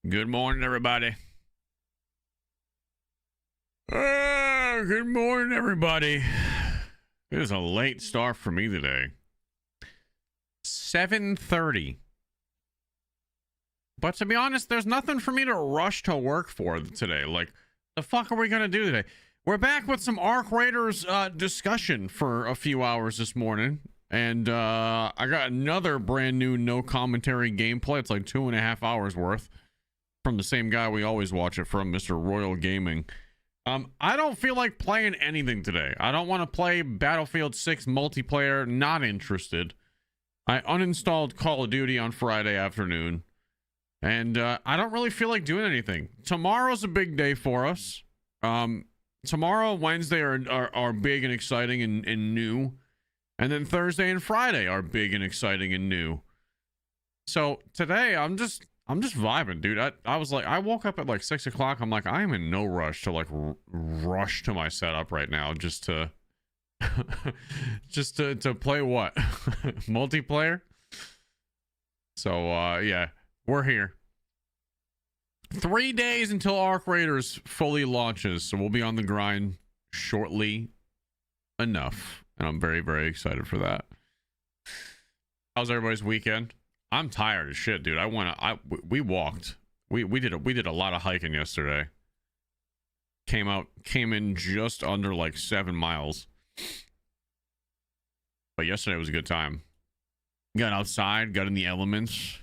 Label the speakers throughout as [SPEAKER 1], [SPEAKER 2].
[SPEAKER 1] Good morning, everybody. Good morning, everybody. It is a late start for me today. 7:30. But to be honest, there's nothing for me to rush to work for today. Like, the fuck are we gonna do today? We're back with some Arc Raiders discussion for a few hours this morning. And I got another brand new no commentary gameplay. It's like 2.5 hours worth. From the same guy we always watch it from, Mr. Royal Gaming. I don't feel like playing anything today. I don't want to play Battlefield 6 multiplayer. Not interested. I uninstalled Call of Duty on Friday afternoon. And I don't really feel like doing anything. Tomorrow's a big day for us. Tomorrow, Wednesday are big and exciting and new. And then Thursday and Friday are big and exciting and new. So today, I'm just vibing, dude. I was like, I woke up at like 6 o'clock. I'm like, I am in no rush to like rush to my setup right now just to to play what multiplayer. So yeah, we're here. 3 days until Arc Raiders fully launches, so we'll be on the grind shortly enough, and I'm very, very excited for that. How's everybody's weekend? I'm tired as shit, dude. We walked. We did a lot of hiking yesterday. Came in just under like 7 miles. But yesterday was a good time. Got outside, got in the elements.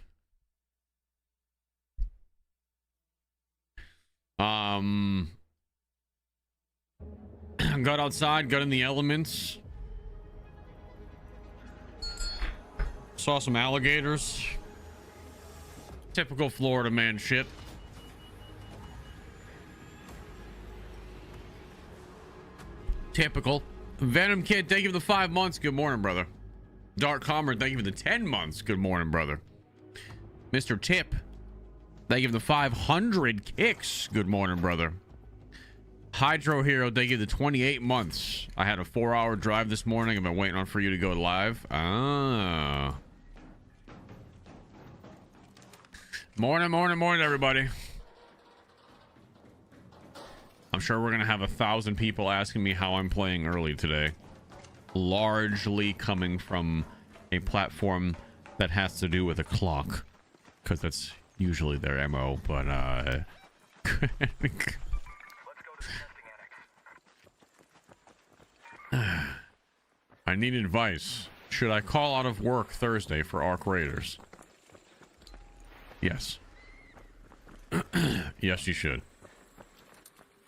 [SPEAKER 1] Got outside, got in the elements. Saw some alligators. Typical Florida man shit. Typical. Venom Kid, thank you for the 5 months. Good morning, brother. Dark Comrade, thank you for the 10 months. Good morning, brother. Mr. Tip, thank you for the 500 kicks. Good morning, brother. Hydro Hero, thank you for the 28 months. I had a 4-hour drive this morning. I've been waiting on for you to go live. Ah. Morning, everybody. I'm sure we're gonna have 1,000 people asking me how I'm playing early today. Largely coming from a platform that has to do with a clock, because that's usually their MO. But I need advice. Should I call out of work Thursday for Arc Raiders? Yes. Yes, you should.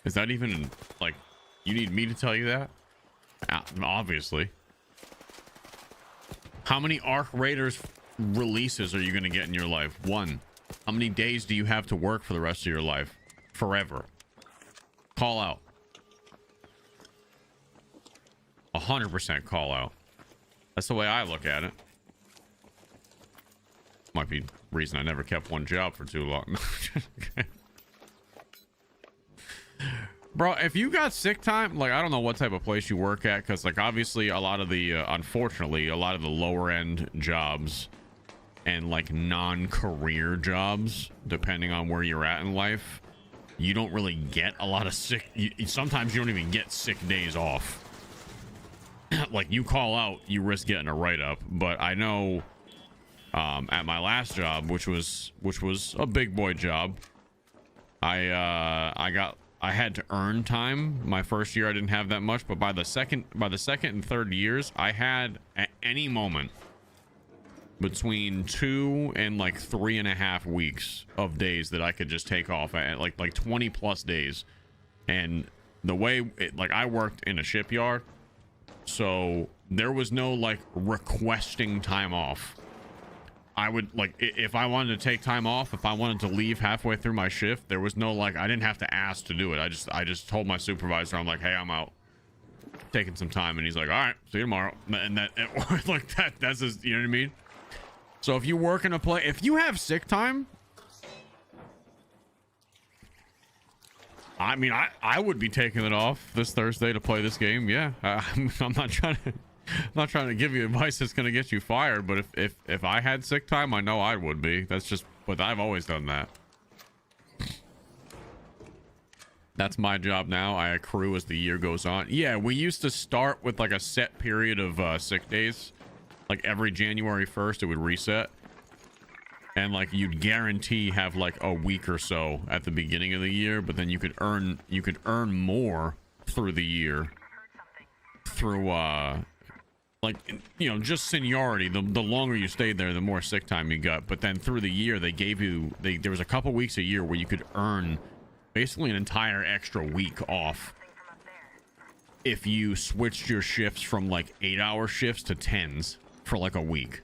[SPEAKER 1] Is that even, like, you need me to tell you that? Obviously. How many Arc Raiders releases are you going to get in your life? 1. How many days do you have to work for the rest of your life? Forever. Call out. 100% call out. That's the way I look at it. Might be the reason I never kept one job for too long. Bro, if you got sick time, like, I don't know what type of place you work at, because, like, obviously a lot of the unfortunately a lot of the lower end jobs and like non-career jobs, depending on where you're at in life, you don't really get a lot of sick. Sometimes you don't even get sick days off. Like, you call out, you risk getting a write-up. But I know at my last job, which was a big boy job, I had to earn time. My first year I didn't have that much, but by the second and third years, I had at any moment between 2 and like 3.5 weeks of days that I could just take off at like 20 plus days. And the way like, I worked in a shipyard, so there was no like requesting time off. I would, like, if I wanted to take time off, if I wanted to leave halfway through my shift, there was no, like, I didn't have to ask to do it. I just told my supervisor, I'm like, hey, I'm out, taking some time, and he's like, all right, see you tomorrow. And that, like, that's just, you know what I mean? So if you work in a place, if you have sick time, I mean, I would be taking it off this Thursday to play this game. Yeah, I'm not trying to give you advice that's going to get you fired, but if I had sick time, I know I would be. That's just, but I've always done that. That's my job now. I accrue as the year goes on. Yeah, we used to start with like a set period of sick days. Like every January 1st, it would reset. And like you'd guarantee have like a week or so at the beginning of the year, but then you could earn more through the year. Through like, you know, just seniority. The longer you stayed there, the more sick time you got. But then through the year, they gave you there was a couple weeks a year where you could earn basically an entire extra week off if you switched your shifts from like 8-hour shifts to 10s for like a week,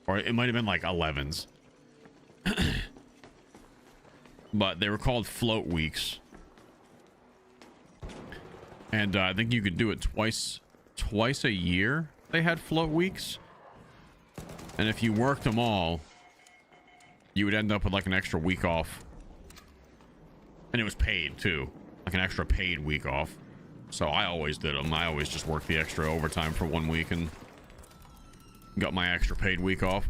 [SPEAKER 1] or it might have been like 11s. But they were called float weeks, and I think you could do it twice a year. They had float weeks, and if you worked them all, you would end up with like an extra week off. And it was paid too, like an extra paid week off. So I always did them. I always just worked the extra overtime for 1 week and got my extra paid week off.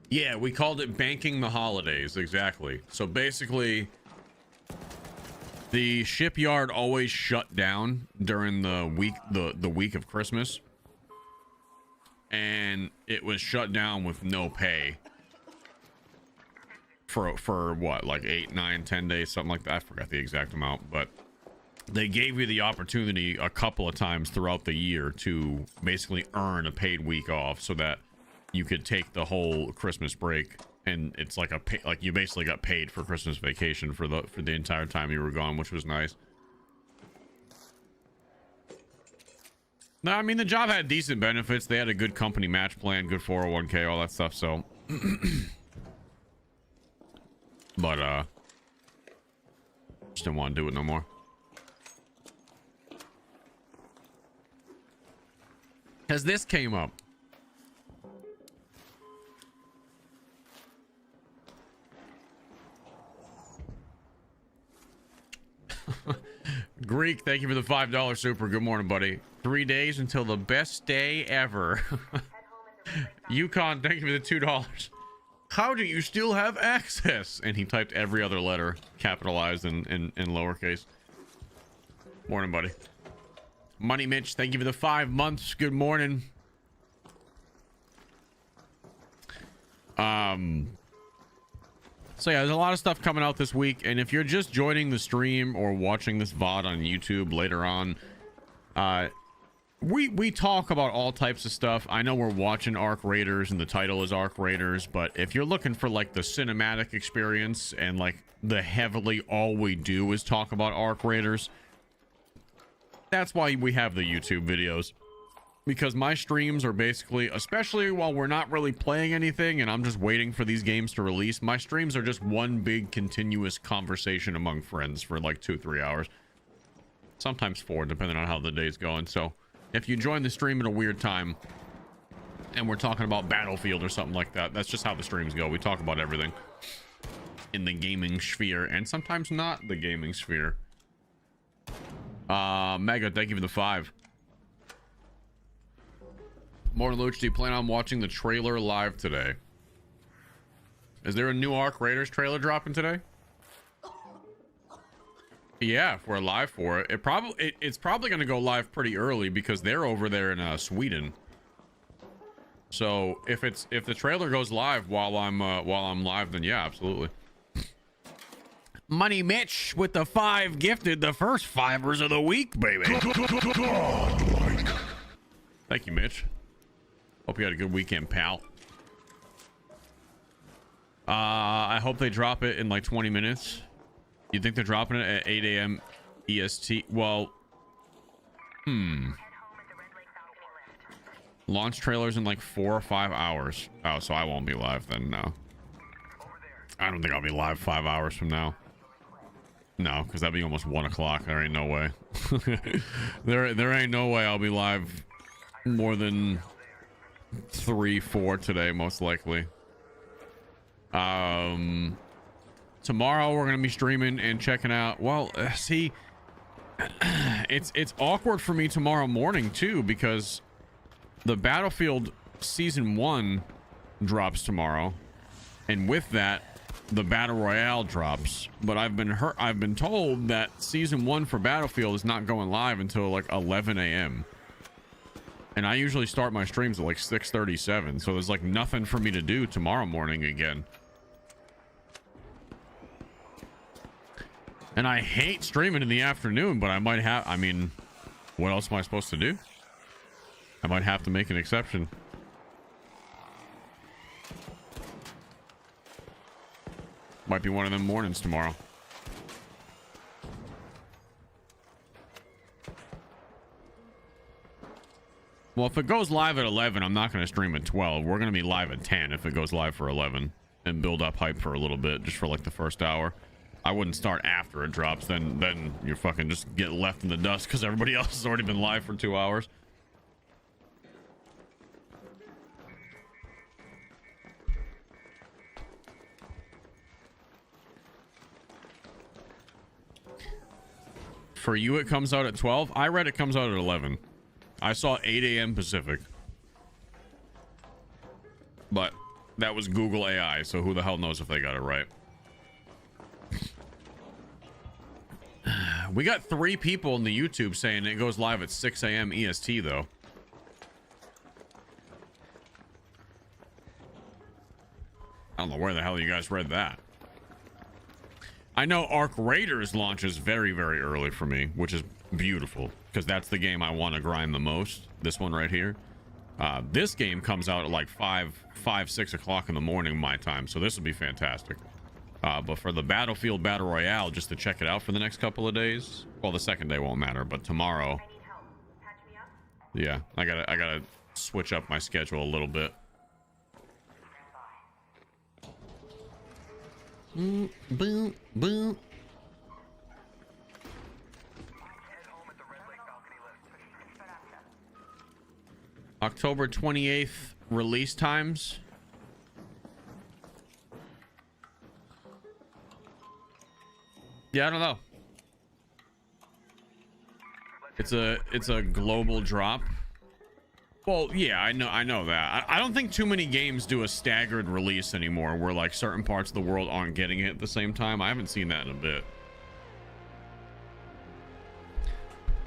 [SPEAKER 1] Yeah, we called it banking the holidays. Exactly. So basically, the shipyard always shut down during the week, the week of Christmas, and it was shut down with no pay for what, like 8, 9, 10 days, something like that. I forgot the exact amount, but they gave you the opportunity a couple of times throughout the year to basically earn a paid week off, so that you could take the whole Christmas break. And it's like like you basically got paid for Christmas vacation for the entire time you were gone, which was nice. No, I mean, the job had decent benefits. They had a good company match plan, good 401k, all that stuff. So, but just didn't want to do it no more. As this came up. Greek, thank you for the $5 super. Good morning, buddy. 3 days until the best day ever. Yukon, thank you for the $2. How do you still have access? And he typed every other letter capitalized in lowercase. Morning, buddy. Money Mitch, thank you for the 5 months. Good morning. So yeah, there's a lot of stuff coming out this week, and if you're just joining the stream or watching this VOD on YouTube later on, we talk about all types of stuff. I know we're watching Arc Raiders and the title is Arc Raiders, but if you're looking for like the cinematic experience and like the heavily all we do is talk about Arc Raiders, that's why we have the YouTube videos. Because my streams are basically, especially while we're not really playing anything and I'm just waiting for these games to release, my streams are just one big continuous conversation among friends for like 2-3 hours. Sometimes 4, depending on how the day's going. So if you join the stream at a weird time and we're talking about Battlefield or something like that, that's just how the streams go. We talk about everything in the gaming sphere and sometimes not the gaming sphere. Mega, thank you for the 5. Morning, Luch. Do you plan on watching the trailer live today? Is there a new Arc Raiders trailer dropping today? Yeah, if we're live for it, it's probably going to go live pretty early because they're over there in Sweden. So if the trailer goes live while I'm live, then yeah, absolutely. Money Mitch with the 5 gifted, the first 5ers of the week, baby. Thank you, Mitch. Hope you had a good weekend, pal. I hope they drop it in like 20 minutes. You think they're dropping it at 8 a.m. EST? Well, launch trailers in like 4 or 5 hours. Oh, so I won't be live then, no. I don't think I'll be live 5 hours from now. No, because that'd be almost 1 o'clock. There ain't no way. there ain't no way I'll be live more than 3, 4 today, most likely. Tomorrow we're gonna be streaming and checking out. Well, see, it's awkward for me tomorrow morning too, because the Battlefield Season 1 drops tomorrow, and with that, the Battle Royale drops. But I've been told that Season 1 for Battlefield is not going live until like 11 a.m. And I usually start my streams at like 6:37, so there's like nothing for me to do tomorrow morning again. And I hate streaming in the afternoon, but I might have, I mean, what else am I supposed to do? I might have to make an exception. Might be one of them mornings tomorrow. Well, if it goes live at 11, I'm not going to stream at 12. We're going to be live at 10 if it goes live for 11 and build up hype for a little bit, just for like the first hour. I wouldn't start after it drops. Then you're fucking just get left in the dust because everybody else has already been live for 2 hours. For you, it comes out at 12. I read it comes out at 11. I saw 8 a.m. Pacific. But that was Google AI, so who the hell knows if they got it right. We got 3 people in the YouTube saying it goes live at 6 a.m. EST, though. I don't know where the hell you guys read that. I know Arc Raiders launches very, very early for me, which is beautiful, because that's the game I want to grind the most. This one right here. This game comes out at like 6 o'clock in the morning my time, so this would be fantastic. But for the Battlefield Battle Royale, just to check it out for the next couple of days, well, the second day won't matter, but tomorrow, yeah, I gotta switch up my schedule a little bit. Boom, boom. October 28th release times. Yeah, I don't know. It's a global drop. Well, yeah, I know that. I don't think too many games do a staggered release anymore where like certain parts of the world aren't getting it at the same time. I haven't seen that in a bit.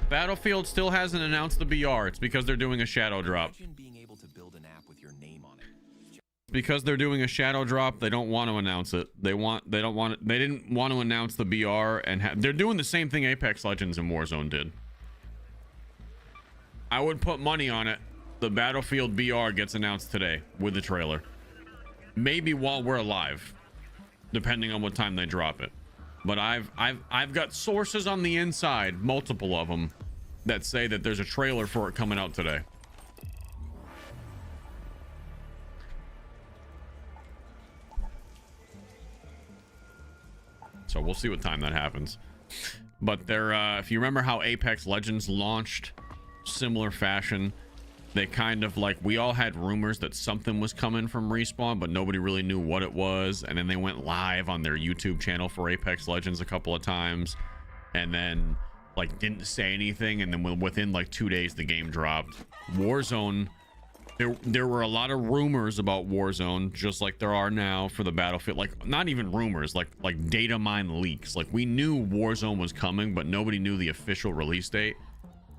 [SPEAKER 1] Battlefield still hasn't announced the BR. It's because they're doing a shadow drop.
[SPEAKER 2] Being able to build an app with your name on it.
[SPEAKER 1] Because they're doing a shadow drop, they don't want to announce it. They didn't want to announce the BR, and they're doing the same thing Apex Legends and Warzone did. I would put money on it. The Battlefield BR gets announced today with the trailer. Maybe while we're live, depending on what time they drop it. But I've got sources on the inside, multiple of them, that say that there's a trailer for it coming out today. So we'll see what time that happens. But they're if you remember how Apex Legends launched, similar fashion, they kind of like, we all had rumors that something was coming from Respawn, but nobody really knew what it was. And then they went live on their YouTube channel for Apex Legends a couple of times, and then like didn't say anything, and then within like 2 days the game dropped. Warzone, there were a lot of rumors about Warzone, just like there are now for the Battlefield. Like, not even rumors, like data mine leaks. Like, we knew Warzone was coming, but nobody knew the official release date.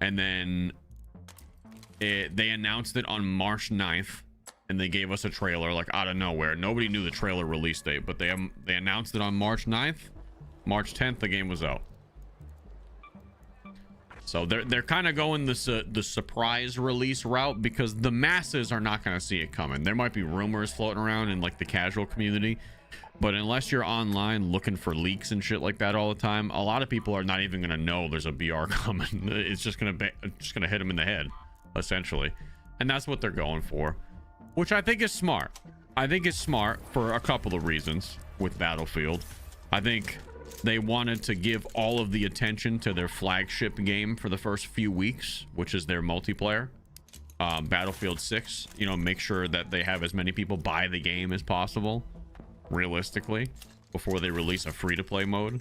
[SPEAKER 1] And then they announced it on March 9th, and they gave us a trailer like out of nowhere. Nobody knew the trailer release date, but they announced it on March 9th. March 10th the game was out. So they're kind of going the surprise release route, because the masses are not going to see it coming. There might be rumors floating around in like the casual community, but unless you're online looking for leaks and shit like that all the time, a lot of people are not even going to know there's a BR coming. It's just going to hit them in the head, essentially. And that's what they're going for, which I think is smart. I think it's smart for a couple of reasons with Battlefield. I think they wanted to give all of the attention to their flagship game for the first few weeks, which is their multiplayer, Battlefield 6. You know, make sure that they have as many people buy the game as possible, realistically, before they release a free-to-play mode.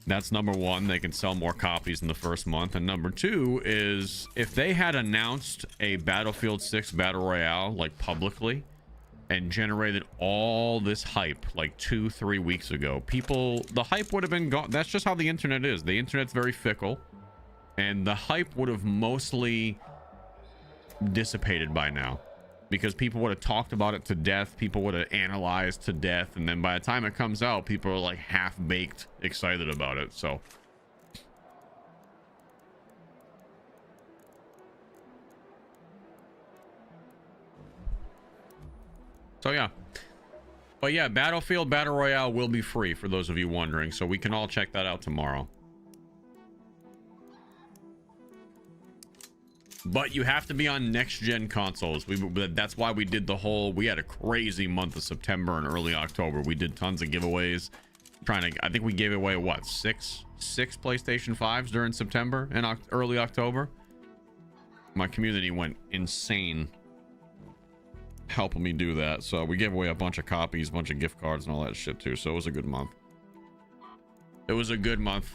[SPEAKER 1] That's number one. They can sell more copies in the first month. And number two is if they had announced a Battlefield 6 Battle Royale, like publicly, and generated all this hype like 2-3 weeks ago, the hype would have been gone. That's just how the internet is. The internet's very fickle, and the hype would have mostly dissipated by now, because people would have talked about it to death. People would have analyzed to death, and then by the time it comes out, people are like half-baked excited about it. So yeah. But yeah, Battlefield Battle Royale will be free for those of you wondering, so we can all check that out tomorrow. But you have to be on next-gen consoles. That's why we did we had a crazy month of September and early October. We did tons of giveaways. I think we gave away, what, six PlayStation 5s during September and early October? My community went insane helping me do that. So we gave away a bunch of copies, a bunch of gift cards and all that shit too. So it was a good month. It was a good month.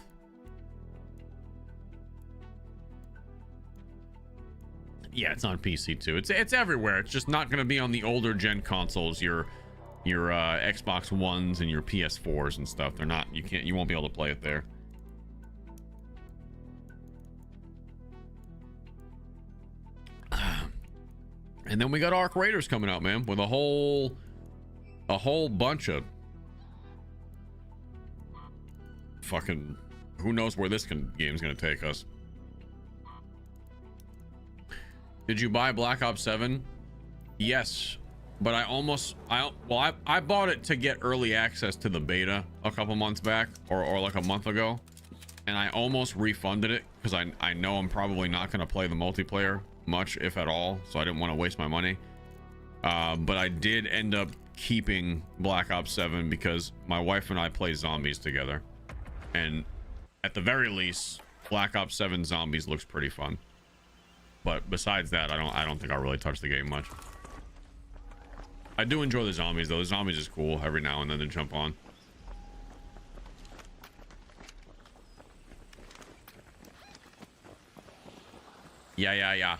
[SPEAKER 1] Yeah, it's on PC too. It's everywhere. It's just not going to be on the older gen consoles. Your Xbox Ones and your PS4s and stuff. They're not. You won't be able to play it there. And then we got Arc Raiders coming out, man, with a whole bunch of fucking, who knows where this game's gonna take us. Did you buy Black Ops 7? Yes, but I bought it to get early access to the beta a couple months back, or like a month ago, and I almost refunded it because I know I'm probably not gonna play the multiplayer much, if at all, so I didn't want to waste my money. But I did end up keeping Black Ops 7 because my wife and I play zombies together, and at the very least Black Ops 7 zombies looks pretty fun. But besides that, I don't think I'll really touch the game much. I do enjoy the zombies though. The zombies is cool every now and then to jump on. Yeah.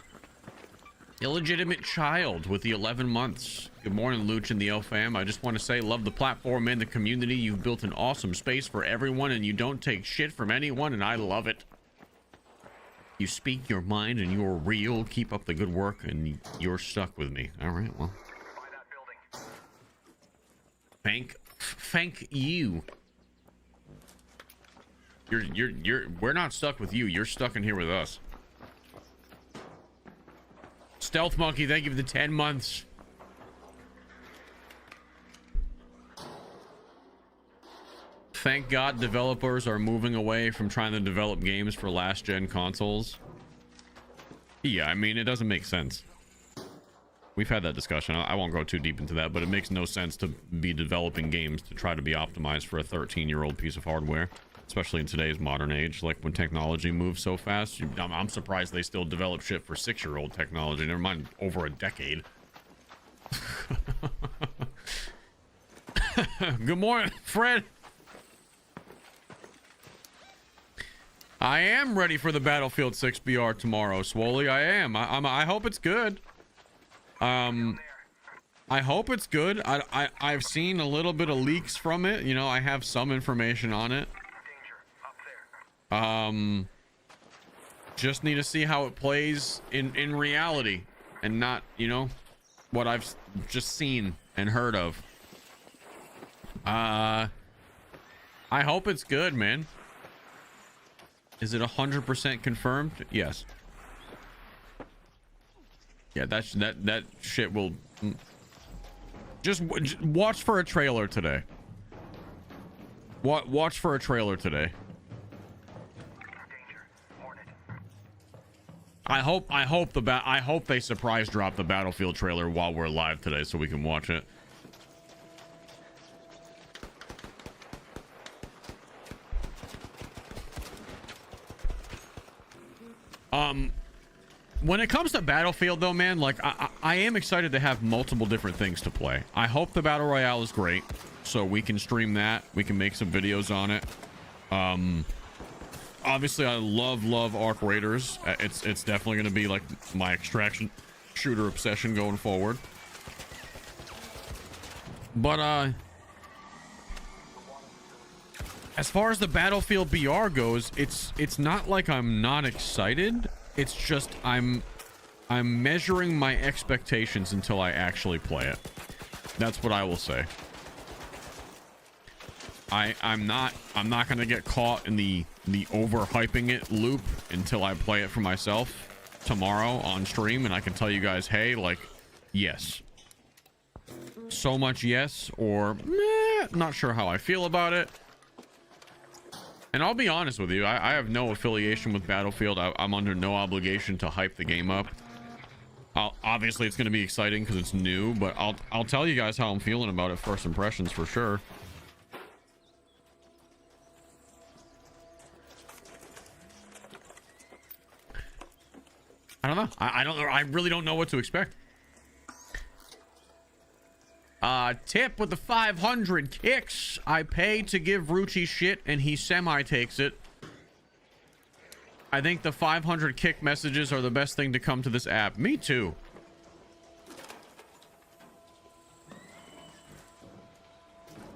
[SPEAKER 1] Illegitimate child with the 11 months. Good morning, Luch and the L fam. I just want to say, love the platform and the community. You've built an awesome space for everyone, and you don't take shit from anyone, and I love it. You speak your mind, and you're real. Keep up the good work, and you're stuck with me. All right, well. Thank you. We're not stuck with you. You're stuck in here with us. Stealth Monkey, thank you for the 10 months. Thank God developers are moving away from trying to develop games for last-gen consoles. Yeah, I mean, it doesn't make sense. We've had that discussion. I won't go too deep into that, but it makes no sense to be developing games to try to be optimized for a 13-year-old piece of hardware, especially in today's modern age. Like, when technology moves so fast, I'm surprised they still develop shit for 6-year-old technology, never mind over a decade. Good morning, Fred. I am ready for the Battlefield 6 BR tomorrow, Swoley. I am. I hope it's good. I hope it's good. I've seen a little bit of leaks from it. You know, I have some information on it. Just need to see how it plays in reality, and not, you know, what I've just seen and heard of. I hope it's good, man. Is it 100% confirmed? Yes. Yeah, that shit will... Just watch for a trailer today. Watch for a trailer today. I hope they surprise drop the Battlefield trailer while we're live today so we can watch it. When it comes to Battlefield though, man, like I am excited to have multiple different things to play. I hope the Battle Royale is great, so we can stream that. We can make some videos on it. Obviously I love Arc Raiders. It's definitely going to be like my extraction shooter obsession going forward. But as far as the Battlefield BR goes, it's not like I'm not excited. It's just I'm measuring my expectations until I actually play it. That's what I will say. I'm not gonna get caught in the overhyping it loop until I play it for myself tomorrow on stream, and I can tell you guys, hey, like, yes, so much yes, or meh, not sure how I feel about it. And I'll be honest with you, I have no affiliation with Battlefield. I'm under no obligation to hype the game up. Obviously it's going to be exciting because it's new, but I'll tell you guys how I'm feeling about it, first impressions for sure. I don't know. I don't know. I really don't know what to expect. Tip with the 500 kicks. I pay to give Ruchi shit and he semi takes it. I think the 500 kick messages are the best thing to come to this app. Me too.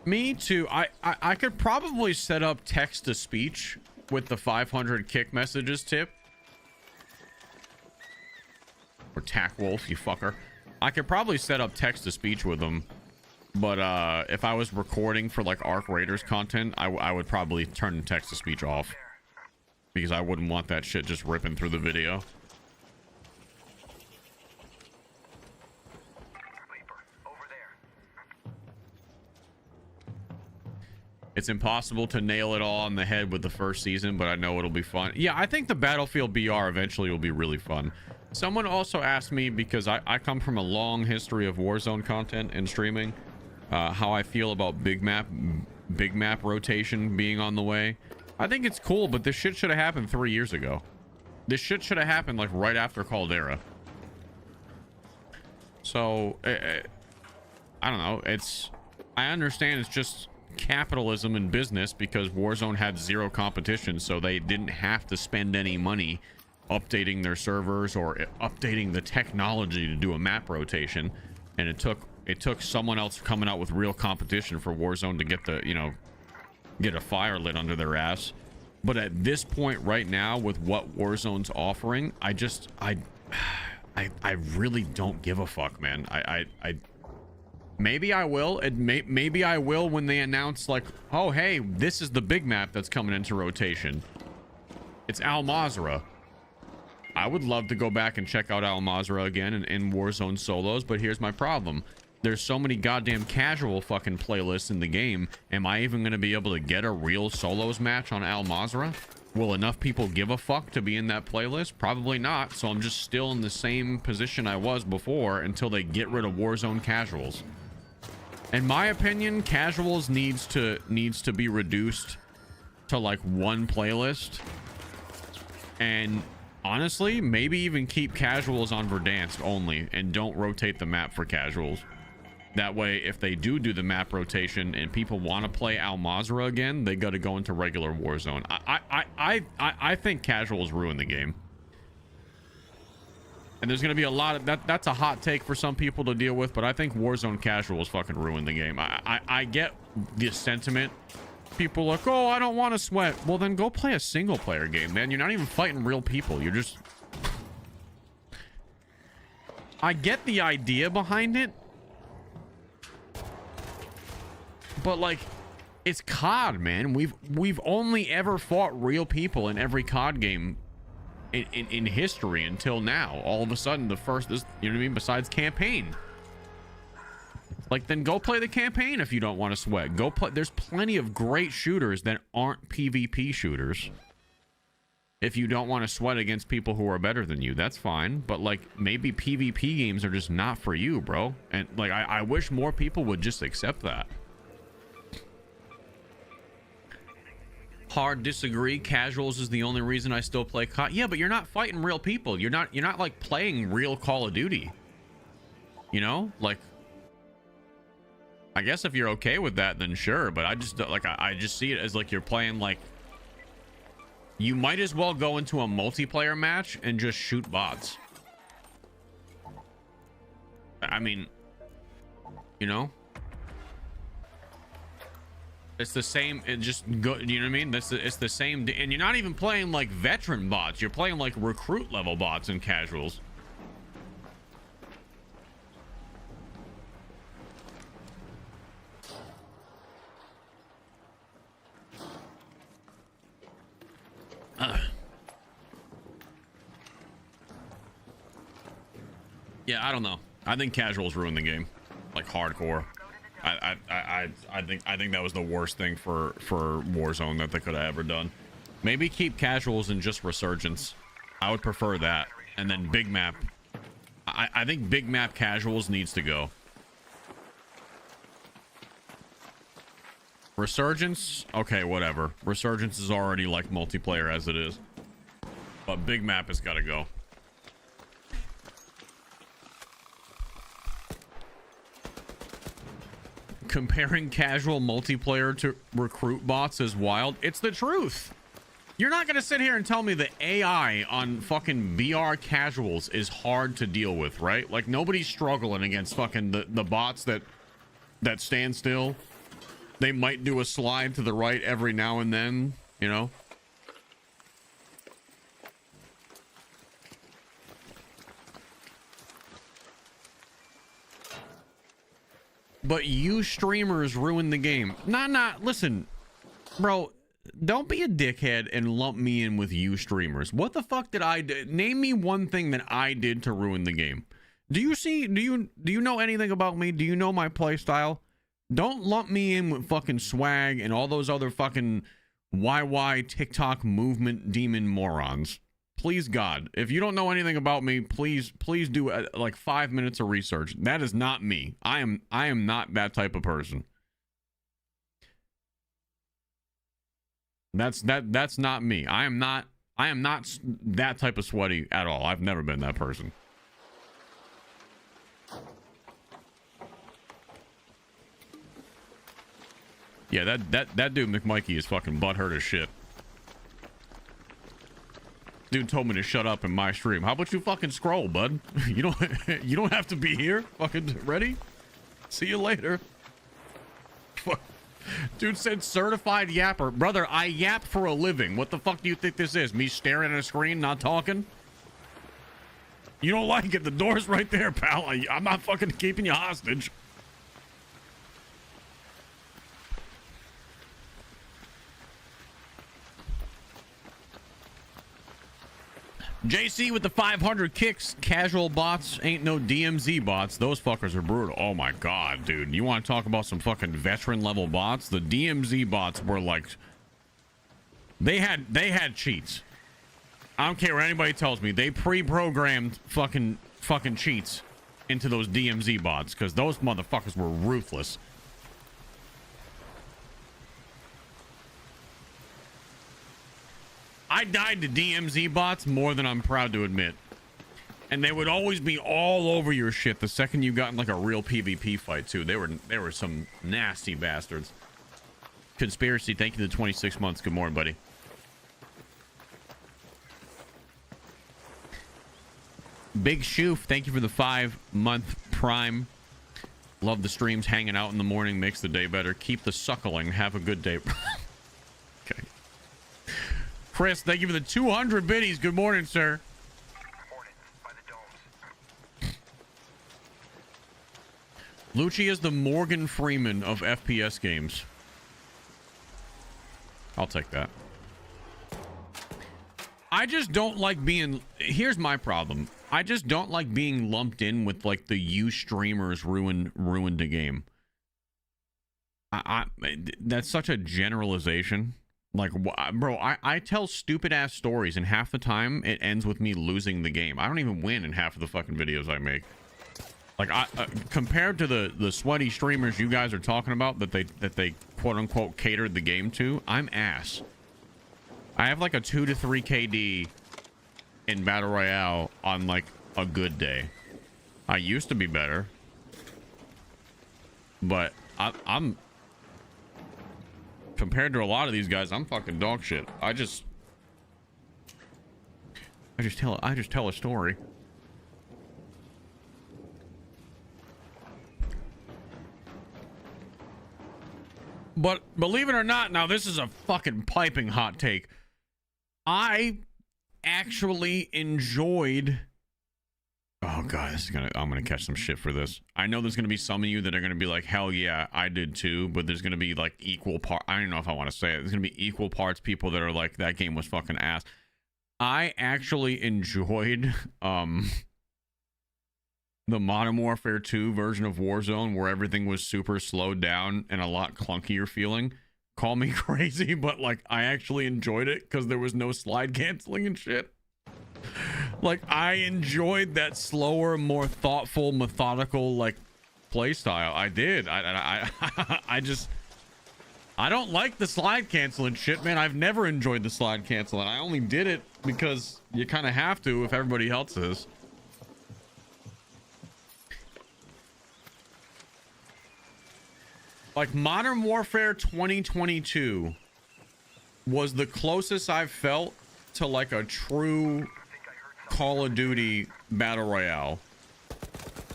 [SPEAKER 1] Me too. I could probably set up text to speech with the 500 kick messages tip. Or Tack Wolf, you fucker. I could probably set up text to speech with them. But if I was recording for like Arc Raiders content, I would probably turn text to speech off. Because I wouldn't want that shit just ripping through the video. It's impossible to nail it all on the head with the first season, but I know it'll be fun. Yeah, I think the Battlefield BR eventually will be really fun. Someone also asked me, because I come from a long history of Warzone content and streaming, how I feel about big map rotation being on the way. I think it's cool, but this shit should have happened 3 years ago. This shit should have happened like right after Caldera. So I don't know. I understand it's just capitalism and business, because Warzone had zero competition, so they didn't have to spend any money updating their servers or updating the technology to do a map rotation, and it took someone else coming out with real competition for Warzone to get the, you know, get a fire lit under their ass. But at this point right now, with what Warzone's offering, I really don't give a fuck, man. Maybe I will. Maybe I will when they announce, like, oh hey, this is the big map that's coming into rotation. It's Al Mazrah. I would love to go back and check out Al Mazrah again in Warzone solos, but here's my problem. There's so many goddamn casual fucking playlists in the game. Am I even going to be able to get a real solos match on Al Mazrah? Will enough people give a fuck to be in that playlist? Probably not, so I'm just still in the same position I was before until they get rid of Warzone casuals. In my opinion, casuals needs to be reduced to like one playlist. And honestly, maybe even keep casuals on Verdansk only and don't rotate the map for casuals. That way, if they do the map rotation and people want to play Al Mazrah again, they got to go into regular Warzone. I think casuals ruin the game. And there's going to be a lot of that's a hot take for some people to deal with, but I think Warzone casuals fucking ruin the game. I get the sentiment. People are like, oh, I don't want to sweat. Well, then go play a single player game, man. You're not even fighting real people. You're just... I get the idea behind it, but like, it's COD, man. We've only ever fought real people in every COD game in history until now. All of a sudden, the first, you know what I mean? Besides campaign. Like, then go play the campaign if you don't want to sweat. Go play. There's plenty of great shooters that aren't PvP shooters. If you don't want to sweat against people who are better than you, that's fine. But like, maybe PvP games are just not for you, bro. And like, I wish more people would just accept that. Hard disagree. Casuals is the only reason I still play COD. Yeah, but you're not fighting real people. You're not like playing real Call of Duty. You know, like, I guess if you're okay with that, then sure. But I just like, I just see it as like you're playing like You might as well go into a multiplayer match and just shoot bots. I mean, you know, it's the same. It just go. You know what I mean? It's the same. And you're not even playing like veteran bots. You're playing like recruit level bots and casuals. Yeah, I don't know. I think casuals ruined the game, like hardcore. I think that was the worst thing for Warzone that they could have ever done. Maybe keep casuals and just resurgence. I would prefer that. And then big map. I think big map casuals needs to go. Resurgence, okay, whatever. Resurgence is already like multiplayer as it is, but big map has got to go. Comparing casual multiplayer to recruit bots is wild. It's the truth. You're not gonna sit here and tell me the AI on fucking BR casuals is hard to deal with, right? Like nobody's struggling against fucking the bots that stand still. They might do a slide to the right every now and then, you know. But you streamers ruin the game. Nah, listen, bro, don't be a dickhead and lump me in with you streamers. What the fuck did I do? Name me one thing that I did to ruin the game. Do you know anything about me? Do you know my play style? Don't lump me in with fucking swag and all those other fucking YY TikTok movement demon morons. Please God, if you don't know anything about me, please do like 5 minutes of research. That is not me. I am not that type of person. That's not me. I am not that type of sweaty at all. I've never been that person. Yeah, that dude McMikey is fucking butthurt as shit. Dude told me to shut up in my stream. How about you fucking scroll, bud? You don't have to be here. Fucking ready? See you later. Dude said certified yapper. Brother, I yap for a living. What the fuck do you think this is? Me staring at a screen, not talking? You don't like it. The door's right there, pal. I'm not fucking keeping you hostage. JC with the 500 kicks. Casual bots ain't no DMZ bots. Those fuckers are brutal. Oh my god, dude. You want to talk about some fucking veteran level bots? The DMZ bots were like, they had cheats. I don't care what anybody tells me. They pre-programmed fucking cheats into those DMZ bots because those motherfuckers were ruthless. I died to DMZ bots more than I'm proud to admit. And they would always be all over your shit the second you got in like a real PvP fight too. They were some nasty bastards. Conspiracy, thank you for the 26 months. Good morning, buddy. Big Shoof, thank you for the 5-month prime. Love the streams. Hanging out in the morning makes the day better. Keep the suckling. Have a good day. Okay. Chris, thank you for the 200 biddies. Good morning, sir. Lucci is the Morgan Freeman of FPS games. I'll take that. I just don't like being... Here's my problem. I just don't like being lumped in with like the you streamers ruined the game. That's such a generalization. Like, bro, I tell stupid ass stories and half the time it ends with me losing the game. I don't even win in half of the fucking videos I make. Like, compared to the sweaty streamers you guys are talking about that they quote unquote catered the game to, I'm ass. I have like a 2 to 3 KD in Battle Royale on like a good day. I used to be better, but I'm compared to a lot of these guys, I'm fucking dog shit. I just tell a story. But believe it or not, now this is a fucking piping hot take. I actually enjoyed. Oh god, I'm gonna catch some shit for this. I know there's gonna be some of you that are gonna be like, hell yeah, I did too. But there's gonna be like equal part. I don't know if I want to say it. There's gonna be equal parts people that are like, that game was fucking ass. I actually enjoyed the Modern Warfare 2 version of Warzone, where everything was super slowed down and a lot clunkier feeling. Call me crazy, but like I actually enjoyed it because there was no slide canceling and shit. Like I enjoyed that slower, more thoughtful, methodical like play style. I did. I just I don't like the slide canceling shit, man. I've never enjoyed the slide canceling. I only did it because you kind of have to if everybody else is. Like Modern Warfare 2022 was the closest I've felt to like a true Call of Duty Battle Royale.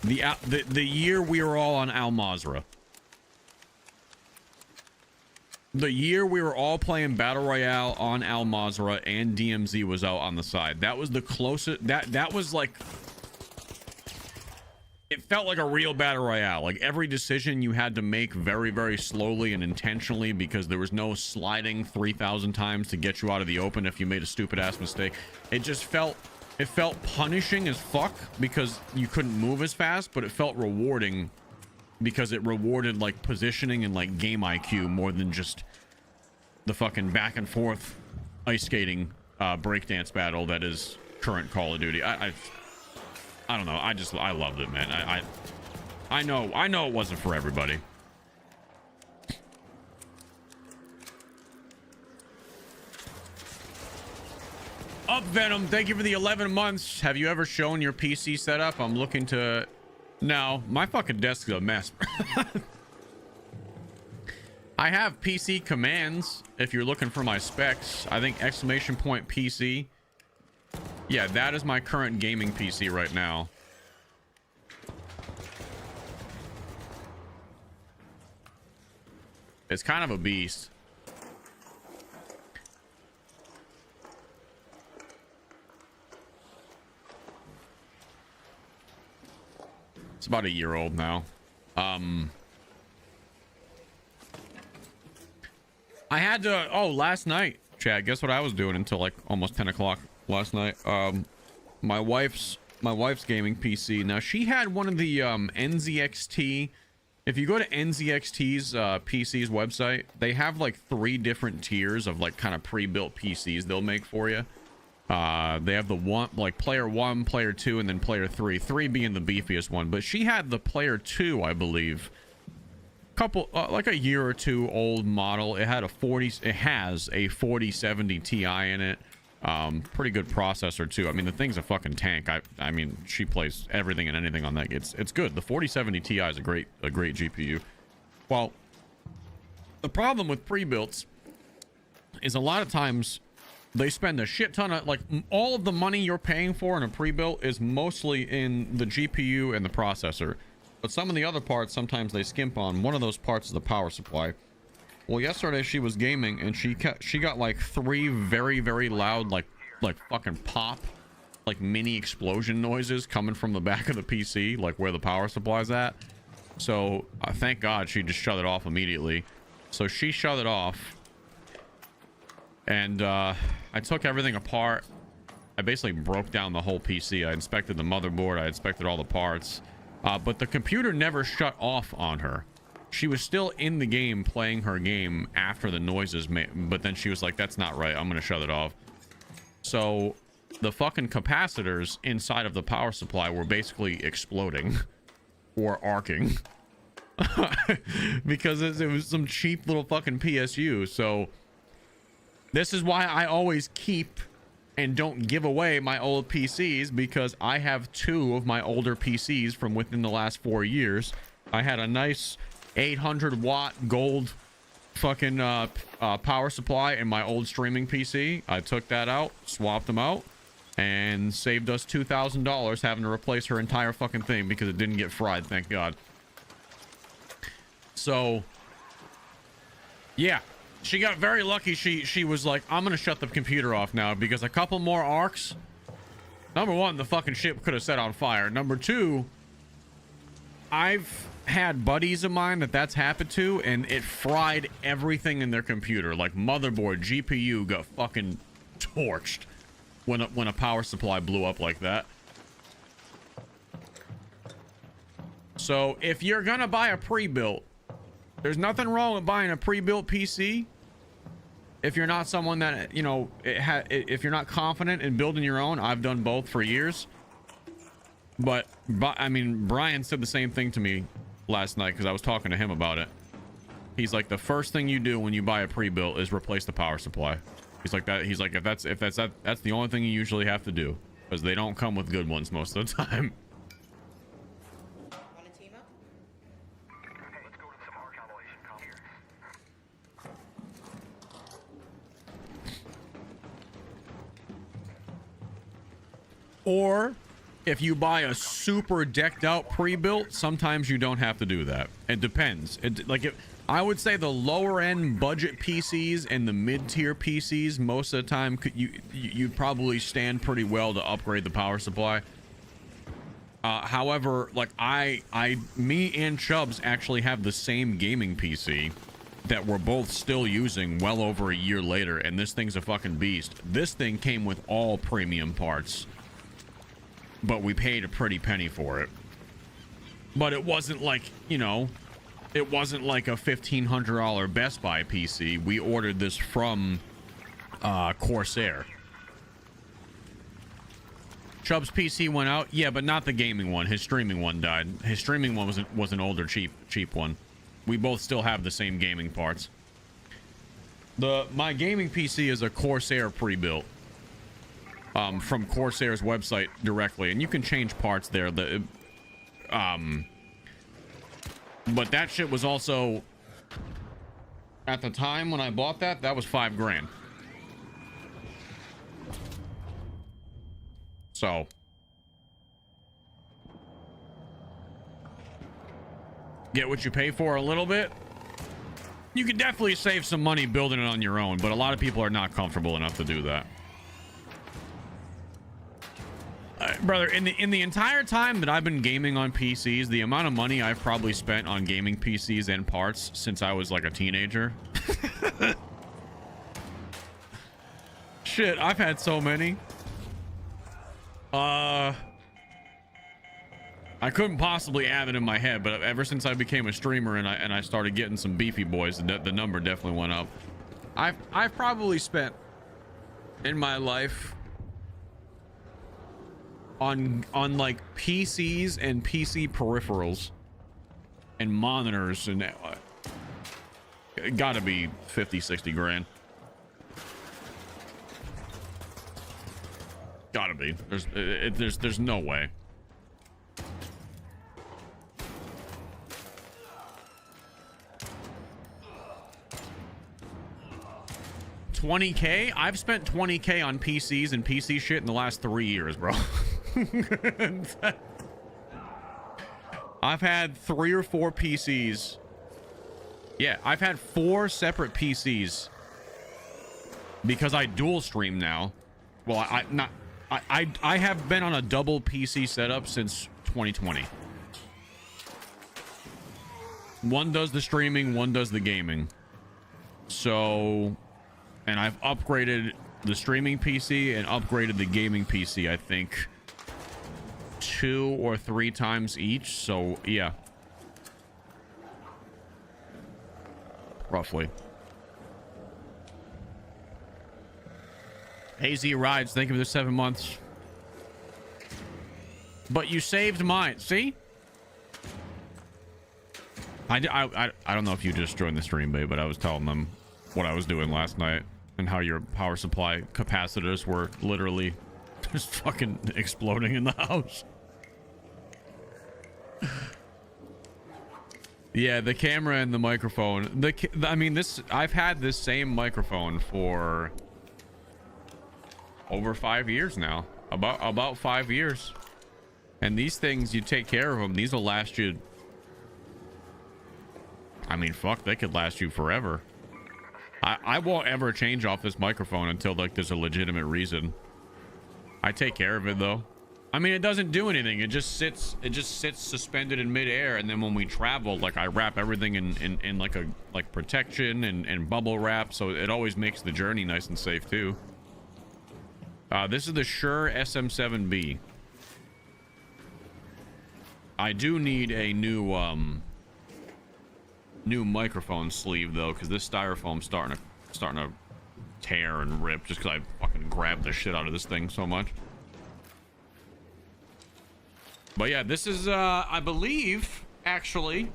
[SPEAKER 1] The year we were all on Al Mazrah. The year we were all playing Battle Royale on Al Mazrah and DMZ was out on the side. That was the closest. That was like, it felt like a real Battle Royale. Like every decision you had to make very, very slowly and intentionally because there was no sliding 3,000 times to get you out of the open if you made a stupid ass mistake. It just felt, it felt punishing as fuck because you couldn't move as fast, but it felt rewarding because it rewarded like positioning and like game IQ more than just the fucking back and forth ice skating breakdance battle that is current Call of Duty. I don't know. I loved it, man. I know it wasn't for everybody. Up Venom, thank you for the 11 months. Have you ever shown your PC setup? I'm looking to. No, my fucking desk is a mess. I have PC commands if you're looking for my specs. I think exclamation point PC. Yeah, that is my current gaming PC right now. It's kind of a beast. It's about a year old now. I had to, last night, Chad, guess what I was doing until like almost 10 o'clock last night? My wife's gaming PC. Now she had one of the NZXT. If you go to NZXT's PC's website, they have like 3 different tiers of like kind of pre-built PCs they'll make for you. They have the one, like player 1, player 2, and then player 3. 3 being the beefiest one, but she had the player 2, I believe. Couple like a year or two old model. It has a 4070 Ti in it. Pretty good processor too. I mean, the thing's a fucking tank. I mean, she plays everything and anything on that. It's good. The 4070 Ti is a great GPU. Well, the problem with pre-builts is a lot of times they spend a shit ton of, like, all of the money you're paying for in a pre-built is mostly in the GPU and the processor. But some of the other parts, sometimes they skimp on. One of those parts is the power supply. Well, yesterday she was gaming and she got like 3 very, very loud, like fucking pop, like mini explosion noises coming from the back of the PC, like where the power supply's at. So thank God she just shut it off immediately. So she shut it off. And I took everything apart. I basically broke down the whole PC. I inspected the motherboard. I inspected all the parts. But the computer never shut off on her. She was still in the game playing her game after the noises, but then she was like, that's not right. I'm going to shut it off. So the fucking capacitors inside of the power supply were basically exploding or arcing because it was some cheap little fucking PSU. So this is why I always keep and don't give away my old PCs, because I have 2 of my older PCs from within the last 4 years. I had a nice 800 watt gold fucking power supply in my old streaming PC. I took that out, swapped them out, and saved us $2,000 having to replace her entire fucking thing because it didn't get fried, thank God. So yeah, she got very lucky. She was like, I'm gonna shut the computer off now because a couple more arcs, number one, the fucking ship could have set on fire. Number two, I've had buddies of mine that's happened to, and it fried everything in their computer. Like motherboard, GPU got fucking torched when a power supply blew up like that. So if you're gonna buy a pre-built, there's nothing wrong with buying a pre-built PC if you're not someone that, you know, if you're not confident in building your own. I've done both for years, but I mean, Brian said the same thing to me last night because I was talking to him about it. He's like, the first thing you do when you buy a pre-built is replace the power supply. He's like that. He's like, if that's the only thing you usually have to do, because they don't come with good ones most of the time.
[SPEAKER 3] Want to team up?
[SPEAKER 2] Let's go to some arc compilation. Come here.
[SPEAKER 1] Or if you buy a super decked out pre-built, sometimes you don't have to do that. It depends. I would say the lower end budget PCs and the mid-tier PCs, most of the time you'd probably stand pretty well to upgrade the power supply. However, like me and Chubbs actually have the same gaming PC that we're both still using well over a year later, and this thing's a fucking beast. This thing came with all premium parts, but we paid a pretty penny for it. But it wasn't like, you know, it wasn't like a $1,500 Best Buy PC. We ordered this from Corsair. Chubb's PC went out, yeah, but not the gaming one. His streaming one died. His streaming one was an older, cheap one. We both still have the same gaming parts. My gaming PC is a Corsair pre-built. From Corsair's website directly, and you can change parts there. But that shit was also, at the time when I bought that was $5 grand. So get what you pay for a little bit. You can definitely save some money building it on your own, but a lot of people are not comfortable enough to do that. Brother, in the entire time that I've been gaming on PCs, the amount of money I've probably spent on gaming PCs and parts since I was like a teenager. Shit, I've had so many. I couldn't possibly have it in my head, but ever since I became a streamer and I started getting some beefy boys, the number definitely went up. I've probably spent in my life on like PCs and PC peripherals and monitors, and it gotta be 50-60 grand. Gotta be. There's no way. $20K? I've spent $20K on PCs and PC shit in the last 3 years, bro. I've had 3 or 4 PCs. Yeah, I've had 4 separate PCs because I dual stream now. Well, I have been on a double PC setup since 2020. One does the streaming, one does the gaming. So, and I've upgraded the streaming PC and upgraded the gaming PC, I think 2 or 3 times each. So yeah, roughly. AZ Rides, thank you for the 7 months. But you saved mine. See? I don't know if you just joined the stream, babe, but I was telling them what I was doing last night and how your power supply capacitors were literally just fucking exploding in the house. Yeah, the camera and the microphone. I mean, I've had this same microphone for over 5 years now. About 5 years. And these things, you take care of them, these will last you. I mean, fuck, they could last you forever. I won't ever change off this microphone until like there's a legitimate reason. I take care of it though. I mean, it doesn't do anything. It just sits suspended in midair, and then when we travel, like I wrap everything in like protection and bubble wrap, so it always makes the journey nice and safe too. This is the Shure SM7B. I do need a new microphone sleeve though, because this styrofoam's starting to tear and rip just because I fucking grabbed the shit out of this thing so much. But yeah, this is I believe actually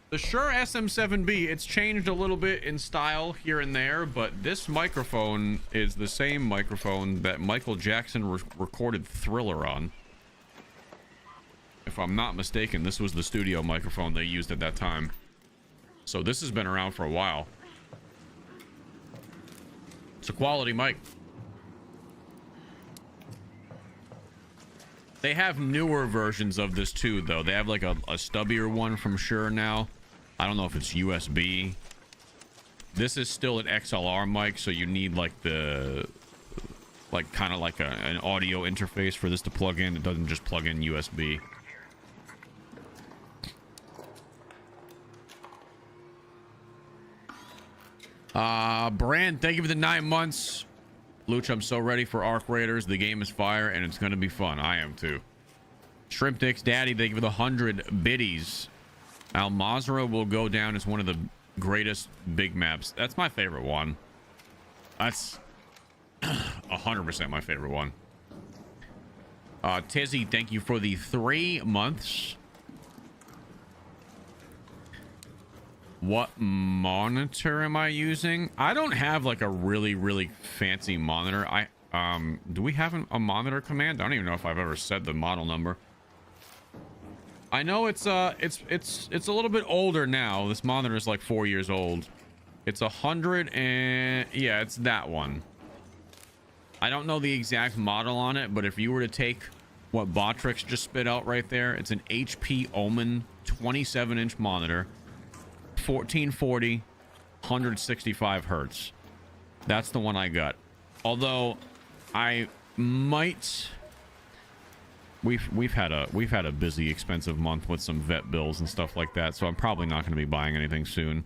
[SPEAKER 1] the Shure SM7B. It's changed a little bit in style here and there, but this microphone is the same microphone that Michael Jackson recorded Thriller on. If I'm not mistaken, this was the studio microphone they used at that time. So this has been around for a while. It's a quality mic. They have newer versions of this too, though. They have like a stubbier one from Shure now. I don't know if it's USB. This is still an XLR mic, so you need like the kind of like an audio interface for this to plug in. It doesn't just plug in USB. Brand, thank you for the 9 months. Luch, I'm so ready for Arc Raiders. The game is fire and it's gonna be fun. I am too. Shrimp Dicks Daddy, thank you for the 100 biddies. Al Mazrah will go down as one of the greatest big maps. That's my favorite one. That's 100% my favorite one. Tizzy, thank you for the 3 months. What monitor am I using? I don't have like a really fancy monitor. Do we have a monitor command? I don't even know if I've ever said the model number. I know it's a little bit older now. This monitor is like 4 years old. It's 100 and yeah, it's that one. I don't know the exact model on it, but if you were to take what Botrix just spit out right there, it's an HP Omen 27-inch monitor. 1440, 165 hertz. That's the one I got. Although I might, we've had a busy, expensive month with some vet bills and stuff like that, so I'm probably not going to be buying anything soon.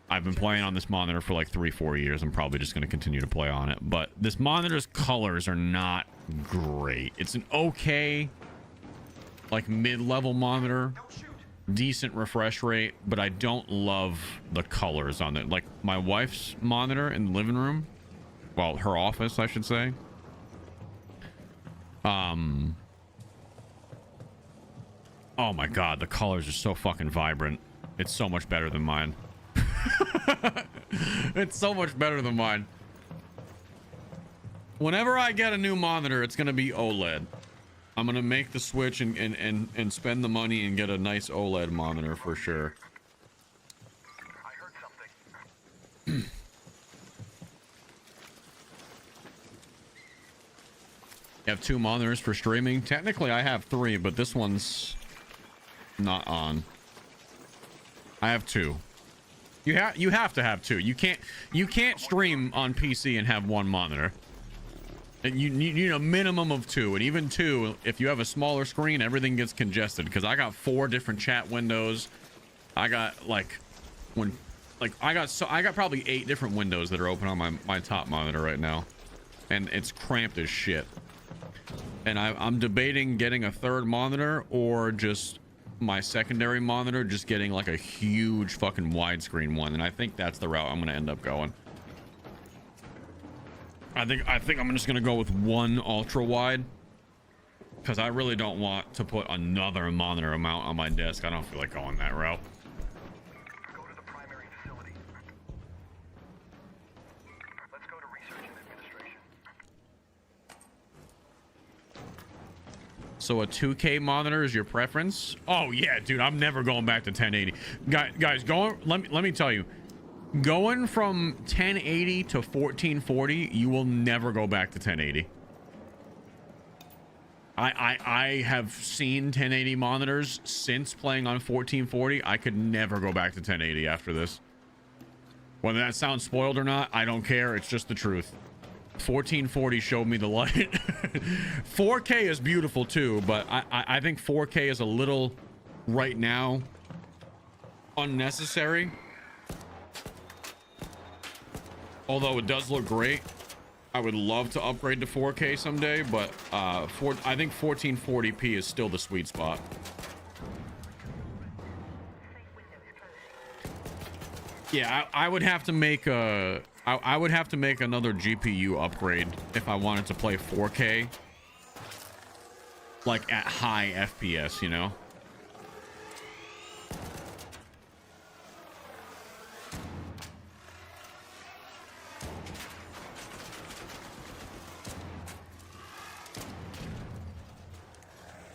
[SPEAKER 1] I've been playing on this monitor for like 3-4 years. I'm probably just going to continue to play on it. But this monitor's colors are not great. It's an okay, like mid-level monitor. Decent refresh rate, but I don't love the colors on it. Like my wife's monitor in the living room, well, her office, I should say. Oh my god, the colors are so fucking vibrant. It's so much better than mine. It's so much better than mine. Whenever I get a new monitor, it's gonna be OLED. I'm gonna make the switch and spend the money and get a nice OLED monitor for sure.
[SPEAKER 2] I heard something.
[SPEAKER 1] You have 2 monitors for streaming? Technically, I have 3, but this one's not on. I have 2. You have to have 2. You can't stream on PC and have 1 monitor. You need a minimum of 2, and even 2, if you have a smaller screen, everything gets congested. Because I got 4 different chat windows. I got I got probably 8 different windows that are open on my top monitor right now, and it's cramped as shit. And I'm debating getting a 3rd monitor or just my secondary monitor, just getting like a huge fucking widescreen one. And I think that's the route I'm gonna end up going. I think I'm just gonna go with 1 ultra wide, because I really don't want to put another monitor mount on my desk. I don't feel like going that route.
[SPEAKER 2] Go to the primary facility. Let's go to research and administration.
[SPEAKER 1] So a 2K monitor is your preference? Oh yeah, dude, I'm never going back to 1080. Guys, let me tell you. Going from 1080 to 1440, you will never go back to 1080. I have seen 1080 monitors since playing on 1440. I could never go back to 1080 after this. Whether that sounds spoiled or not, I don't care. It's just the truth. 1440 showed me the light. 4K is beautiful too, but I think 4K is a little, right now, unnecessary. Although it does look great. I would love to upgrade to 4K someday, but I think 1440p is still the sweet spot. Yeah, I would have to make a I would have to make another GPU upgrade if I wanted to play 4K, like at high FPS, you know.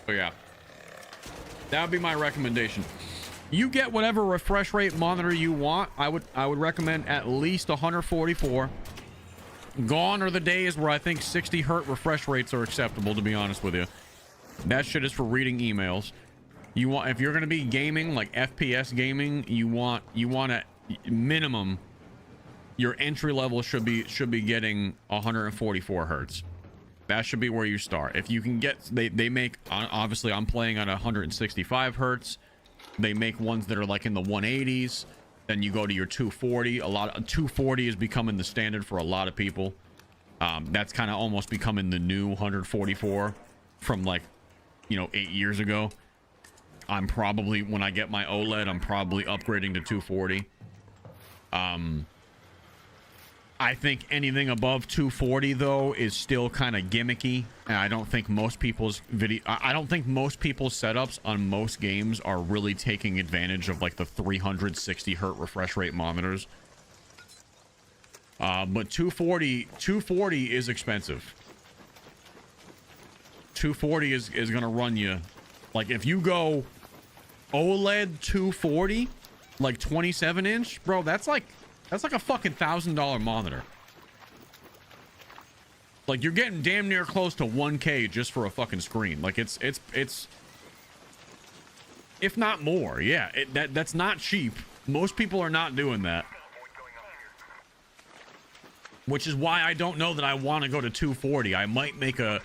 [SPEAKER 1] So yeah, that would be my recommendation. You get whatever refresh rate monitor you want. I would recommend at least 144. Gone are the days where I think 60 hertz refresh rates are acceptable, to be honest with you. That shit is for reading emails. You want, if you're going to be gaming, like FPS gaming, you want a minimum, your entry level should be getting 144 hertz. That should be where you start. If you can get, they make, obviously I'm playing at 165 hertz. They make ones that are like in the 180s. Then you go to your 240. A lot of 240 is becoming the standard for a lot of people. That's kind of almost becoming the new 144 from, like, you know, 8 years ago. I'm probably, when I get my OLED, I'm probably upgrading to 240. I think anything above 240 though is still kind of gimmicky, and I don't think most people's setups on most games are really taking advantage of like the 360 hertz refresh rate monitors. But 240 is expensive. 240 is gonna run you, like, if you go OLED 240, like 27 inch, bro, that's like a fucking $1,000 monitor. Like, you're getting damn near close to 1K just for a fucking screen. Like, it's if not more. Yeah, that's not cheap. Most people are not doing that. Which is why I don't know that I want to go to 240. I might make an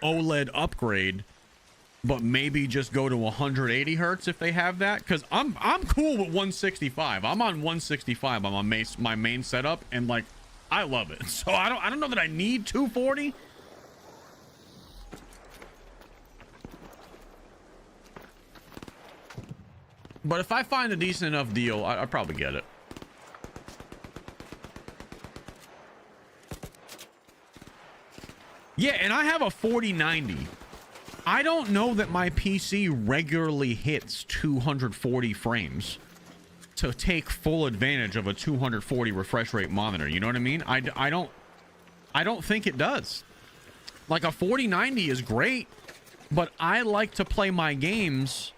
[SPEAKER 1] OLED upgrade, but maybe just go to 180 hertz if they have that, because I'm cool with 165. I'm on 165 on my main setup, and like, I love it. So I don't know that I need 240. But if I find a decent enough deal, I'll probably get it. Yeah, and I have a 4090. I don't know that my PC regularly hits 240 frames to take full advantage of a 240 refresh rate monitor. You know what I mean? I don't think it does. Like, a 4090 is great, but I like to play my games.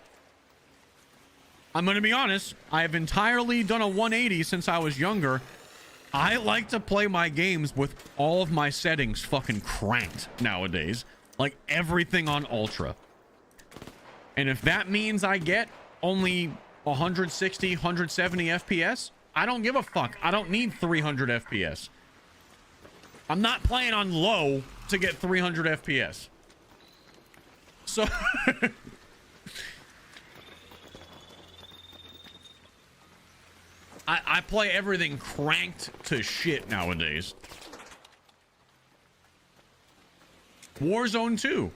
[SPEAKER 1] I'm going to be honest. I've entirely done a 180 since I was younger. I like to play my games with all of my settings fucking cranked nowadays. Like, everything on ultra. And if that means I get only 160, 170 FPS, I don't give a fuck. I don't need 300 FPS. I'm not playing on low to get 300 FPS. So I play everything cranked to shit nowadays. Warzone 2.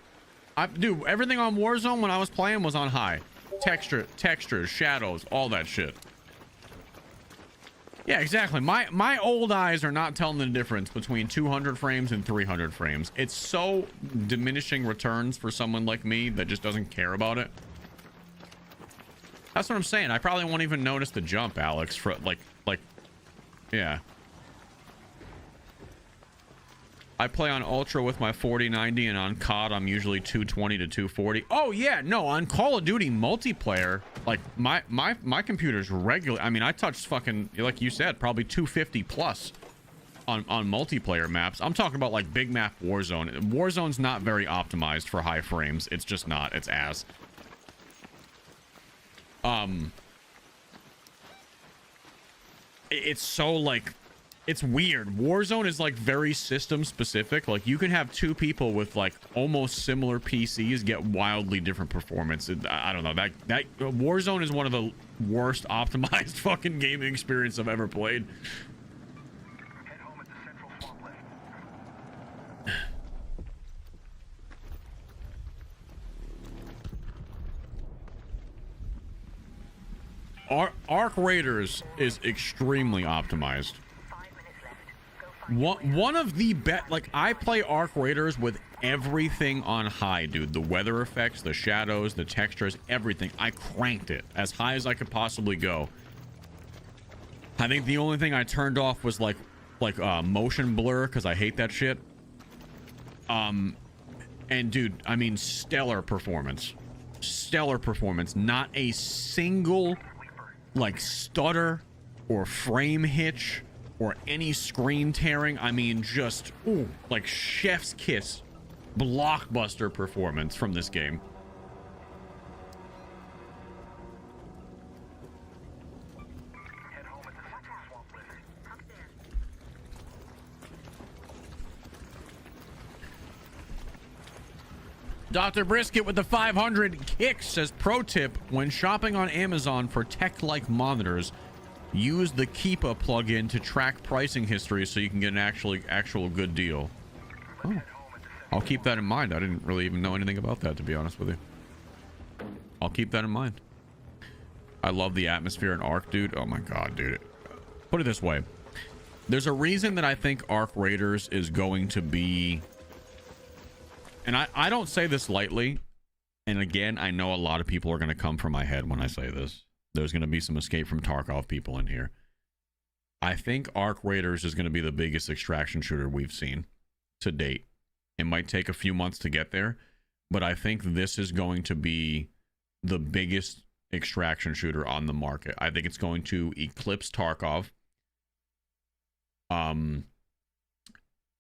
[SPEAKER 1] Dude, everything on Warzone when I was playing was on high. Textures, shadows, all that shit. Yeah, exactly. My old eyes are not telling the difference between 200 frames and 300 frames. It's so diminishing returns for someone like me that just doesn't care about it. That's what I'm saying. I probably won't even notice the jump, Alex, for like, yeah. I play on Ultra with my 4090, and on COD I'm usually 220 to 240. Oh yeah, no, on Call of Duty multiplayer, like my computer's regular. I mean, I touched fucking, like you said, probably 250 plus on multiplayer maps. I'm talking about like big map Warzone. Warzone's not very optimized for high frames. It's just not. It's ass. It's so like, it's weird. Warzone is like very system specific. Like you can have two people with like almost similar PCs get wildly different performance. I don't know, that Warzone is one of the worst optimized fucking gaming experience I've ever played.
[SPEAKER 2] Head home at the central swamp list.
[SPEAKER 1] Arc Raiders is extremely optimized.
[SPEAKER 3] 5 minutes left. Go find
[SPEAKER 1] One of the like I play Arc Raiders with everything on high, dude. The weather effects, the shadows, the textures, everything. I cranked it as high as I could possibly go. I think the only thing I turned off was like motion blur, because I hate that shit. And dude, I mean, stellar performance. Stellar performance. Not a single like stutter or frame hitch or any screen tearing. I mean, just ooh, like chef's kiss blockbuster performance from this game.
[SPEAKER 2] Head home at the central swamp list.
[SPEAKER 3] up there.
[SPEAKER 1] Dr. Brisket with the 500 kicks says, pro tip, when shopping on Amazon for tech-like monitors, use the Keepa plugin to track pricing history so you can get an actual good deal. Oh, I'll keep that in mind. I didn't really even know anything about that, to be honest with you. I'll keep that in mind. I love the atmosphere in Ark, dude. Oh my god, dude. Put it this way. There's a reason that I think Ark Raiders is going to be... And I don't say this lightly. And again, I know a lot of people are going to come for my head when I say this. There's going to be some Escape from Tarkov people in here. I think Ark Raiders is going to be the biggest extraction shooter we've seen to date. It might take a few months to get there, but I think this is going to be the biggest extraction shooter on the market. I think it's going to eclipse Tarkov.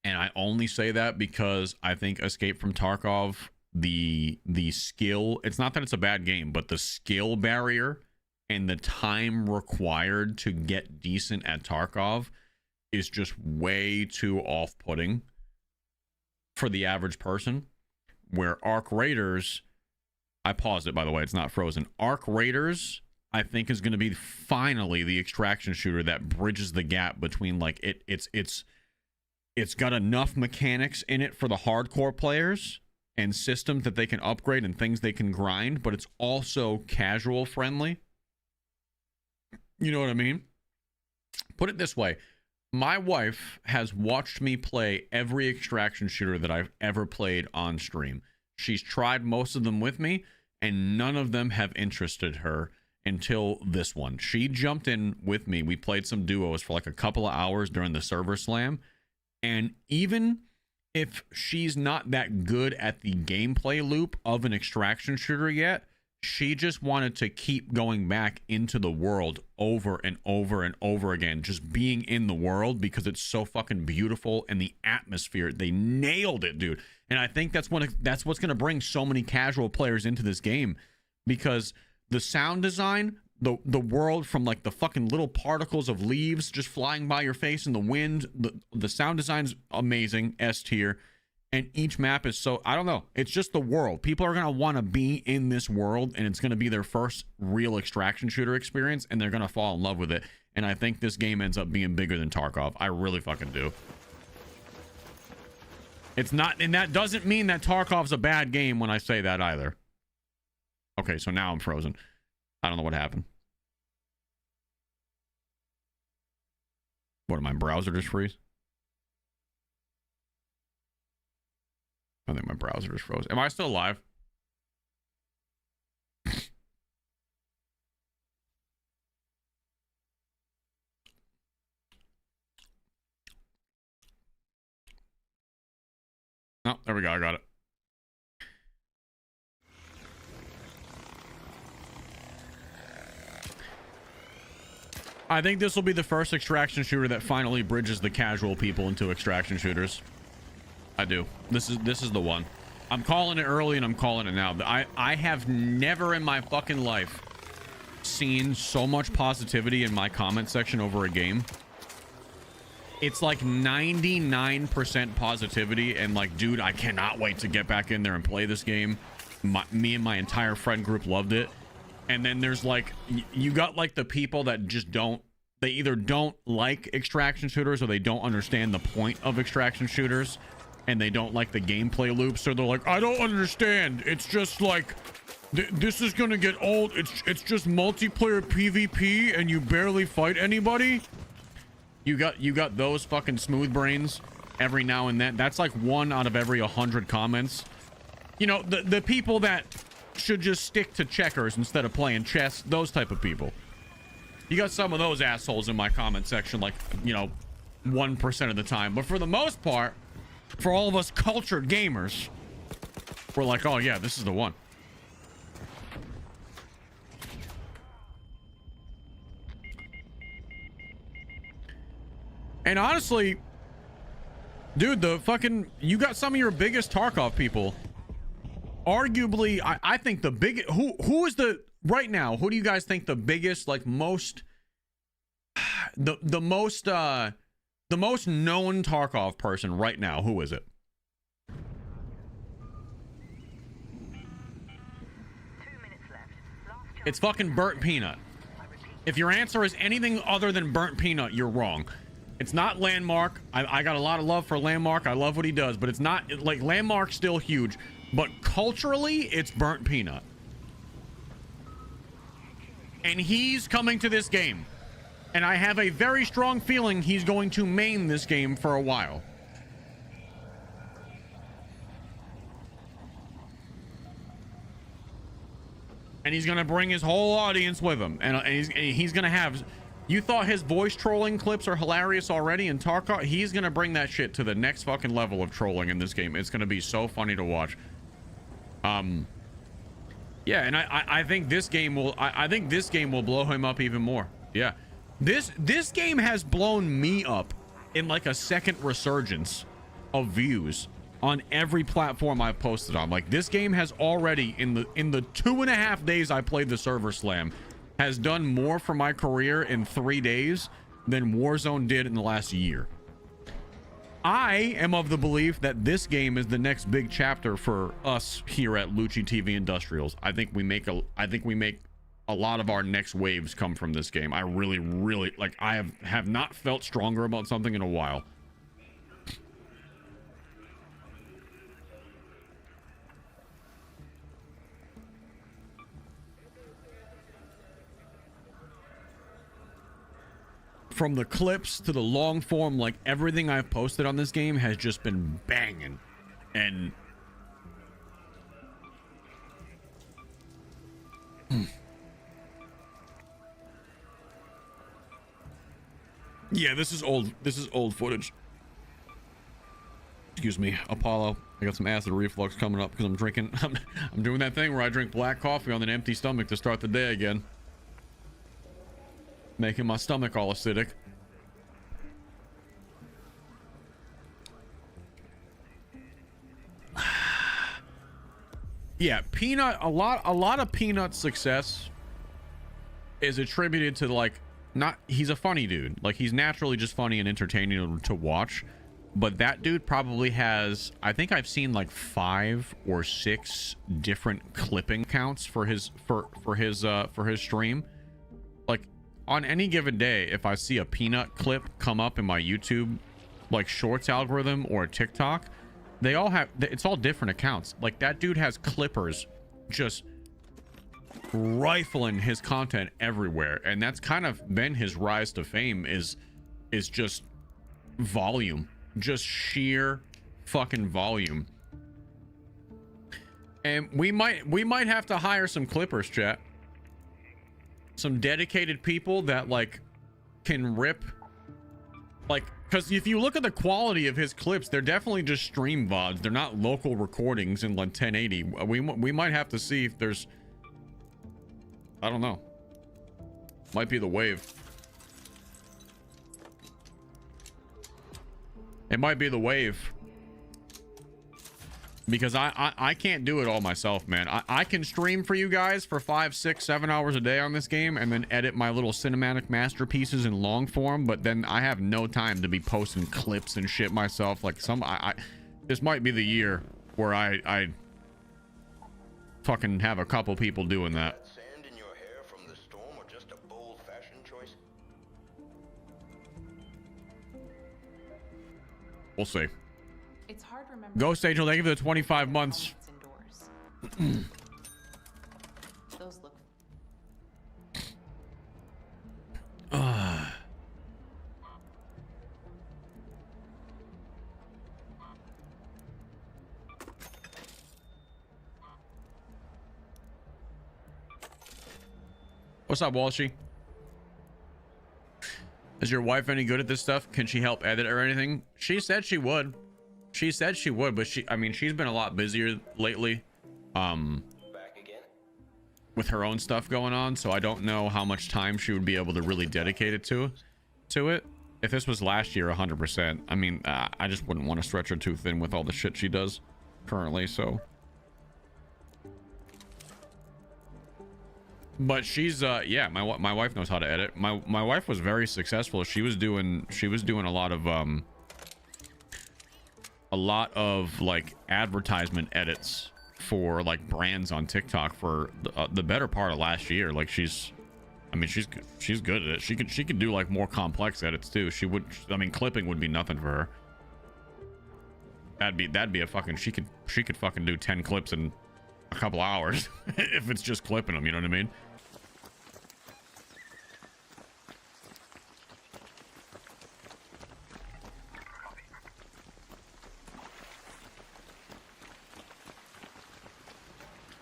[SPEAKER 1] And I only say that because I think Escape from Tarkov, the skill, it's not that it's a bad game, but the skill barrier and the time required to get decent at Tarkov is just way too off-putting for the average person. Where Ark Raiders, I paused it, by the way, it's not frozen. Ark Raiders, I think, is going to be finally the extraction shooter that bridges the gap between like it's got enough mechanics in it for the hardcore players and systems that they can upgrade and things they can grind, but it's also casual friendly. You know what I mean? Put it this way. My wife has watched me play every extraction shooter that I've ever played on stream. She's tried most of them with me, and none of them have interested her until this one. She jumped in with me. We played some duos for like a couple of hours during the server slam. And even if she's not that good at the gameplay loop of an extraction shooter yet, she just wanted to keep going back into the world over and over and over again, just being in the world because it's so fucking beautiful and the atmosphere. They nailed it, dude. And I think that's what's going to bring so many casual players into this game, because the sound design, the world from like the fucking little particles of leaves just flying by your face in the wind, the sound design's amazing, S tier. And each map is so, I don't know, it's just the world. People are going to want to be in this world, and it's going to be their first real extraction shooter experience, and they're going to fall in love with it. And I think this game ends up being bigger than Tarkov. I really fucking do. It's not, and that doesn't mean that Tarkov's a bad game when I say that either. Okay, so now I'm frozen. I don't know what happened. What, did my browser just freeze? I think my browser just froze. Am I still live? Oh, there we go. I got it. I think this will be the first extraction shooter that finally bridges the casual people into extraction shooters. I do. This is the one. I'm calling it early and I'm calling it now. I have never in my fucking life seen so much positivity in my comment section over a game. It's like 99% positivity and like, dude, I cannot wait to get back in there and play this game. Me and my entire friend group loved it. And then there's like, you got like the people that just don't, they either don't like extraction shooters or they don't understand the point of extraction shooters and they don't like the gameplay loops. So they're like, I don't understand. It's just like, this is gonna get old. It's just multiplayer PvP and you barely fight anybody. You got those fucking smooth brains every now and then. That's like 1 out of every 100 comments. You know, the people that should just stick to checkers instead of playing chess, those type of people. You got some of those assholes in my comment section, like, you know, 1% of the time. But for the most part, for all of us cultured gamers, we're like, oh yeah, this is the one. And honestly, dude, the fucking, you got some of your biggest Tarkov people. Arguably, I think the biggest, who is the, right now, who do you guys think the biggest, like most, the most known Tarkov person right now? Who is it?
[SPEAKER 3] 2 minutes left. Last chance.
[SPEAKER 1] It's fucking Burnt Peanut. If your answer is anything other than Burnt Peanut, you're wrong. It's not Landmark. I got a lot of love for Landmark. I love what he does, but it's not, like, Landmark's still huge. But culturally, it's Burnt Peanut. And he's coming to this game. And I have a very strong feeling he's going to main this game for a while. And he's going to bring his whole audience with him. And he's going to have... You thought his voice trolling clips are hilarious already in Tarkov? He's going to bring that shit to the next fucking level of trolling in this game. It's going to be so funny to watch. Yeah, and I think this game will... I think this game will blow him up even more. Yeah. This game has blown me up in like a second resurgence of views on every platform I've posted on. Like, this game has already, in the 2.5 days I played the server slam, has done more for my career in 3 days than Warzone did in the last year. I am of the belief that this game is the next big chapter for us here at Lucci TV Industrials. I think we make a lot of our next waves come from this game. I really, really, like, I have not felt stronger about something in a while. From the clips to the long form, like, everything I've posted on this game has just been banging. And yeah, this is old footage. Excuse me, Apollo. I got some acid reflux coming up because I'm drinking. I'm doing that thing where I drink black coffee on an empty stomach to start the day again, making my stomach all acidic. Yeah, Peanut, a lot of Peanut's success is attributed to, like, he's a funny dude. Like, he's naturally just funny and entertaining to watch. But that dude probably has, I think I've seen like 5 or 6 different clipping counts for his stream. Like, on any given day, if I see a Peanut clip come up in my YouTube, like, shorts algorithm or TikTok, they all have, it's all different accounts. Like, that dude has clippers just rifling his content everywhere, and that's kind of been his rise to fame, is just volume, just sheer fucking volume. And we might have to hire some clippers, chat, some dedicated people that, like, can rip, like, because if you look at the quality of his clips, they're definitely just stream VODs. They're not local recordings in like 1080. We might have to see if there's, I don't know, might be the wave. It might be the wave. Because I can't do it all myself, man. I can stream for you guys for 5, 6, 7 hours a day on this game and then edit my little cinematic masterpieces in long form, but then I have no time to be posting clips and shit myself. Like this might be the year where I fucking have a couple people doing that.
[SPEAKER 4] Sand in your hair from the storm or just a bold fashion choice?
[SPEAKER 1] We'll see.
[SPEAKER 5] It's hard remembering.
[SPEAKER 1] Ghost Angel, thank you for the 25 months.
[SPEAKER 5] Indoors. Those look.
[SPEAKER 1] What's up, Walshy? Is your wife any good at this stuff? Can she help edit or anything? She said she would. She said she would, but I mean, she's been a lot busier lately.
[SPEAKER 4] Back again?
[SPEAKER 1] With her own stuff going on, so I don't know how much time she would be able to really dedicate it to it. If this was last year, 100%. I mean, I just wouldn't want to stretch her too thin with all the shit she does currently, so. But she's yeah, my wife knows how to edit. My wife was very successful. She was doing a lot of like advertisement edits for like brands on TikTok for the better part of last year. Like she's good at it. She could do like more complex edits too. I mean, clipping would be nothing for her. That'd be a fucking, she could fucking do 10 clips in a couple hours if it's just clipping them, you know what I mean?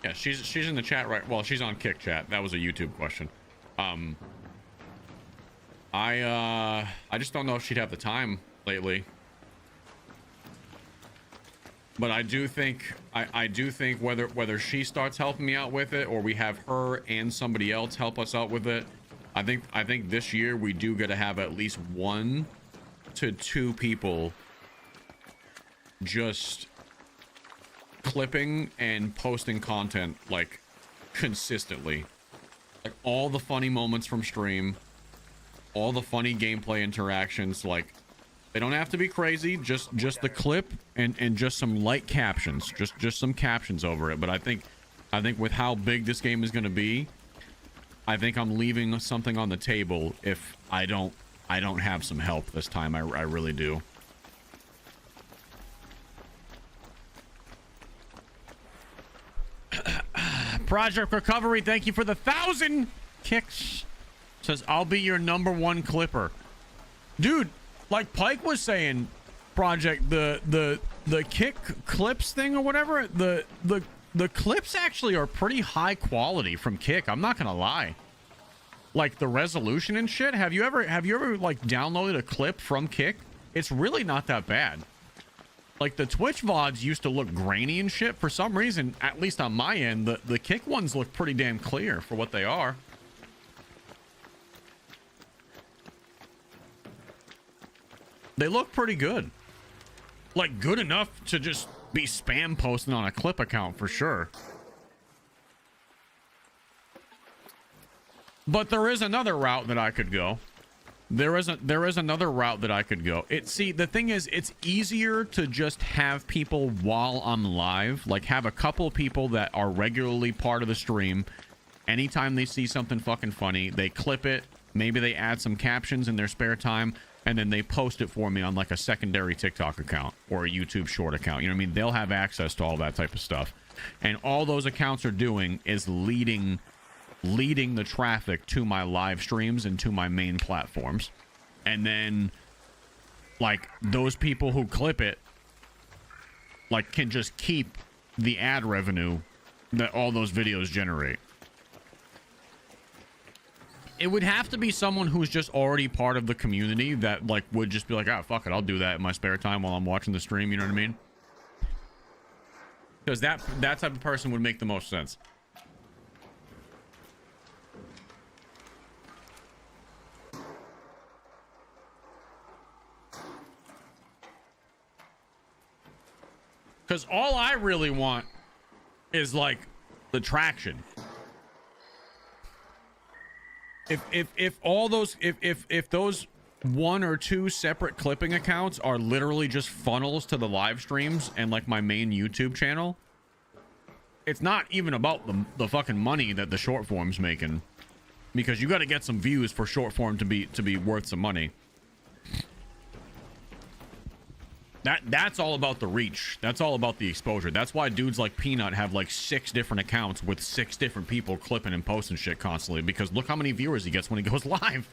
[SPEAKER 1] Yeah, she's in the chat right. Well, she's on Kick Chat. That was a YouTube question. I just don't know if she'd have the time lately. But I do think whether she starts helping me out with it or we have her and somebody else help us out with it, I think this year we do got to have at least 1 to 2 people just clipping and posting content like consistently, like all the funny moments from stream, all the funny gameplay interactions. Like they don't have to be crazy, just the clip and just some light captions, just some captions over it. But I think with how big this game is going to be, I think I'm leaving something on the table if I don't have some help this time. I really do. Project Recovery, thank you for the 1,000 kicks. Says, I'll be your #1 clipper. Dude, like Pike was saying, Project, the kick clips thing or whatever, the clips actually are pretty high quality from Kick. I'm not gonna lie. Like the resolution and shit. Have you ever like downloaded a clip from Kick? It's really not that bad. Like the Twitch VODs used to look grainy and shit. For some reason, at least on my end, the Kick ones look pretty damn clear for what they are. They look pretty good. Like good enough to just be spam posting on a clip account for sure. But there is another route that I could go. There is another route that I could go. See, the thing is, it's easier to just have people while I'm live, like have a couple people that are regularly part of the stream. Anytime they see something fucking funny, they clip it. Maybe they add some captions in their spare time, and then they post it for me on like a secondary TikTok account or a YouTube short account. You know what I mean? They'll have access to all that type of stuff. And all those accounts are doing is leading the traffic to my live streams and to my main platforms. And then like those people who clip it like can just keep the ad revenue that all those videos generate. It would have to be someone who's just already part of the community that like would just be like, ah, fuck it, I'll do that in my spare time while I'm watching the stream, you know what I mean? Because that type of person would make the most sense. Because all I really want is like the traction. If all those if those one or two separate clipping accounts are literally just funnels to the live streams and like my main YouTube channel, it's not even about the fucking money that the short form's making, because you got to get some views for short form to be worth some money. That's all about the reach. That's all about the exposure. That's why dudes like Peanut have like 6 different accounts with 6 different people clipping and posting shit constantly, because look how many viewers he gets when he goes live.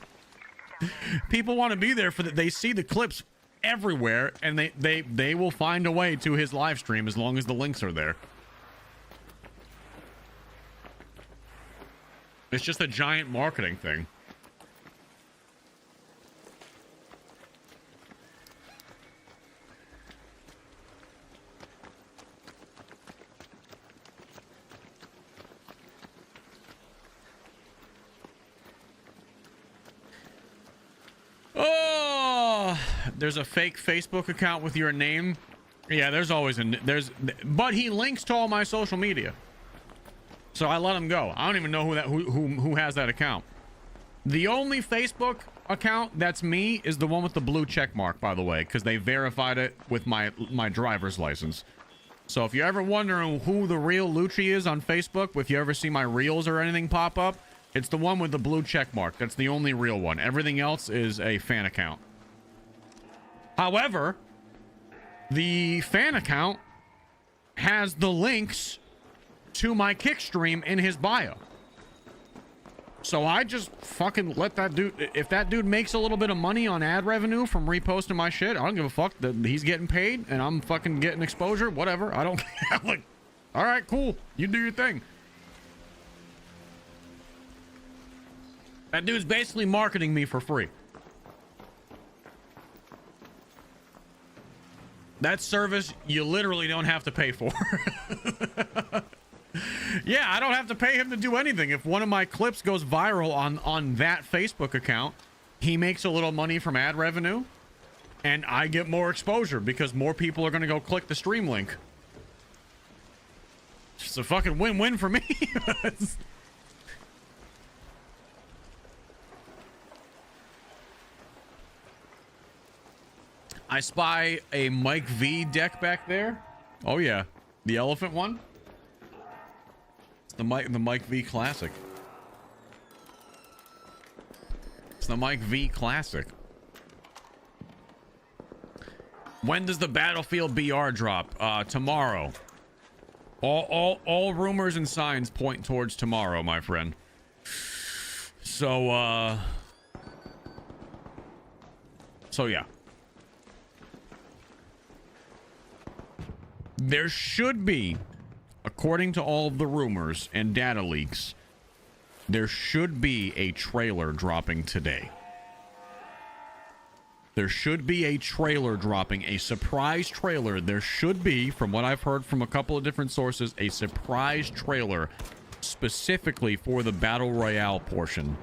[SPEAKER 1] People want to be there for they see the clips everywhere, and they will find a way to his live stream as long as the links are there. It's just a giant marketing thing. Oh, there's a fake Facebook account with your name. Yeah, there's always but he links to all my social media, so I let him go. I don't even know who has that account. The only Facebook account that's me is the one with the blue check mark, by the way, because they verified it with my driver's license. So if you're ever wondering who the real Lucci is on Facebook, if you ever see my reels or anything pop up, it's the one with the blue check mark. That's the only real one. Everything else is a fan account. However, the fan account has the links to my kick stream in his bio. So I just fucking let that dude, if that dude makes a little bit of money on ad revenue from reposting my shit, I don't give a fuck that he's getting paid and I'm fucking getting exposure, whatever. I don't care. Like, all right, cool. You do your thing. That dude's basically marketing me for free. That service you literally don't have to pay for. Yeah, I don't have to pay him to do anything. If one of my clips goes viral on that Facebook account, he makes a little money from ad revenue, and I get more exposure because more people are going to go click the stream link. It's a fucking win-win for me. I spy a Mike V deck back there. Oh yeah, the elephant one. It's the Mike V Classic. It's the Mike V Classic. When does the Battlefield BR drop? Tomorrow. All rumors and signs point towards tomorrow, my friend. So yeah. There should be, according to all of the rumors and data leaks, there should be a trailer dropping today. There should be a trailer dropping, a surprise trailer. There should be, from what I've heard from a couple of different sources, a surprise trailer specifically for the Battle Royale portion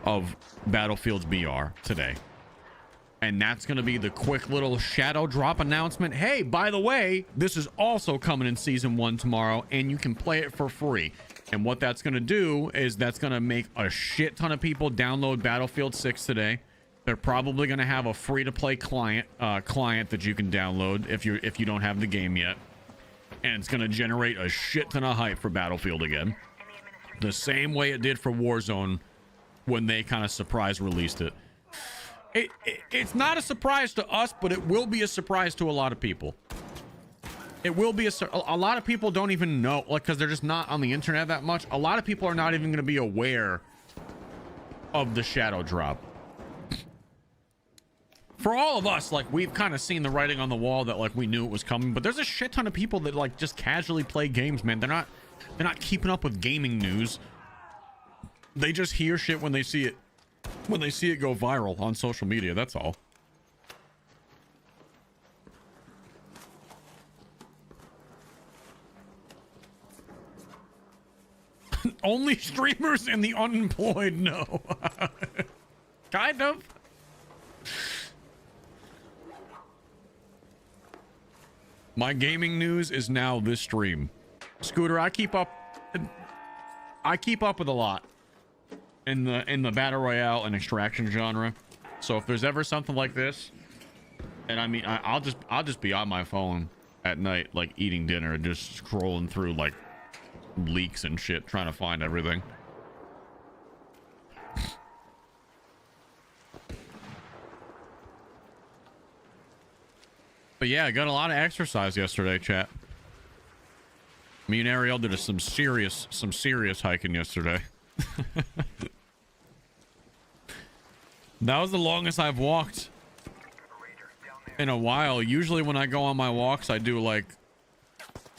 [SPEAKER 1] of Battlefield's BR today. And that's going to be the quick little shadow drop announcement. Hey, by the way, this is also coming in Season 1 tomorrow, and you can play it for free. And what that's going to do is that's going to make a shit ton of people download Battlefield 6 today. They're probably going to have a free-to-play client that you can download if you don't have the game yet. And it's going to generate a shit ton of hype for Battlefield again. The same way it did for Warzone when they kind of surprise released it. It's not a surprise to us, but it will be a surprise to a lot of people. It will be a lot of people don't even know, like, because they're just not on the internet that much. A lot of people are not even going to be aware of the shadow drop. For all of us, like, we've kind of seen the writing on the wall that, like, we knew it was coming, but there's a shit ton of people that, like, just casually play games, man. They're not keeping up with gaming news. They just hear shit when they see it. When they see it go viral on social media, that's all. Only streamers and the unemployed know. Kind of. My gaming news is now this stream. Scooter, I keep up with a lot in the battle royale and extraction genre. So if there's ever something like this, and I mean, I'll just be on my phone at night, like eating dinner, just scrolling through like leaks and shit, trying to find everything. But yeah, I got a lot of exercise yesterday, chat. Me and Ariel did some serious hiking yesterday. That was the longest I've walked in a while. Usually when I go on my walks, I do like,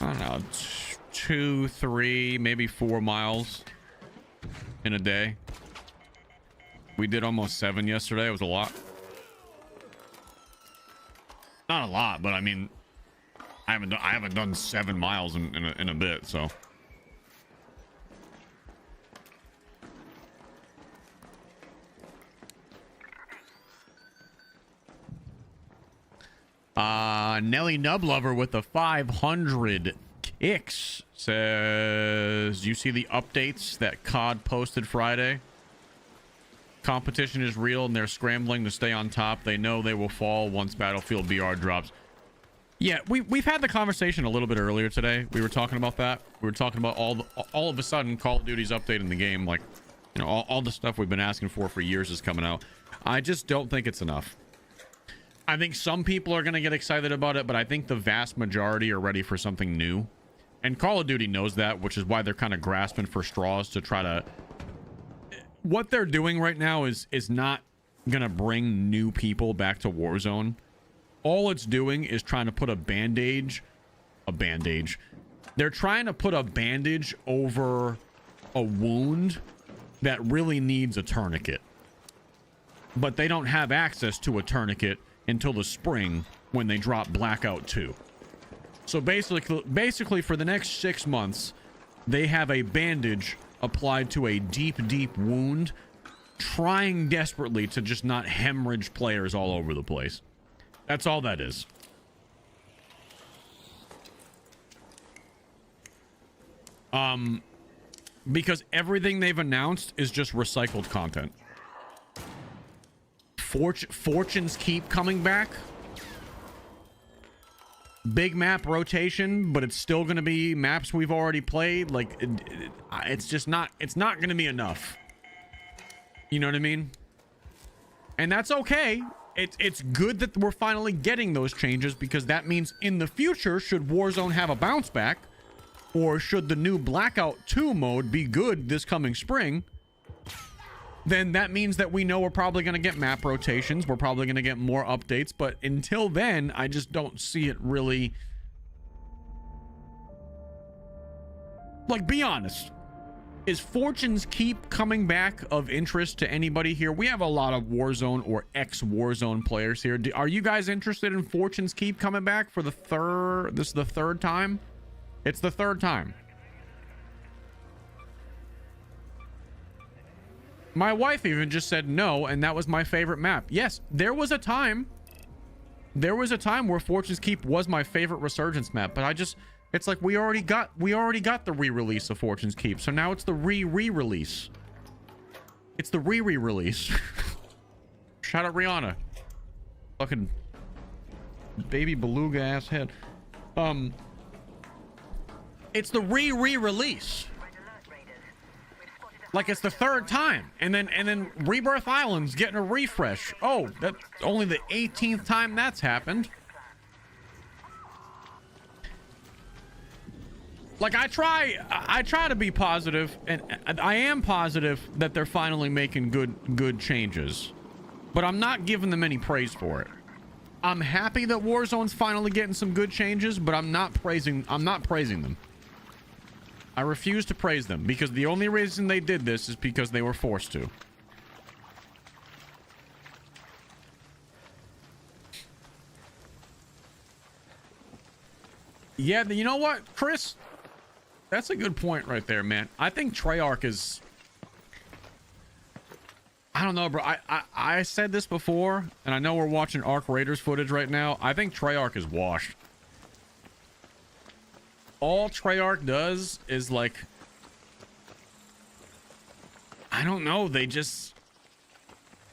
[SPEAKER 1] I don't know, 2, 3, maybe 4 miles in a day. We did almost 7 yesterday. It was a lot. Not a lot, but I mean, I haven't done 7 miles in a bit, so. Nelly Nublover with the 500 kicks says, you see the updates that COD posted Friday? Competition is real and they're scrambling to stay on top. They know they will fall once Battlefield BR drops. Yeah, we've had the conversation a little bit earlier today. We were talking about that. We were talking about all of a sudden Call of Duty's updating the game, like, you know, all the stuff we've been asking for years is coming out. I just don't think it's enough. I think some people are going to get excited about it, but I think the vast majority are ready for something new. And Call of Duty knows that, which is why they're kind of grasping for straws to try to... What they're doing right now is not going to bring new people back to Warzone. All it's doing is trying to put a bandage. They're trying to put a bandage over a wound that really needs a tourniquet. But they don't have access to a tourniquet until the spring when they drop Blackout 2. So basically for the next 6 months, they have a bandage applied to a deep wound, trying desperately to just not hemorrhage players all over the place. That's all that is. Because everything they've announced is just recycled content. Fortunes keep coming back. Big map rotation, but it's still going to be maps we've already played. Like, it's just not, it's not going to be enough. You know what I mean? And that's okay. It's good that we're finally getting those changes, because that means in the future, should Warzone have a bounce back, or should the new Blackout 2 mode be good this coming spring, then that means that we know we're probably going to get map rotations. We're probably going to get more updates. But until then, I just don't see it really... Like, be honest. Is Fortune's Keep coming back of interest to anybody here? We have a lot of Warzone or ex-Warzone players here. Are you guys interested in Fortune's Keep coming back for the third... This is the third time? It's the third time. My wife even just said no, and that was my favorite map. Yes, there was a time where Fortune's Keep was my favorite Resurgence map, but I just, it's like we already got the re-release of Fortune's Keep, so now it's the re-release. It's the re-release. Shout out Rihanna. Fucking baby beluga ass head. It's the re-release. Like, it's the third time, and then Rebirth Island's getting a refresh. Oh, that's only the 18th time that's happened. Like, I try to be positive, and I am positive that they're finally making good changes, but I'm not giving them any praise for it. I'm happy that Warzone's finally getting some good changes, but I'm not praising them. I refuse to praise them, because the only reason they did this is because they were forced to. Yeah, you know what, Chris? That's a good point right there, man. I think Treyarch is... I don't know, bro. I said this before, and I know we're watching Arc Raiders footage right now. I think Treyarch is washed. all Treyarch does is like, I don't know, they just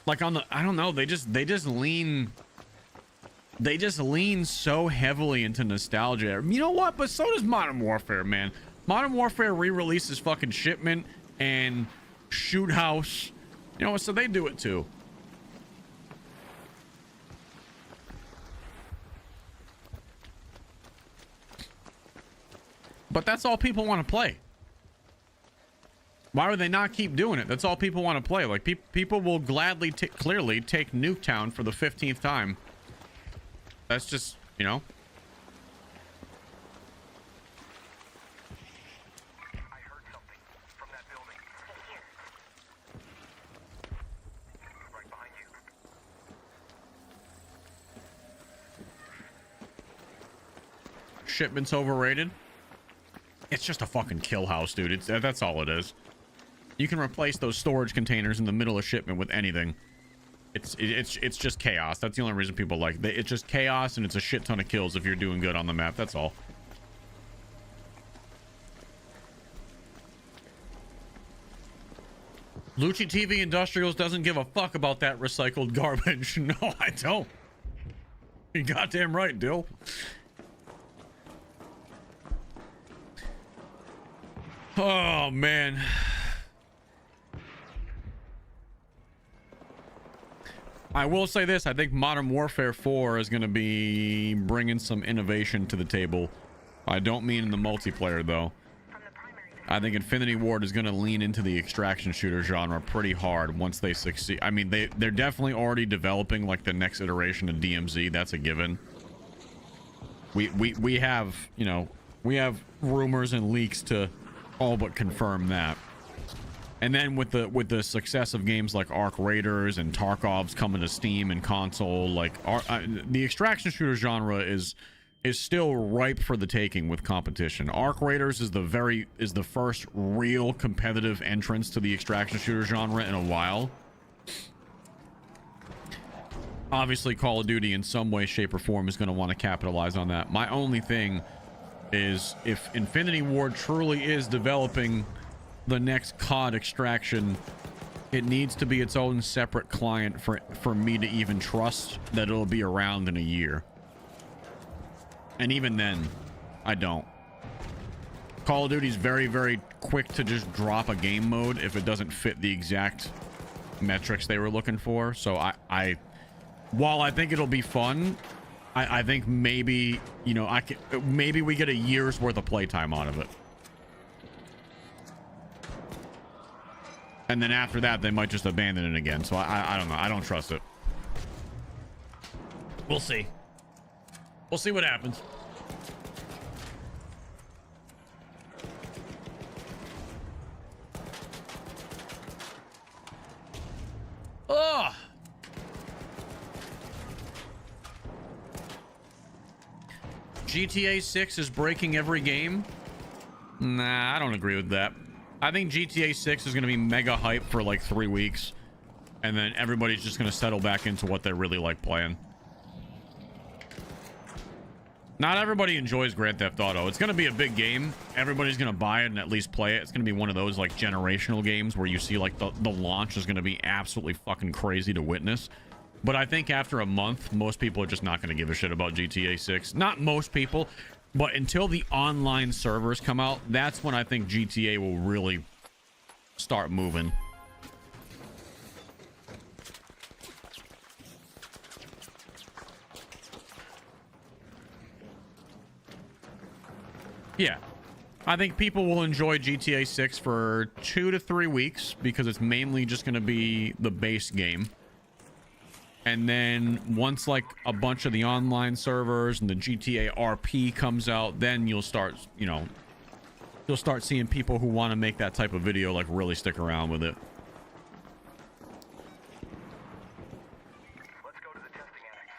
[SPEAKER 1] like on the, I don't know, they just lean so heavily into nostalgia. You know what? But so does Modern Warfare, man. Modern Warfare re-releases fucking Shipment and Shoot House. You know, so they do it too. But that's all people want to play. Why would they not keep doing it? That's all people want to play. Like, people will gladly, clearly take Nuketown for the 15th time. That's just, you know.
[SPEAKER 2] I heard something from that building. Right behind you.
[SPEAKER 1] Shipment's overrated. It's just a fucking kill house, dude. That's all it is. You can replace those storage containers in the middle of Shipment with anything. It's just chaos. That's the only reason people like it. It's just chaos, and it's a shit ton of kills if you're doing good on the map. That's all. Lucci TV Industrials doesn't give a fuck about that recycled garbage. No, I don't. You goddamn right, Dill. Oh, man. I will say this. I think Modern Warfare 4 is going to be bringing some innovation to the table. I don't mean in the multiplayer, though. I think Infinity Ward is going to lean into the extraction shooter genre pretty hard once they succeed. I mean, they're definitely already developing, like, the next iteration of DMZ. That's a given. We have, you know, we have rumors and leaks to all but confirm that. And then with the success of games like Arc Raiders and Tarkov's coming to Steam and console, like the extraction shooter genre is still ripe for the taking with competition. Arc Raiders is the first real competitive entrance to the extraction shooter genre in a while. Obviously, Call of Duty in some way, shape, or form is going to want to capitalize on that. My only thing is, if Infinity Ward truly is developing the next COD extraction, it needs to be its own separate client for me to even trust that it'll be around in a year. And even then, I don't. Call of Duty's very, very quick to just drop a game mode if it doesn't fit the exact metrics they were looking for. So while I think it'll be fun, I think maybe, you know, maybe we get a year's worth of playtime out of it. And then after that, they might just abandon it again. So I don't know. I don't trust it. We'll see. We'll see what happens. Ugh. GTA 6 is breaking every game? Nah, I don't agree with that. I think GTA 6 is going to be mega hype for like 3 weeks, and then everybody's just going to settle back into what they really like playing. Not everybody enjoys Grand Theft Auto. It's going to be a big game. Everybody's going to buy it and at least play it. It's going to be one of those like generational games where you see like the launch is going to be absolutely fucking crazy to witness. But I think after a month, most people are just not going to give a shit about GTA 6. Not most people, but until the online servers come out, that's when I think GTA will really start moving. Yeah. I think people will enjoy GTA 6 for 2 to 3 weeks because it's mainly just going to be the base game. And then once like a bunch of the online servers and the GTA RP comes out, then you'll start, you know, you'll start seeing people who want to make that type of video like really stick around with it.
[SPEAKER 2] Let's go to the testing annex.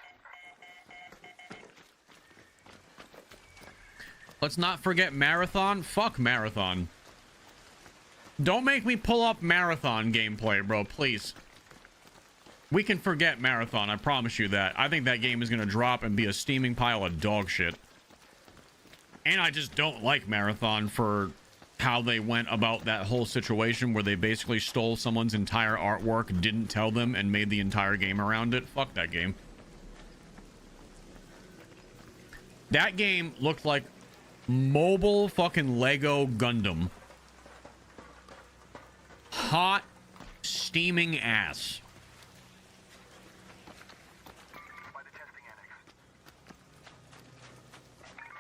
[SPEAKER 1] Let's not forget Marathon. Fuck Marathon. Don't make me pull up Marathon gameplay, bro, please. We can forget Marathon, I promise you that. I think that game is going to drop and be a steaming pile of dog shit. And I just don't like Marathon for how they went about that whole situation where they basically stole someone's entire artwork, didn't tell them, and made the entire game around it. Fuck that game. That game looked like mobile fucking Lego Gundam. Hot, steaming ass.
[SPEAKER 2] By the testing annex.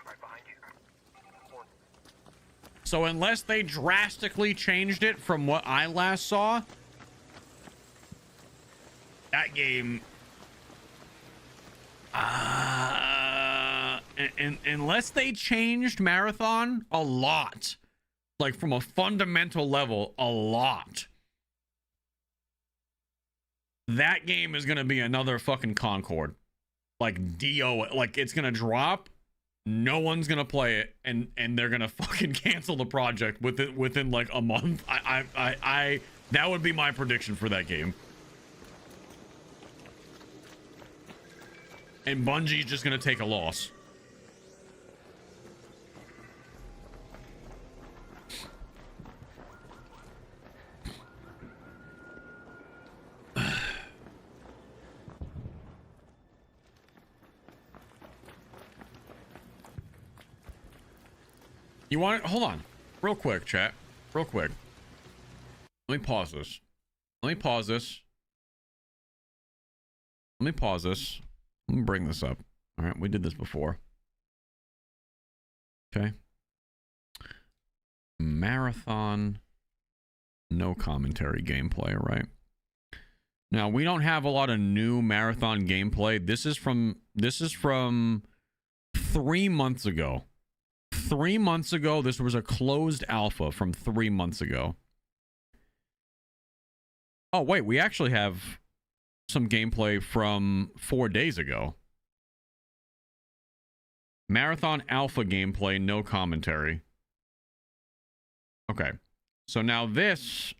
[SPEAKER 2] Right behind you.
[SPEAKER 1] So unless they drastically changed it from what I last saw, that game, unless they changed Marathon a lot, like from a fundamental level, a lot, that game is gonna be another fucking Concord, like DO, like it's gonna drop. No one's gonna play it, and they're gonna fucking cancel the project within like a month. I that would be my prediction for that game. And Bungie's just gonna take a loss. You want it? Hold on. Real quick, chat. Real quick. Let me pause this. Let me pause this. Let me pause this. Let me bring this up. All right, we did this before. Okay. Marathon. No commentary gameplay, right? Now, we don't have a lot of new Marathon gameplay. This is from 3 months ago. 3 months ago, this was a closed alpha from 3 months ago. Oh, wait, we actually have some gameplay from 4 days ago. Marathon alpha gameplay, no commentary. Okay. So now this...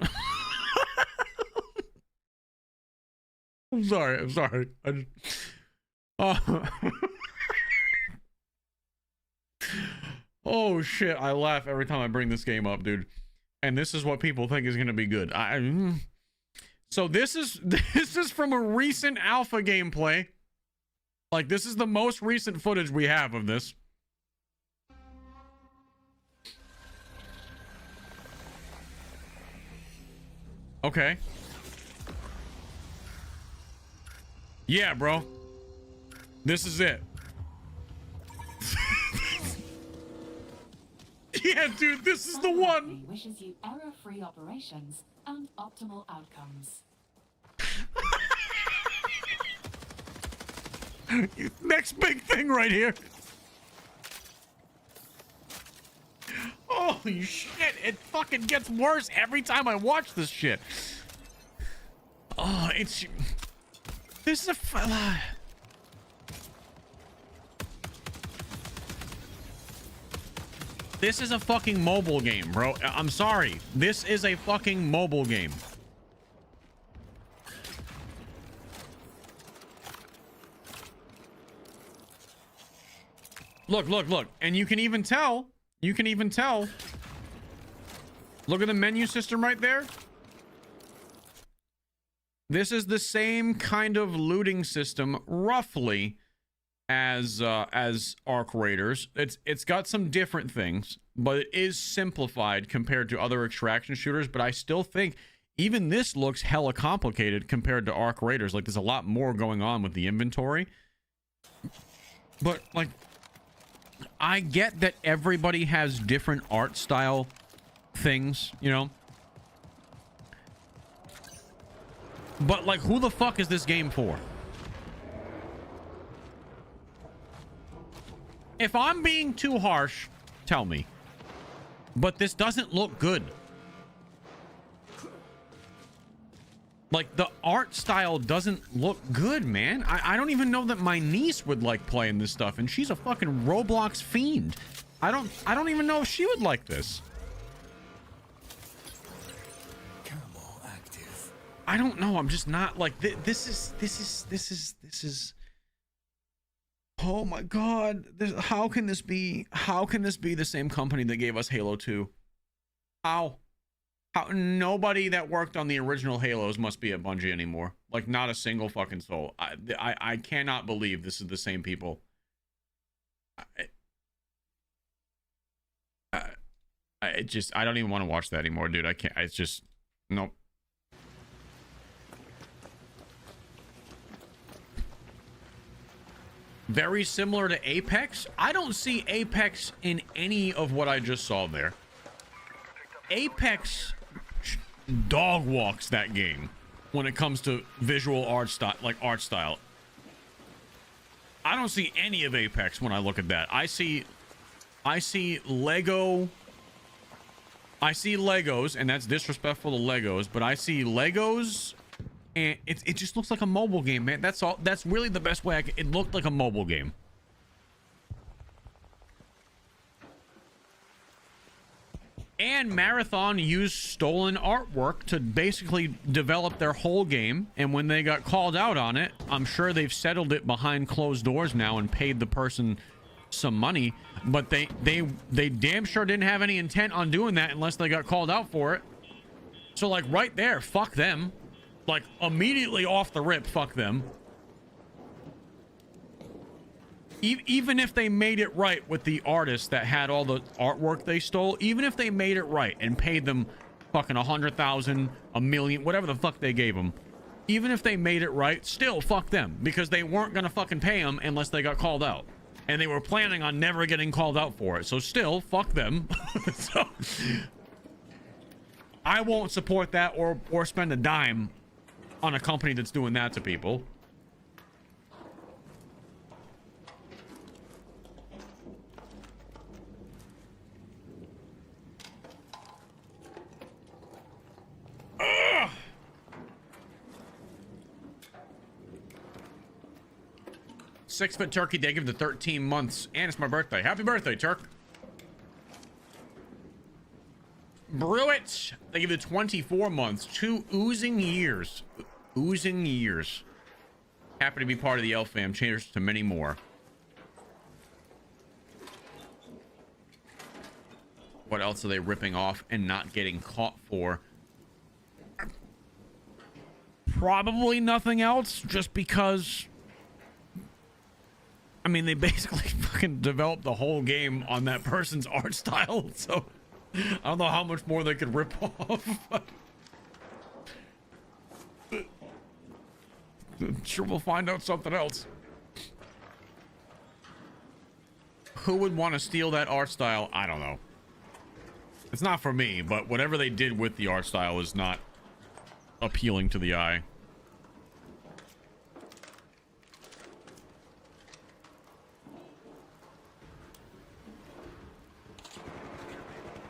[SPEAKER 1] I'm sorry. Oh. Oh shit, I laugh every time I bring this game up, dude. And this is what people think is going to be good. So this is from a recent alpha gameplay. Like, this is the most recent footage we have of this. Okay. Yeah, bro. This is it. Yeah, dude, this is the one.
[SPEAKER 6] Wishes you error-free operations and optimal outcomes.
[SPEAKER 1] Next big thing right here. Holy shit, it fucking gets worse every time I watch this shit. Oh, it's... This is a... This is a fucking mobile game, bro. I'm sorry. This is a fucking mobile game. Look, look, look. And you can even tell. You can even tell. Look at the menu system right there. This is the same kind of looting system, roughly, as Arc Raiders. It's got some different things, but it is simplified compared to other extraction shooters. But I still think even this looks hella complicated compared to Arc Raiders. Like, there's a lot more going on with the inventory. But like, I get that everybody has different art style things, you know. But like, who the fuck is this game for? If I'm being too harsh, tell me. But this doesn't look good. Like, the art style doesn't look good, man. I don't even know that my niece would like playing this stuff, and she's a fucking Roblox fiend. I don't even know if she would like this. I don't know. I'm just not like this is Oh my god. How can this be? How can this be the same company that gave us Halo 2? How? How? Nobody that worked on the original Halos must be at Bungie anymore. Like, not a single fucking soul. I cannot believe this is the same people. I don't even want to watch that anymore, dude. I can't. It's just, nope. Very similar to Apex. I don't see Apex in any of what I just saw there. Apex dog walks that game when it comes to visual art style, like art style. I don't see any of Apex when I look at that. I see Lego. I see Legos, and that's disrespectful to Legos, but I see Legos, and it just looks like a mobile game, man. That's all. That's really the best way it looked like a mobile game. And Marathon used stolen artwork to basically develop their whole game, and when they got called out on it, I'm sure they've settled it behind closed doors now and paid the person some money, but they damn sure didn't have any intent on doing that unless they got called out for it. So, like, right there, fuck them. Like, immediately off the rip, fuck them. Even if they made it right with the artists that had all the artwork they stole, even if they made it right and paid them fucking 100,000, a million, whatever the fuck they gave them, even if they made it right, still fuck them, because they weren't gonna fucking pay them unless they got called out. And they were planning on never getting called out for it. So still, fuck them. So, I won't support that or spend a dime on a company that's doing that to people. Ugh. 6-foot turkey, they give the 13 months, and it's my birthday. Happy birthday, Turk. Brew it, they give the 24 months. 2 oozing years. Oozing years. Happy to be part of the Elf fam. Cheers to many more. What else are they ripping off and not getting caught for? Probably nothing else, just because, I mean, they basically fucking developed the whole game on that person's art style, so I don't know how much more they could rip off. Sure, we'll find out something else. Who would want to steal that art style? I don't know. It's not for me, but whatever they did with the art style is not appealing to the eye.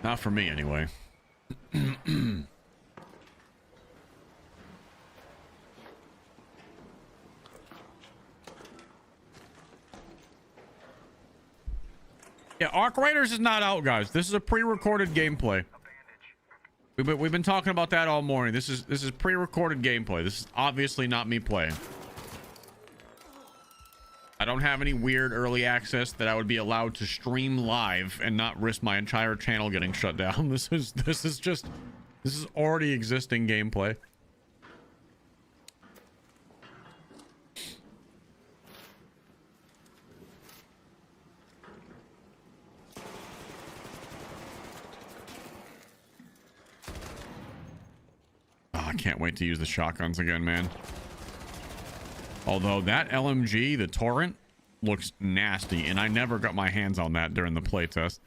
[SPEAKER 1] Not for me, anyway. Yeah, Arc Raiders is not out, guys. This is a pre-recorded gameplay. We've been talking about that all morning. This is pre-recorded gameplay. This is obviously not me playing. I don't have any weird early access that I would be allowed to stream live and not risk my entire channel getting shut down. This is already existing gameplay. Oh, I can't wait to use the shotguns again, man. Although that LMG, the Torrent, looks nasty, and I never got my hands on that during the playtest.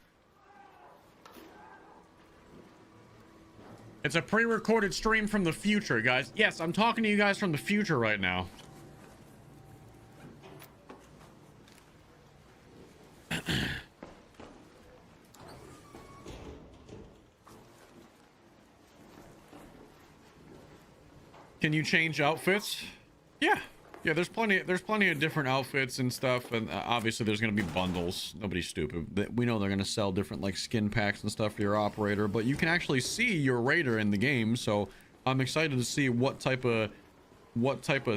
[SPEAKER 1] It's a pre-recorded stream from the future, guys. Yes, I'm talking to you guys from the future right now. Can you change outfits? Yeah. Yeah, there's plenty of different outfits and stuff, and obviously there's going to be bundles. Nobody's stupid. We know they're going to sell different like skin packs and stuff for your operator, but you can actually see your raider in the game, so I'm excited to see what type of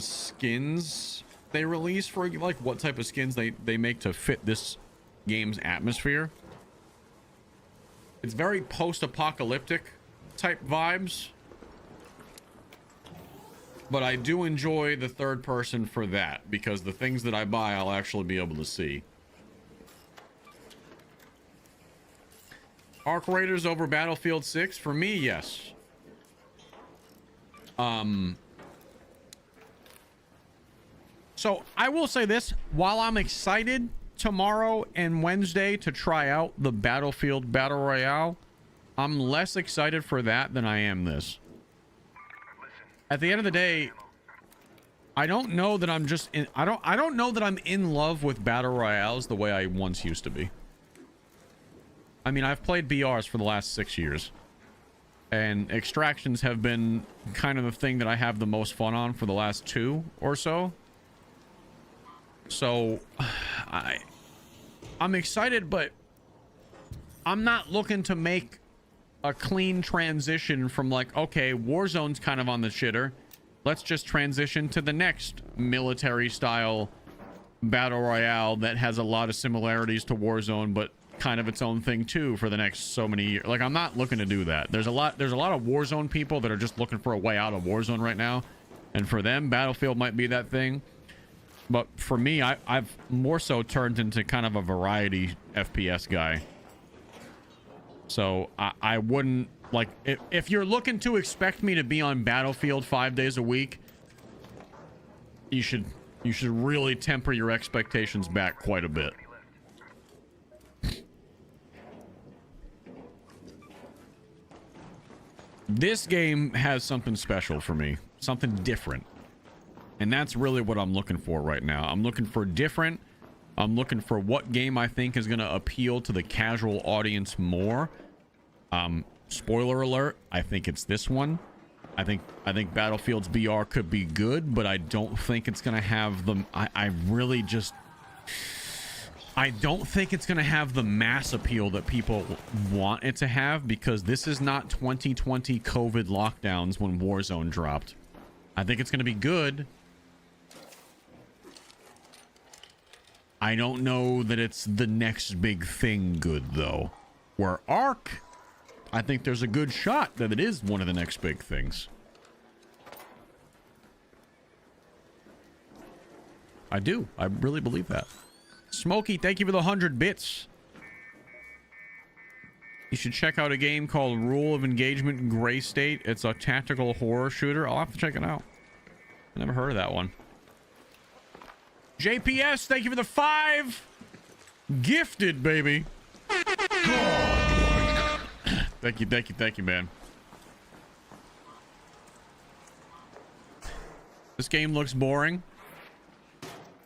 [SPEAKER 1] skins they release for like what type of skins they make to fit this game's atmosphere. It's very post-apocalyptic type vibes, but I do enjoy the third person for that, because the things that I buy I'll actually be able to see. Arc Raiders over Battlefield 6? For me, yes. So I will say this, while I'm excited tomorrow and Wednesday to try out the Battlefield Battle Royale, I'm less excited for that than I am this. At the end of the day, I don't know that I'm just in, I don't know that I'm in love with Battle Royales the way I once used to be. I mean, I've played BRs for the last 6 years, and extractions have been kind of the thing that I have the most fun on for the last 2 or so. So I'm excited, but I'm not looking to make a clean transition from like, okay, Warzone's kind of on the shitter. Let's just transition to the next military style battle royale that has a lot of similarities to Warzone, but kind of its own thing too for the next so many years. Like, I'm not looking to do that. There's a lot of Warzone people that are just looking for a way out of Warzone right now, and for them Battlefield might be that thing. But for me, I've more so turned into kind of a variety FPS guy. So I wouldn't, like, if you're looking to expect me to be on Battlefield 5 days a week, you should really temper your expectations back quite a bit. This game has something special for me, something different. And that's really what I'm looking for right now. I'm looking for different. I'm looking for what game I think is going to appeal to the casual audience more. Spoiler alert, I think it's this one. I think Battlefield's BR could be good, but I don't think it's going to have the... I don't think it's going to have the mass appeal that people want it to have, because this is not 2020 COVID lockdowns when Warzone dropped. I think it's going to be good. I don't know that it's the next big thing good, though. Where Ark, I think there's a good shot that it is one of the next big things. I do. I really believe that. Smokey, thank you for the 100 bits. You should check out a game called Rule of Engagement Gray State. It's a tactical horror shooter. I'll have to check it out. I never heard of that one. JPS, thank you for the 5. Gifted, baby. Thank you, man. This game looks boring.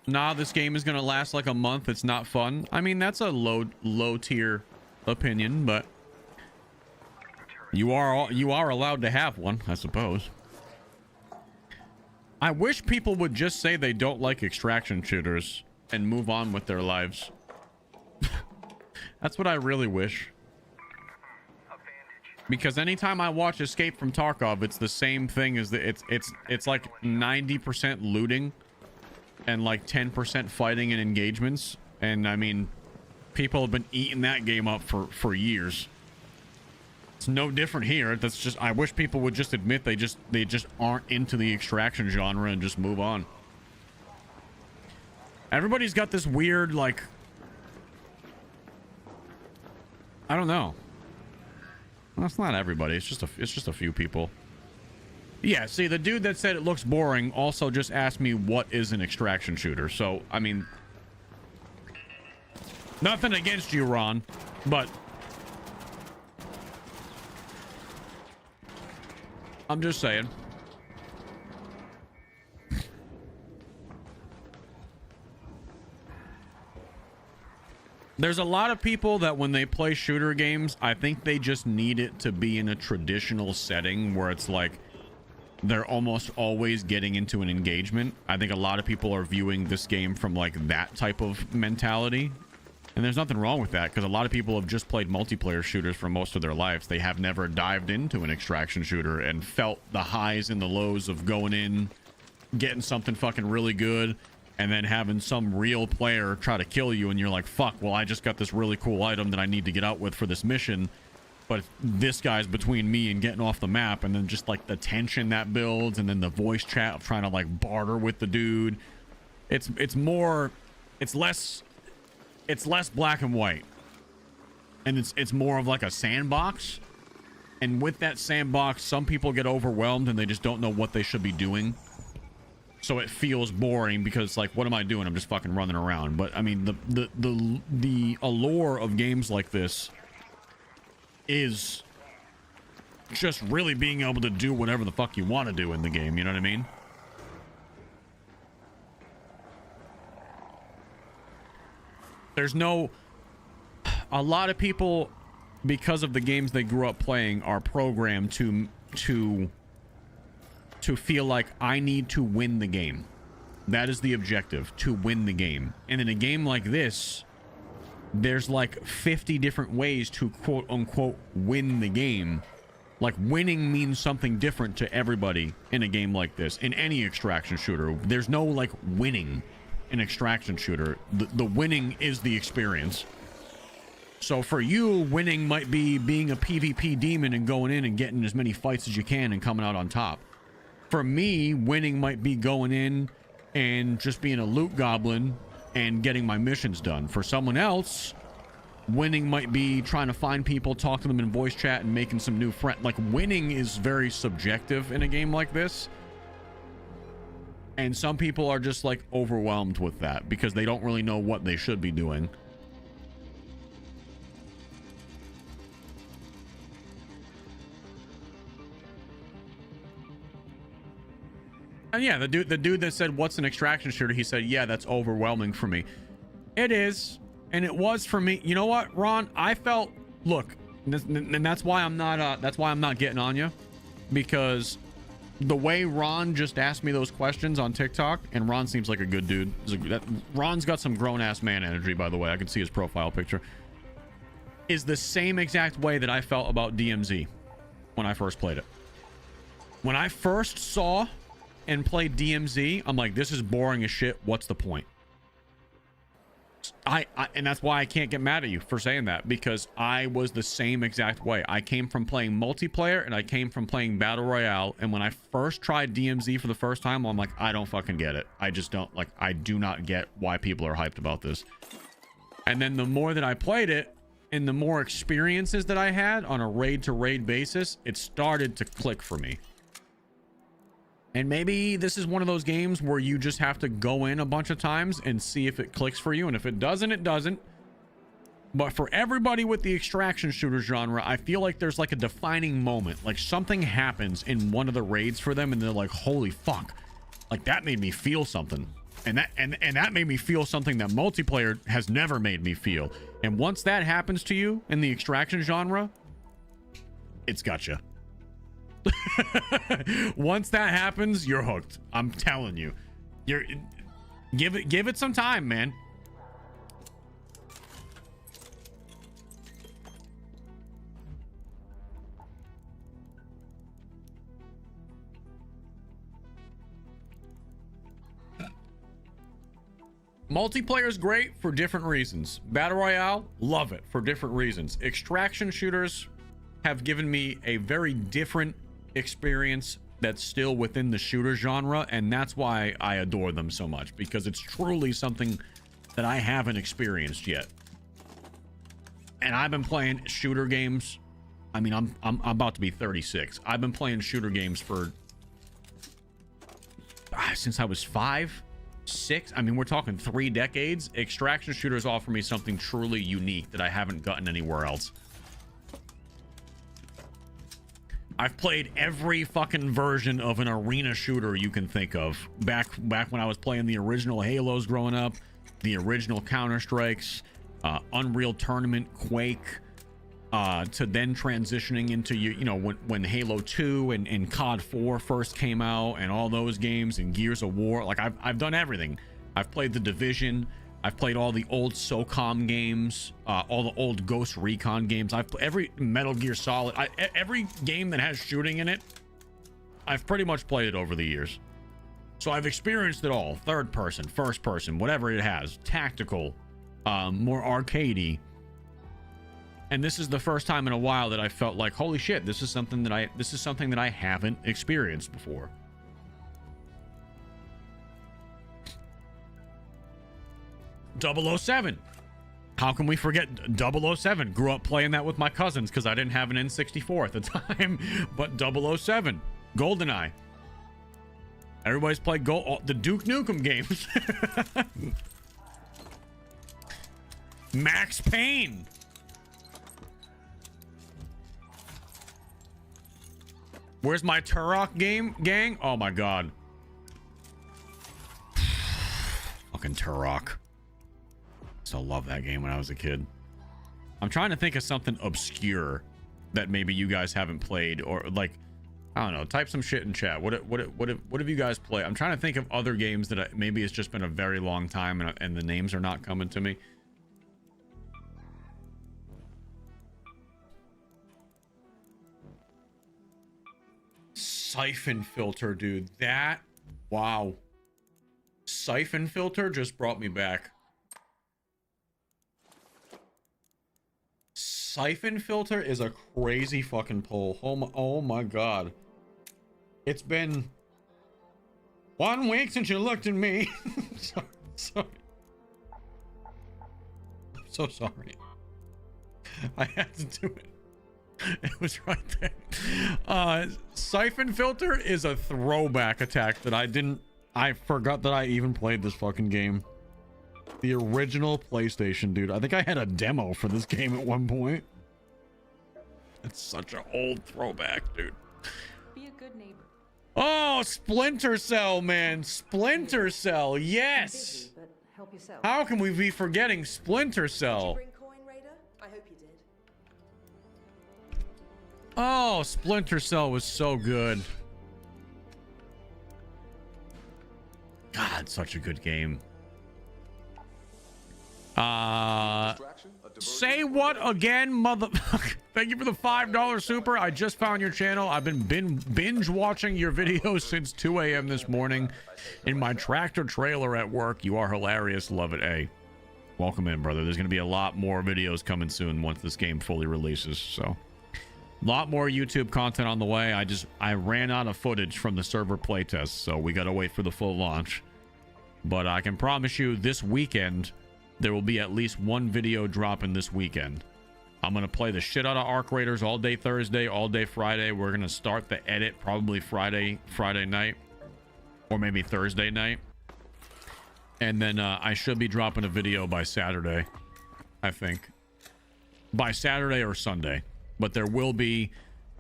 [SPEAKER 1] Nah, this game is gonna last like a month. It's not fun. I mean, that's a low tier opinion, but you are allowed to have one, I suppose. I wish people would just say they don't like extraction shooters and move on with their lives. That's what I really wish. Because anytime I watch Escape from Tarkov, it's the same thing as it's like 90% looting and like 10% fighting and engagements. And I mean, people have been eating that game up for years. It's no different here. That's just, I wish people would just admit they just aren't into the extraction genre and just move on. Everybody's got this weird, like, I don't know. Well, it's not everybody. It's just a few people. Yeah, see, the dude that said it looks boring also just asked me what is an extraction shooter. So, I mean, nothing against you, Ron, but I'm just saying. There's a lot of people that when they play shooter games, I think they just need it to be in a traditional setting where it's like they're almost always getting into an engagement. I think a lot of people are viewing this game from like that type of mentality. And there's nothing wrong with that, because a lot of people have just played multiplayer shooters for most of their lives. They have never dived into an extraction shooter and felt the highs and the lows of going in, getting something fucking really good, and then having some real player try to kill you, and you're like, fuck, well, I just got this really cool item that I need to get out with for this mission, but this guy's between me and getting off the map. And then just like the tension that builds, and then the voice chat of trying to like barter with the dude. It's less black and white, and it's more of like a sandbox. And with that sandbox, some people get overwhelmed and they just don't know what they should be doing. So it feels boring because it's like, what am I doing? I'm just fucking running around. But I mean, the allure of games like this is just really being able to do whatever the fuck you want to do in the game. You know what I mean? There's no... A lot of people, because of the games they grew up playing, are programmed to feel like I need to win the game. That is the objective, to win the game. And in a game like this, there's like 50 different ways to quote unquote win the game. Like, winning means something different to everybody in a game like this. In any extraction shooter, there's no like winning in extraction shooter. The winning is the experience. So for you, winning might be being a PvP demon and going in and getting as many fights as you can and coming out on top. For me, winning might be going in and just being a loot goblin and getting my missions done. For someone else, winning might be trying to find people, talk to them in voice chat, and making some new friends. Like, winning is very subjective in a game like this. And some people are just like overwhelmed with that because they don't really know what they should be doing. And yeah, the dude that said, what's an extraction shooter? He said, yeah, that's overwhelming for me. It is. And it was for me. You know what, Ron? I felt, look, and that's why I'm not getting on you, because the way Ron just asked me those questions on TikTok, and Ron seems like a good dude. Ron's got some grown ass man energy, by the way. I can see his profile picture. Is the same exact way that I felt about DMZ when I first played it. When I first saw and played DMZ, I'm like, this is boring as shit. What's the point? And that's why I can't get mad at you for saying that, because I was the same exact way. I came from playing multiplayer and I came from playing battle royale, and when I first tried DMZ for the first time, I'm like, I don't fucking get it. I just don't, like, I do not get why people are hyped about this. And then the more that I played it and the more experiences that I had on a raid to raid basis, it started to click for me. And maybe this is one of those games where you just have to go in a bunch of times and see if it clicks for you. And if it doesn't, it doesn't. But for everybody with the extraction shooter genre, I feel like there's like a defining moment. Like something happens in one of the raids for them and they're like, holy fuck. Like that made me feel something. And that made me feel something that multiplayer has never made me feel. And once that happens to you in the extraction genre, it's got you. Once that happens, you're hooked. I'm telling you. Give it some time, man. Multiplayer is great for different reasons. Battle Royale, love it for different reasons. Extraction shooters have given me a very different experience that's still within the shooter genre, and that's why I adore them so much, because it's truly something that I haven't experienced yet. And I've been playing shooter games. I mean, I'm about to be 36. I've been playing shooter games for since I was 5, 6. I mean, we're talking 3 decades. Extraction shooters offer me something truly unique that I haven't gotten anywhere else. I've played every fucking version of an arena shooter you can think of. Back when I was playing the original Halos growing up, the original Counter-Strikes, Unreal Tournament, Quake, to then transitioning into, you know, when Halo 2 and COD 4 first came out, and all those games, and Gears of War. Like, I've done everything. I've played The Division. I've played all the old SOCOM games, all the old Ghost Recon games. I've played every Metal Gear Solid. Every game that has shooting in it, I've pretty much played it over the years. So I've experienced it all. Third person, first person, whatever it has. Tactical, more arcadey. And this is the first time in a while that I felt like, holy shit, this is something that I haven't experienced before. .007. How can we forget 007? Grew up playing that with my cousins because I didn't have an N64 at the time. But 007, GoldenEye. Everybody's played the Duke Nukem games. Max Payne. Where's my Turok gang? Oh my god. Fucking Turok. Still love that game when I was a kid. I'm trying to think of something obscure that maybe you guys haven't played, or like, I don't know, type some shit in chat. What have you guys played? I'm trying to think of other games that maybe it's just been a very long time and the names are not coming to me. Siphon Filter, dude. That, wow. Siphon Filter just brought me back. Siphon Filter is a crazy fucking pull. Oh my god. It's been 1 week since you looked at me. sorry. I'm so sorry. I had to do it. It was right there. Siphon Filter is a throwback attack that I forgot that I even played this fucking game. The original PlayStation, dude. I think I had a demo for this game at one point. It's such an old throwback, dude.
[SPEAKER 5] Be a good neighbor.
[SPEAKER 1] Oh, Splinter Cell, man. Splinter Cell, yes.
[SPEAKER 7] Busy, but help yourself.
[SPEAKER 1] How can we be forgetting Splinter Cell?
[SPEAKER 7] Bring coin, Raider? I hope you did.
[SPEAKER 1] Oh, Splinter Cell was so good. God, such a good game. Say what again, motherfucker? Thank you for the $5 super. I just found your channel. I've been binge watching your videos since 2 a.m. this morning in my tractor trailer at work. You are hilarious. Love it. Hey, welcome in, brother. There's going to be a lot more videos coming soon once this game fully releases. So a lot more YouTube content on the way. I ran out of footage from the server playtest, so we got to wait for the full launch. But I can promise you this weekend, there will be at least one video dropping this weekend. I'm going to play the shit out of Arc Raiders all day Thursday, all day Friday. We're going to start the edit probably Friday night, or maybe Thursday night. And then I should be dropping a video by Saturday, I think. By Saturday or Sunday. But there will be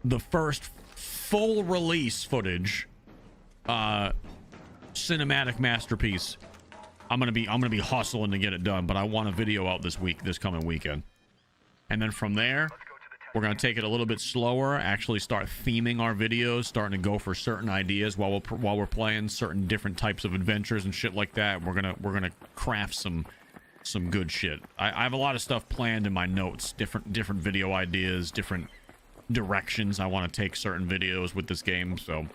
[SPEAKER 1] the first full release footage, cinematic masterpiece. I'm gonna be hustling to get it done, but I want a video out this coming weekend. And then from there, we're gonna take it a little bit slower, actually start theming our videos, starting to go for certain ideas while we're playing certain different types of adventures and shit like that. We're gonna craft some good shit. I have a lot of stuff planned in my notes, different video ideas, different directions I want to take certain videos with this game. So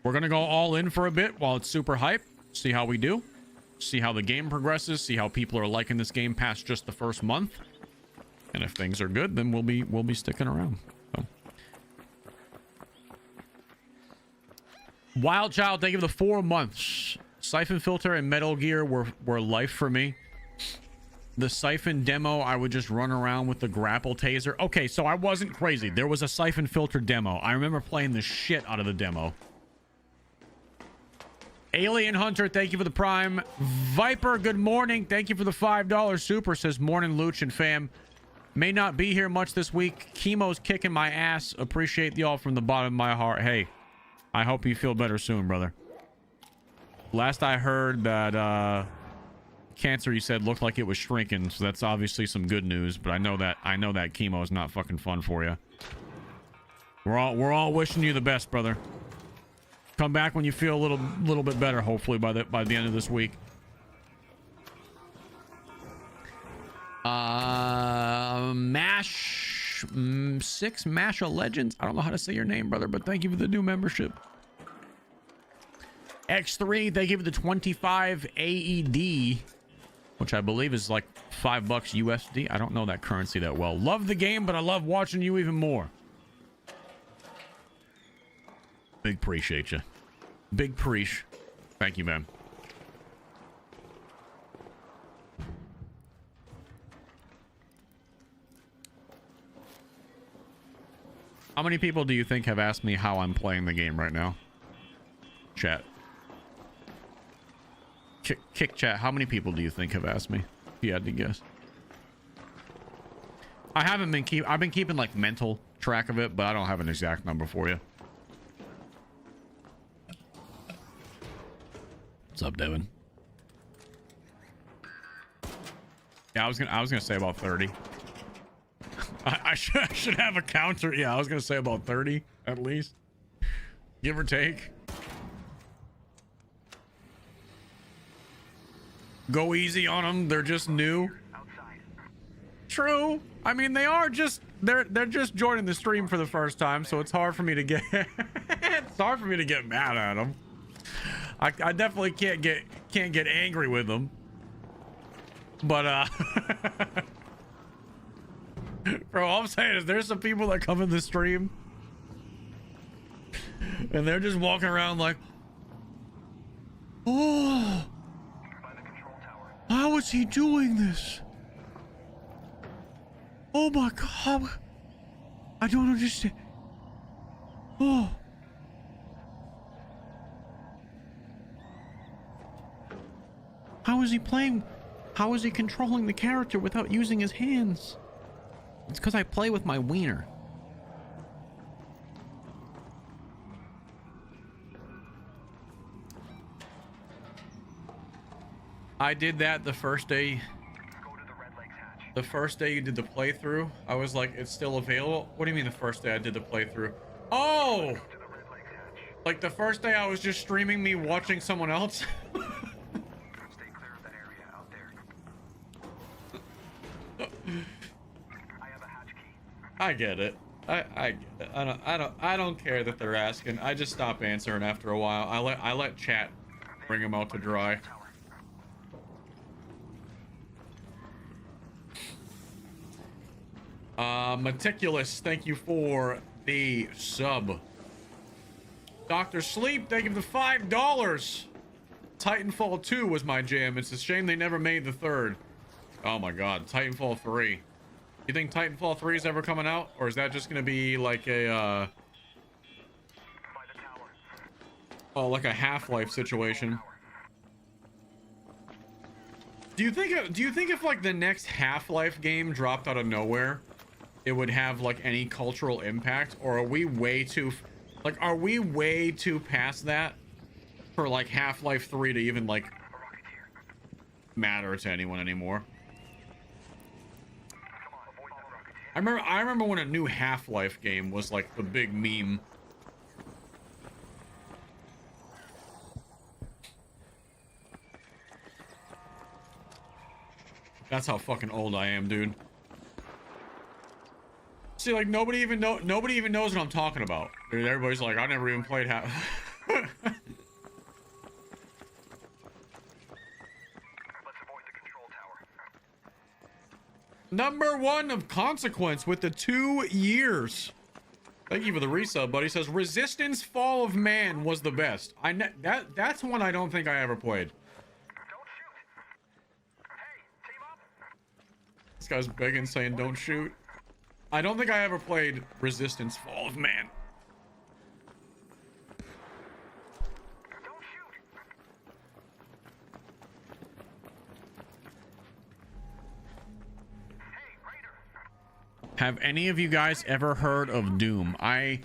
[SPEAKER 1] we're gonna go all in for a bit while it's super hype, see how we do, see how the game progresses, see how people are liking this game past just the first month. And if things are good, then we'll be sticking around. So. Wild Child, thank you for the 4 months. Siphon Filter and Metal Gear were life for me. The Siphon demo, I would just run around with the grapple taser. Okay, so I wasn't crazy. There was a Siphon Filter demo. I remember playing the shit out of the demo. Alien Hunter, thank you for the Prime. Viper, good morning. Thank you for the $5 super. Says morning, Luch and fam. May not be here much this week. Chemo's kicking my ass. Appreciate y'all from the bottom of my heart. Hey, I hope you feel better soon, brother. Last I heard that cancer, you said, looked like it was shrinking, so that's obviously some good news. But I know that chemo is not fucking fun for you. We're all wishing you the best, brother. Come back when you feel a little bit better, hopefully by the end of this week. Mash 6 Masha Legends. I don't know how to say your name, brother, but thank you for the new membership. X3, they give you the 25 AED, which I believe is like $5 USD. I don't know that currency that well. Love the game, but I love watching you even more. Big appreciate you. Big preach. Thank you, man. How many people do you think have asked me how I'm playing the game right now? Chat. Kick chat. How many people do you think have asked me? If you had to guess. I've been keeping like mental track of it, but I don't have an exact number for you. What's up, Devin? Yeah, I was gonna say about 30. I should have a counter. Yeah, I was gonna say about 30 at least, give or take. Go easy on them. They're just new. True. I mean, they're just joining the stream for the first time, so it's hard for me to get it's hard for me to get mad at them. I definitely can't get angry with them. But bro, all I'm saying is there's some people that come in the stream and they're just walking around like, oh, how is he doing this? Oh my God, I don't understand. Oh, how is he playing? How is he controlling the character without using his hands? It's because I play with my wiener. I did that the first day. The first day you did the playthrough, I was like, it's still available. What do you mean the first day I did the playthrough? Oh! Like the first day I was just streaming me watching someone else? I get it. I get it. I don't care that they're asking. I just stop answering after a while. I let chat bring them out to dry. Meticulous, thank you for the sub. Dr. Sleep, thank you for the $5. Titanfall 2 was my jam. It's a shame they never made the third. Oh my God, Titanfall 3. You think Titanfall 3 is ever coming out? Or is that just gonna be like a, oh, like a Half-Life situation? Do you think if like the next Half-Life game dropped out of nowhere, it would have like any cultural impact? Or are we way too, like, are we way too past that for like Half-Life 3 to even like matter to anyone anymore? I remember when a new Half-Life game was like the big meme. That's how fucking old I am, dude. See, like nobody even knows what I'm talking about. Dude, everybody's like, I never even played Half. Number 1 of consequence with the 2 years. Thank you for the resub, buddy. Says Resistance Fall of Man was the best. That's one I don't think I ever played. This guy's begging, saying don't shoot. I don't think I ever played Resistance Fall of Man. Have any of you guys ever heard of Doom? I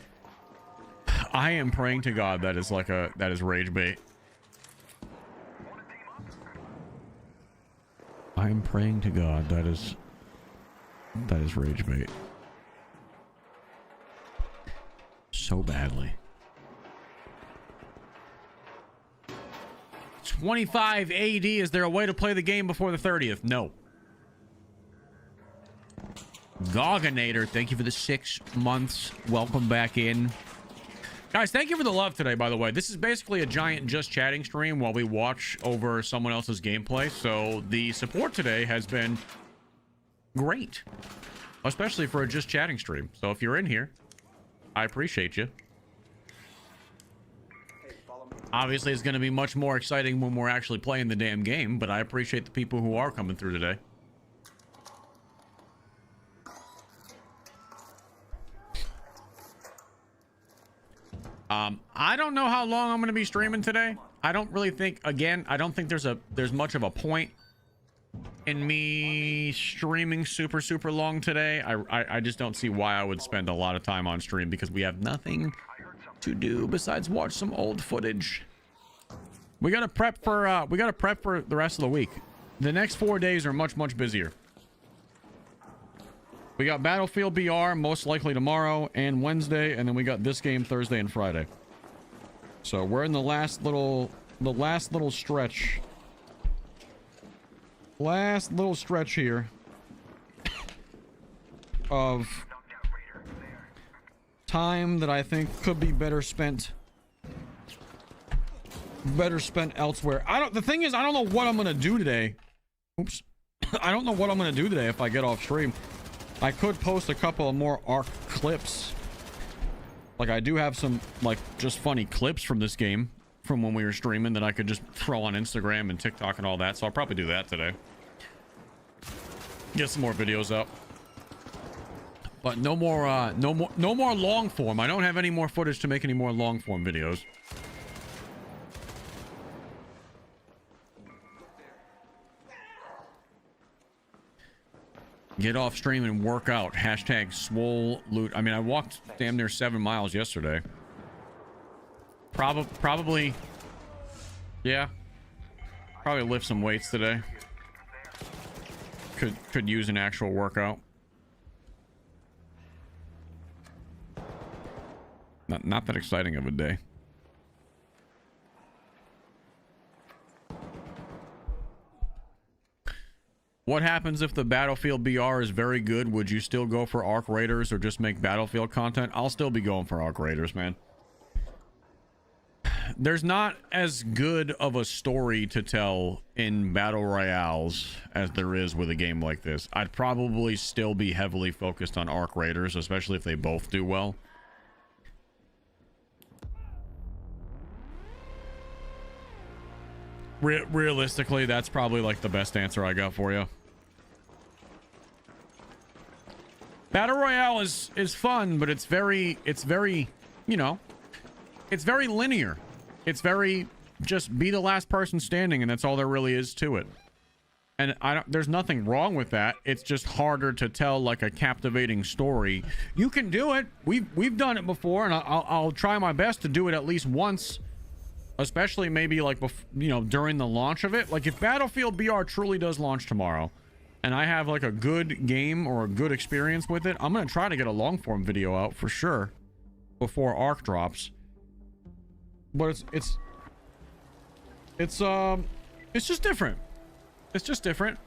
[SPEAKER 1] am praying to God that is like that is rage bait. I am praying to God that is rage bait. So badly. 25 AD. Is there a way to play the game before the 30th? No. Gogginator, thank you for the 6 months. Welcome back in. Guys, thank you for the love today, by the way. This is basically a giant just chatting stream while we watch over someone else's gameplay. So the support today has been great, especially for a just chatting stream. So if you're in here, I appreciate you. Obviously, it's going to be much more exciting when we're actually playing the damn game, but I appreciate the people who are coming through today. I don't know how long I'm going to be streaming today. I don't really think, again, I don't think there's much of a point in me streaming super long today. I just don't see why I would spend a lot of time on stream because we have nothing to do besides watch some old footage. We got to prep for the rest of the week. The next 4 days are much busier. We got Battlefield BR most likely tomorrow and Wednesday, and then we got this game Thursday and Friday. So we're in the last little stretch. Last little stretch here of time that I think could be better spent elsewhere. The thing is, I don't know what I'm gonna do today. Oops. I don't know what I'm gonna do today if I get off stream. I could post a couple of more ARC clips. Like, I do have some, like, just funny clips from this game from when we were streaming that I could just throw on Instagram and TikTok and all that. So I'll probably do that today. Get some more videos up. But no more long form. I don't have any more footage to make any more long form videos. Get off stream and work out. Hashtag swole loot. I mean, I walked damn near 7 miles yesterday. Probably. Yeah. Probably lift some weights today. Could use an actual workout. Not that exciting of a day. What happens if the Battlefield BR is very good? Would you still go for Arc Raiders or just make Battlefield content? I'll still be going for Arc Raiders, man. There's not as good of a story to tell in Battle Royales as there is with a game like this. I'd probably still be heavily focused on Arc Raiders, especially if they both do well. Realistically, that's probably like the best answer I got for you. Battle Royale is fun, but it's very, you know, it's very linear. It's very just be the last person standing, and that's all there really is to it. And there's nothing wrong with that. It's just harder to tell like a captivating story. You can do it. We've done it before, and I'll try my best to do it at least once. Especially maybe like, you know, during the launch of it. Like if Battlefield BR truly does launch tomorrow and I have like a good game or a good experience with it, I'm going to try to get a long form video out for sure before ARC drops. But it's just different. It's just different.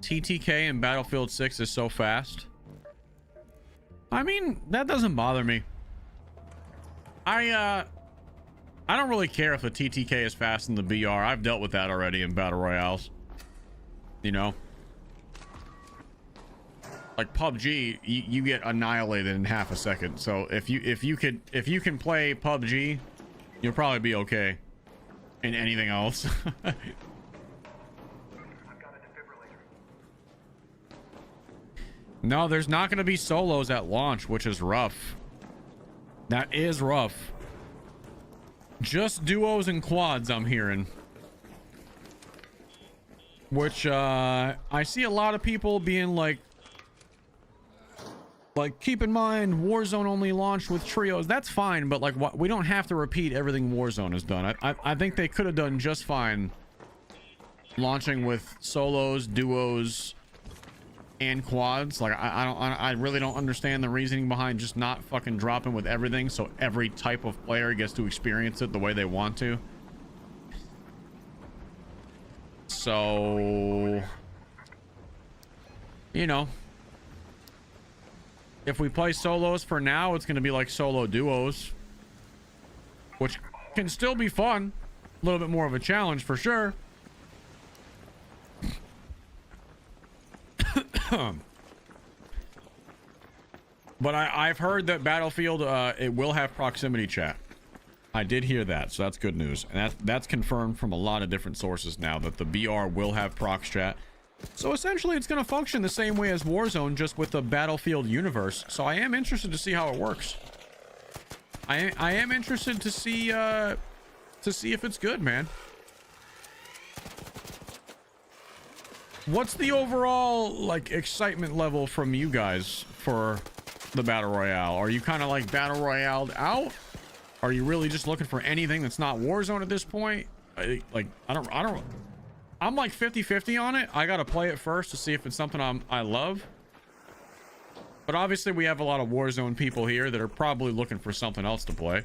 [SPEAKER 1] TTK in Battlefield 6 is so fast. I mean, that doesn't bother me. I don't really care if the TTK is fast in the BR. I've dealt with that already in Battle Royales. You know? Like PUBG, you get annihilated in half a second. So if you can play PUBG, you'll probably be okay in anything else. No, there's not going to be solos at launch, which is rough. That is rough. Just duos and quads, I'm hearing. Which, I see a lot of people being like, keep in mind, Warzone only launched with trios. That's fine, but like, we don't have to repeat everything Warzone has done. I think they could have done just fine launching with solos, duos, and quads. Like I really don't understand the reasoning behind just not fucking dropping with everything, so every type of player gets to experience it the way they want to. So, you know, if we play solos for now, it's going to be like solo duos, which can still be fun. A little bit more of a challenge for sure. But I've heard that Battlefield, it will have proximity chat. I did hear that, so that's good news. And that's confirmed from a lot of different sources now, that the BR will have prox chat. So essentially it's going to function the same way as Warzone, just with the Battlefield universe. So I am interested to see how it works. I am interested to see if it's good, man. What's the overall, like, excitement level from you guys for the Battle Royale? Are you kind of like Battle Royale'd out? Are you really just looking for anything that's not Warzone at this point? I'm like 50-50 on it. I got to play it first to see if it's something I love. But obviously we have a lot of Warzone people here that are probably looking for something else to play.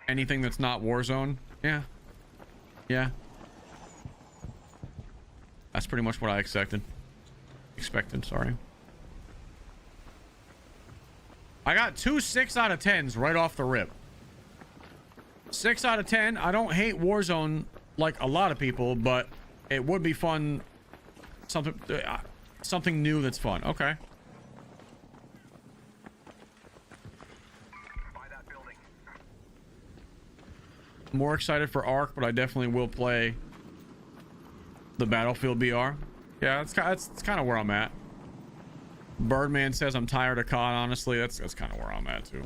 [SPEAKER 1] Anything that's not Warzone? Yeah. Yeah. That's pretty much what I expected. Sorry. I got 2 6 out of 10s right off the rip. 6 out of 10. I don't hate Warzone like a lot of people, but it would be fun. Something new that's fun. Okay. More excited for Ark, but I definitely will play the Battlefield BR. Yeah, that's kind of where I'm at. Birdman says I'm tired of COD. Honestly, that's kind of where I'm at too.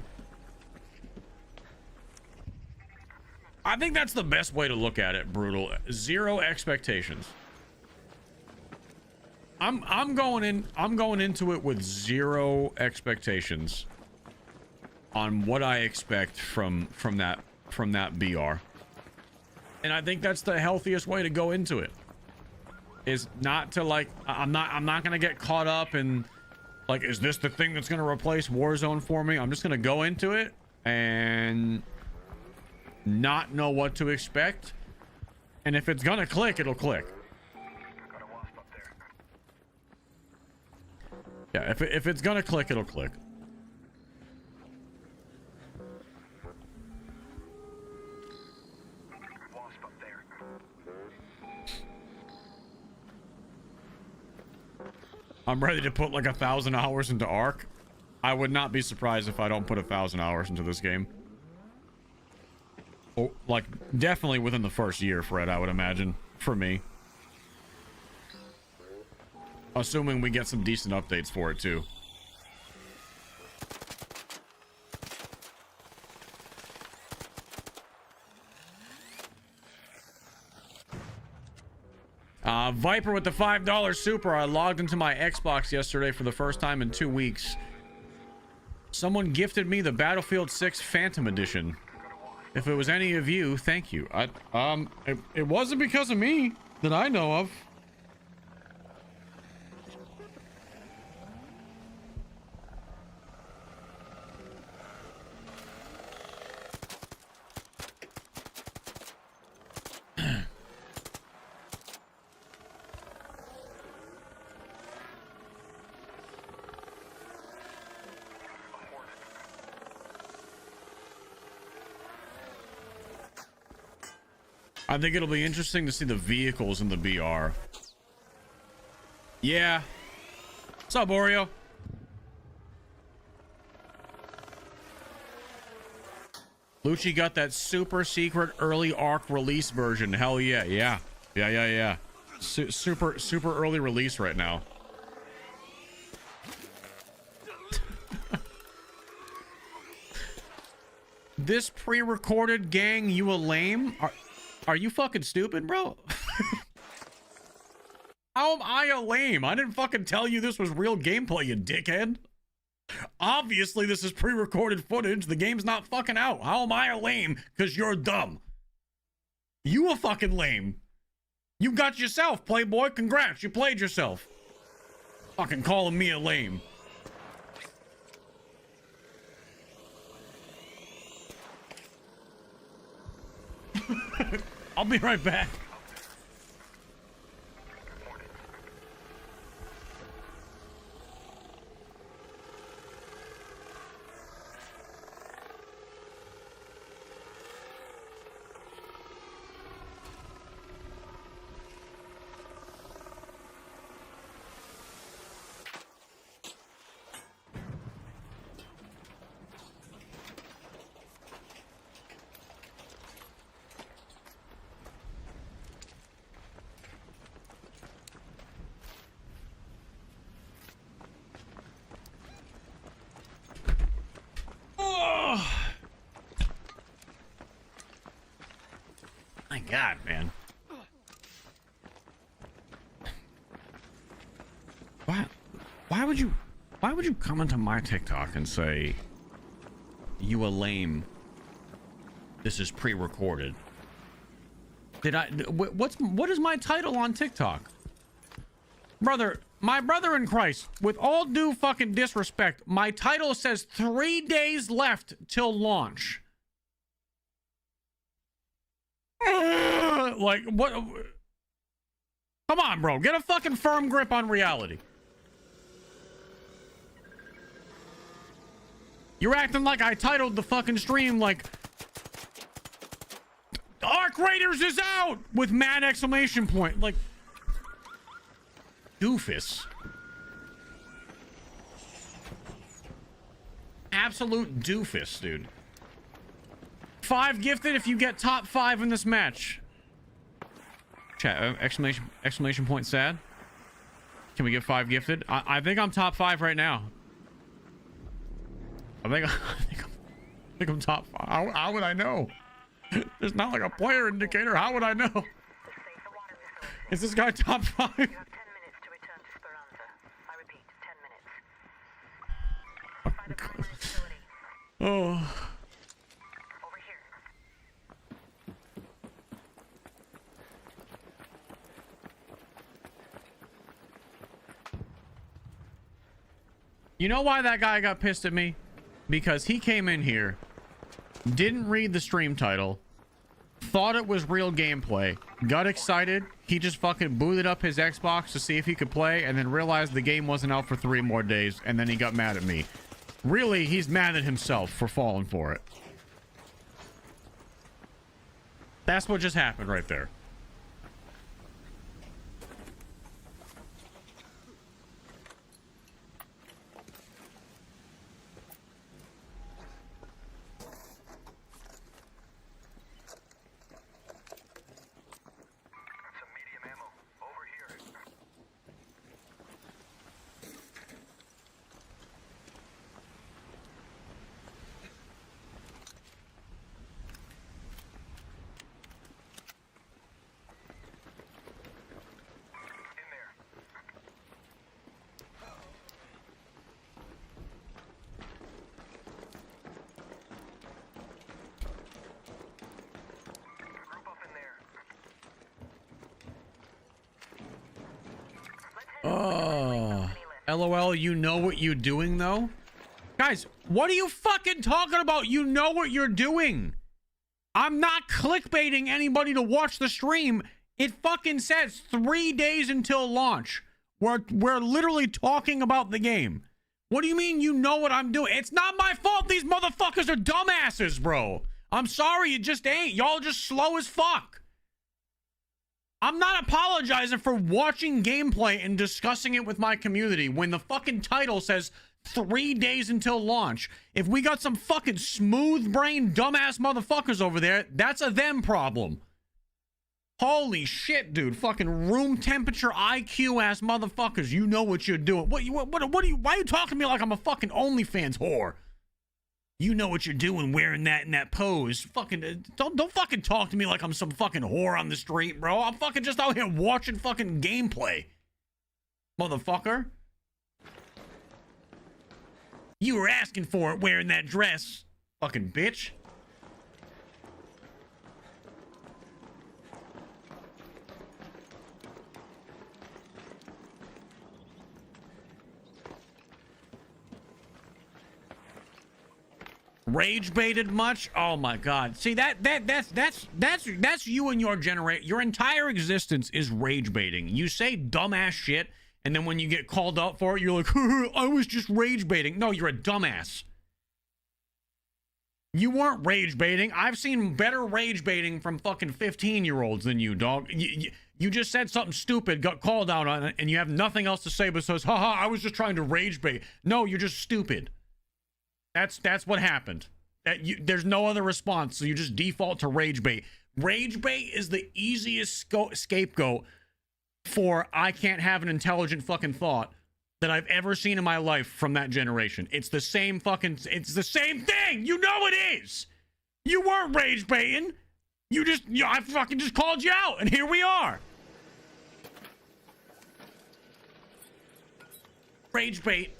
[SPEAKER 1] I think that's the best way to look at it. Brutal. Zero expectations. I'm going into it with zero expectations on what I expect from that BR. And I think that's the healthiest way to go into it. Is not to, like, I'm not gonna get caught up in, like, is this the thing that's gonna replace Warzone for me? I'm just gonna go into it and not know what to expect. And if it's gonna click, it'll click. Yeah, if it's gonna click, it'll click. I'm ready to put like 1,000 hours into Ark. I would not be surprised if I don't put 1,000 hours into this game. Oh, like, definitely within the first year, Fred, I would imagine, for me. Assuming we get some decent updates for it, too. Viper with the $5 super. I logged into my Xbox yesterday for the first time in 2 weeks. Someone gifted me the Battlefield 6 Phantom Edition. If it was any of you, thank you. It wasn't because of me that I know of. I think it'll be interesting to see the vehicles in the BR. Yeah. What's up, Oreo? Lucci got that super secret early Ark release version. Hell yeah. Yeah. Super early release right now. This pre-recorded, gang, you a lame? Are you fucking stupid, bro? How am I a lame? I didn't fucking tell you this was real gameplay, you dickhead. Obviously, this is pre-recorded footage. The game's not fucking out. How am I a lame? Because you're dumb. You a fucking lame. You got yourself, Playboy. Congrats, you played yourself. Fucking calling me a lame. I'll be right back. My God, man. Why would you come into my TikTok and say, you a lame, this is pre-recorded? What is my title on TikTok? Brother, my brother in Christ, with all due fucking disrespect, my title says 3 days left till launch. Like, what? Come on, bro. Get a fucking firm grip on reality. You're acting like I titled the fucking stream like Arc Raiders is out with mad exclamation point. Like, doofus. Absolute doofus, dude. 5 gifted if you get top 5 in this match. Chat, exclamation point sad. Can we get 5 gifted? I think I'm top 5 right now. I think I'm top 5. How would I know? There's not like a player indicator. How would I know? Is this guy top 5?
[SPEAKER 3] You have 10 minutes to return to Speranza. I repeat, 10 minutes. By the primary facility.
[SPEAKER 1] Oh.
[SPEAKER 3] Over here.
[SPEAKER 1] You know why that guy got pissed at me? Because he came in here, didn't read the stream title, thought it was real gameplay, got excited, he just fucking booted up his Xbox to see if he could play, and then realized the game wasn't out for 3 more days, and then he got mad at me. Really, he's mad at himself for falling for it. That's what just happened right there.
[SPEAKER 2] Some medium ammo. Over here. In there. Group up in there.
[SPEAKER 1] Oh, LOL, you know what you're doing though? Guys, what are you fucking talking about? You know what you're doing. I'm not clickbaiting anybody to watch the stream. It fucking says 3 days until launch. We're literally talking about the game. What do you mean you know what I'm doing? It's not my fault these motherfuckers are dumbasses, bro. I'm sorry, it just ain't. Y'all just slow as fuck. I'm not apologizing for watching gameplay and discussing it with my community when the fucking title says 3 days until launch. If we got some fucking smooth-brained dumbass motherfuckers over there, that's a them problem. Holy shit, dude. Fucking room temperature IQ ass motherfuckers. You know what you're doing. What are you, why are you talking to me like I'm a fucking OnlyFans whore? You know what you're doing wearing that in that pose. Fucking, don't fucking talk to me like I'm some fucking whore on the street, bro. I'm fucking just out here watching fucking gameplay. Motherfucker. You were asking for it wearing that dress. Fucking bitch. Rage baited much? Oh my god. See that's you and your generation. Your entire existence is rage baiting. You say dumbass shit, and then when you get called out for it, you're like, I was just rage baiting. No, you're a dumbass. You weren't rage baiting. I've seen better rage baiting from fucking 15-year-olds than you, dog. You just said something stupid, got called out on it, and you have nothing else to say besides, haha, I was just trying to rage bait. No, you're just stupid. That's what happened. There's no other response, so you just default to rage bait. Rage bait is the easiest scapegoat for I can't have an intelligent fucking thought that I've ever seen in my life from that generation. It's the same thing. You know it is. You weren't rage baiting. I fucking just called you out, and here we are. Rage bait.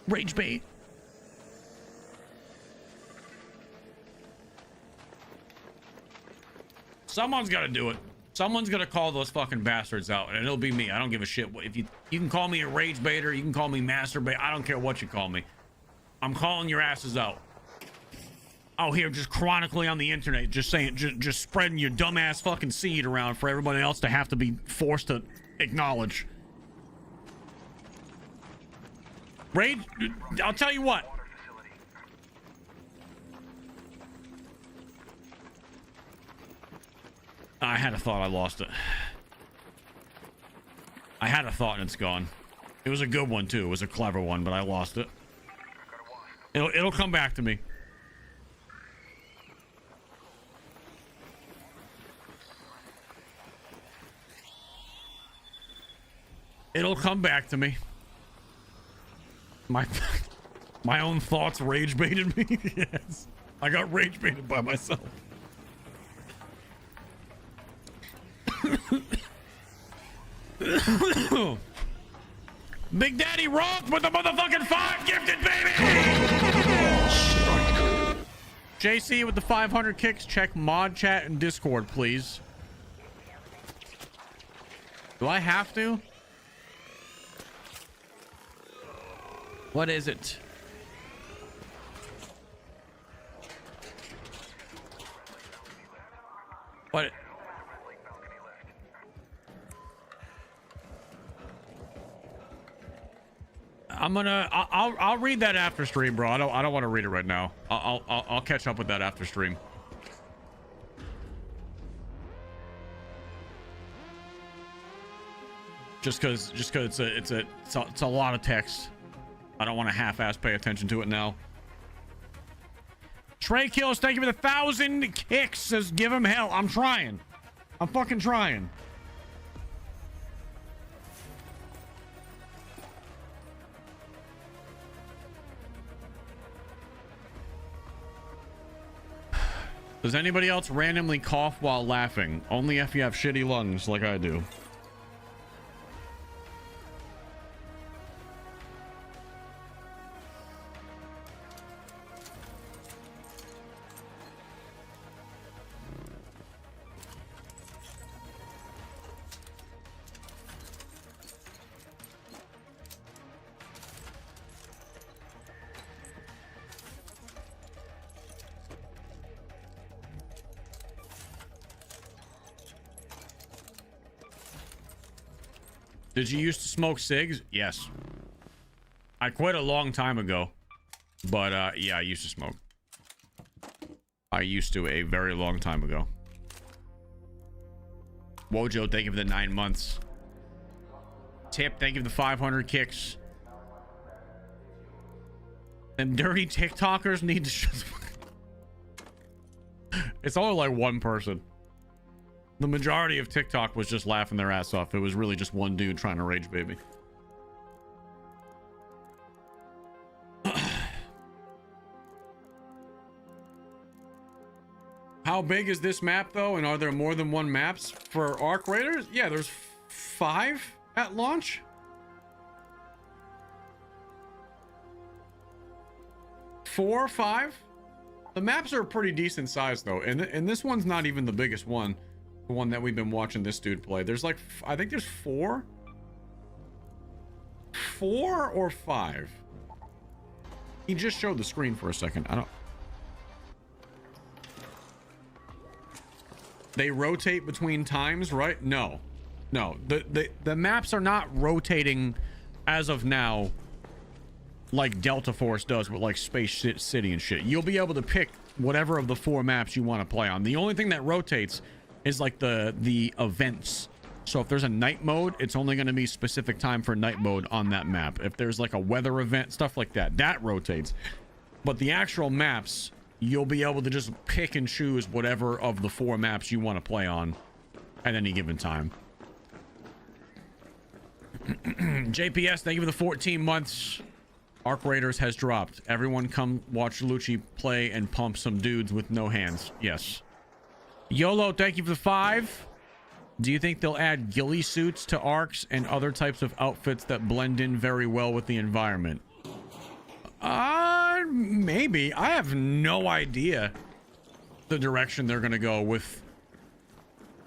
[SPEAKER 1] Rage bait. Someone's got to do it. Someone's gonna call those fucking bastards out, and it'll be me. I don't give a shit. If you can call me a rage baiter, you can call me masturbate. I don't care what you call me. I'm calling your asses out. Out here, just chronically on the internet, just saying, just spreading your dumbass fucking seed around for everybody else to have to be forced to acknowledge. Rage. I'll tell you what. I had a thought, I lost it. I had a thought and it's gone. It was a good one too. It was a clever one, but I lost it. It'll come back to me. It'll come back to me. My own thoughts rage baited me. Yes. I got rage baited by myself. Big Daddy Rock with the motherfucking 5 gifted, baby! JC with the 500 kicks. Check mod chat and Discord, please. Do I have to? What is it? What? I'll read that after stream, bro. I don't want to read it right now. I'll catch up with that after stream. Just cause it's a lot of text. I don't want to half-ass pay attention to it now. Trey Kills, thank you for the 1,000 kicks. Says give him hell. I'm trying. I'm fucking trying. Does anybody else randomly cough while laughing? Only if you have shitty lungs like I do. Did you used to smoke cigs? Yes. I quit a long time ago. But, yeah, I used to smoke. I used to a very long time ago. Wojo, thank you for the 9 months. Tip, thank you for the 500 kicks. Them dirty TikTokers need to shut the fuck up. It's only like one person. The majority of TikTok was just laughing their ass off. It was really just one dude trying to rage baby. How big is this map though? And are there more than one maps for Arc Raiders? Yeah, there's 5 at launch. 4 or 5. The maps are a pretty decent size though, and this one's not even the biggest one. The one that we've been watching this dude play. There's like, I think there's 4 or 5. He just showed the screen for a second. I don't. They rotate between times, right? No. The maps are not rotating as of now like Delta Force does with like Space City and shit. You'll be able to pick whatever of the 4 maps you want to play on. The only thing that rotates is like the events. So if there's a night mode, it's only going to be specific time for night mode on that map. If there's like a weather event, stuff like that, that rotates. But the actual maps, you'll be able to just pick and choose whatever of the 4 maps you want to play on at any given time. JPS, thank you for the 14 months. Arc Raiders has dropped. Everyone come watch Lucci play and pump some dudes with no hands. Yes. YOLO, thank you for the 5. Do you think they'll add ghillie suits to arcs and other types of outfits that blend in very well with the environment? Maybe. I have no idea the direction they're gonna go with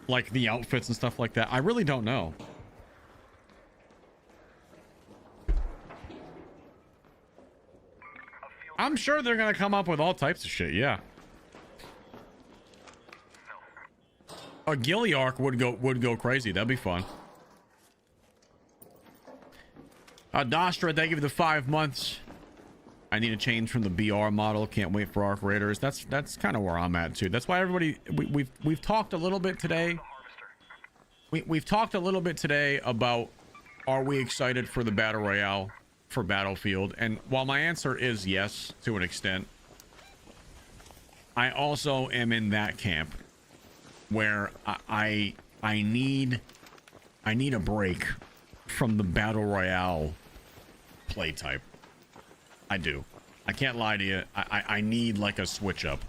[SPEAKER 1] like the outfits and stuff like that. I really don't know. I'm sure they're gonna come up with all types of shit, yeah. A ghillie arc would go crazy. That'd be fun. Dostra, thank you for the 5 months. I need a change from the BR model. Can't wait for Arc Raiders. That's kind of where I'm at too. That's why everybody we've talked a little bit today. We've talked a little bit today about, are we excited for the battle royale for Battlefield? And while my answer is yes to an extent, I also am in that camp where I need a break from the battle royale play type. I do. I can't lie to you. I need like a switch up.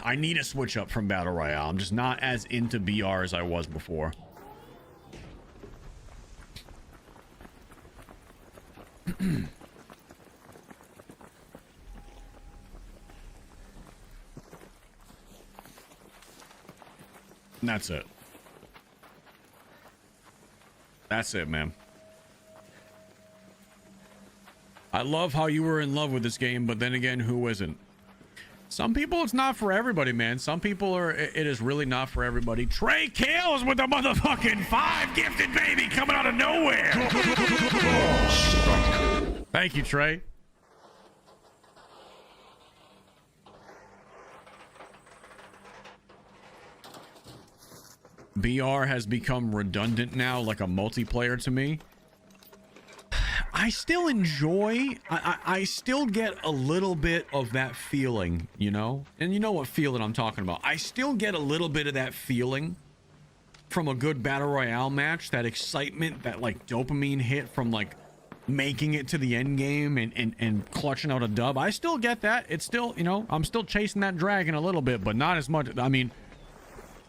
[SPEAKER 1] I need a switch up from battle royale. I'm just not as into BR as I was before. And that's it. That's it, man. I love how you were in love with this game, but then again, who isn't? Some people, it's not for everybody, man. Some people are, it is really not for everybody. Trey Kills with the motherfucking 5 gifted, baby, coming out of nowhere. Thank you, Trey. BR has become redundant now, like a multiplayer to me. I still enjoy, I still get a little bit of that feeling, you know? And you know what feeling I'm talking about. I still get a little bit of that feeling from a good battle royale match, that excitement, that like dopamine hit from like making it to the end game and clutching out a dub. I still get that. It's still, you know, I'm still chasing that dragon a little bit, but not as much. I mean,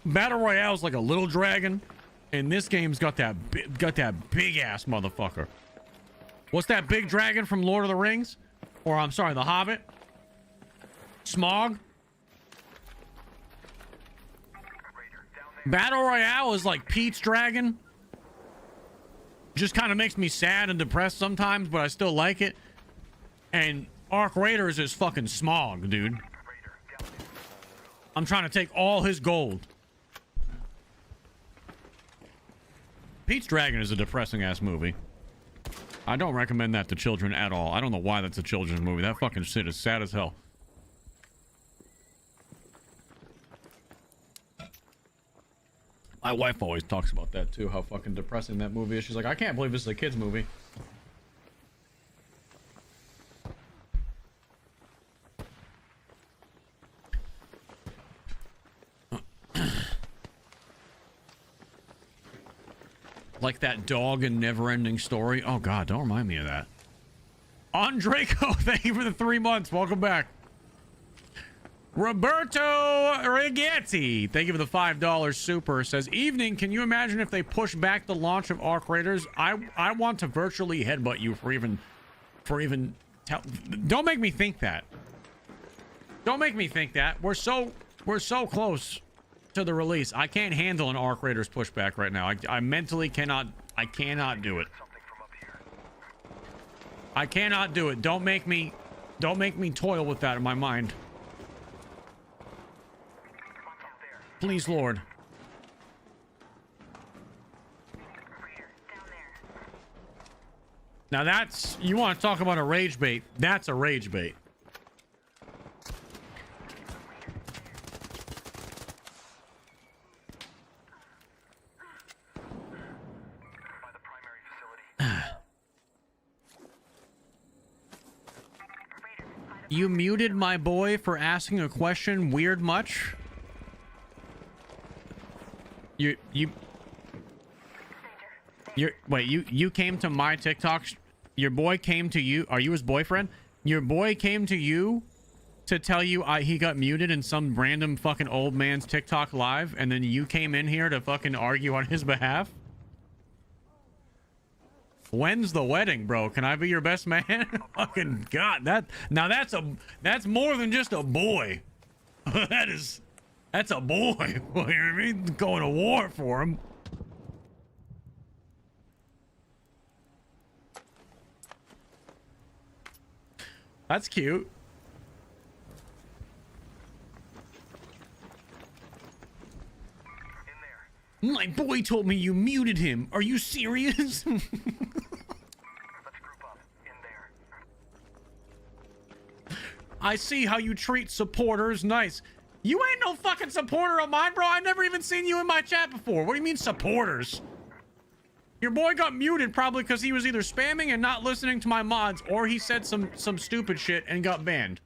[SPEAKER 1] battle royale is like a little dragon, and this game's got that big ass motherfucker. What's that big dragon from Lord of the Rings? Or I'm sorry, The Hobbit? Smog? Battle royale is like Pete's dragon. Just kind of makes me sad and depressed sometimes, but I still like it. And Arc Raiders is fucking Smog, dude. I'm trying to take all his gold. Pete's Dragon is a depressing ass movie. I don't recommend that to children at all. I don't know why that's a children's movie. That fucking shit is sad as hell. My wife always talks about that too, how fucking depressing that movie is. She's like, I can't believe this is a kid's movie. Like that dog in Neverending Story. Oh god, don't remind me of that. Andreco, thank you for the 3 months. Welcome back. Roberto Rigetti, thank you for the $5 super. Says, evening, can you imagine if they push back the launch of Arc Raiders? I want to virtually headbutt you for even don't make me think that. Don't make me think that. We're so close to the release. I can't handle an Arc Raiders pushback right now. I mentally cannot. I cannot do it.
[SPEAKER 2] Something from up here.
[SPEAKER 1] I cannot do it. Don't make me toil with that in my mind. Please, Lord.
[SPEAKER 3] Raider, down there.
[SPEAKER 1] Now that's, you want to talk about a rage bait. That's a rage bait.
[SPEAKER 2] By the primary facility.
[SPEAKER 1] You muted my boy for asking a question weird much? Wait, you came to my TikTok. Your boy came to you. Are you his boyfriend? Your boy came to you to tell you he got muted in some random fucking old man's TikTok live, and then you came in here to fucking argue on his behalf? When's the wedding, bro? Can I be your best man? Fucking God, that's more than just a boy. That's a boy. You know what I mean? Going to war for him. That's cute.
[SPEAKER 2] In there.
[SPEAKER 1] My boy told me you muted him. Are you serious?
[SPEAKER 2] Let's group up. In there.
[SPEAKER 1] I see how you treat supporters. Nice. You ain't no fucking supporter of mine, bro. I never even seen you in my chat before. What do you mean supporters? Your boy got muted probably because he was either spamming and not listening to my mods, or he said some stupid shit and got banned.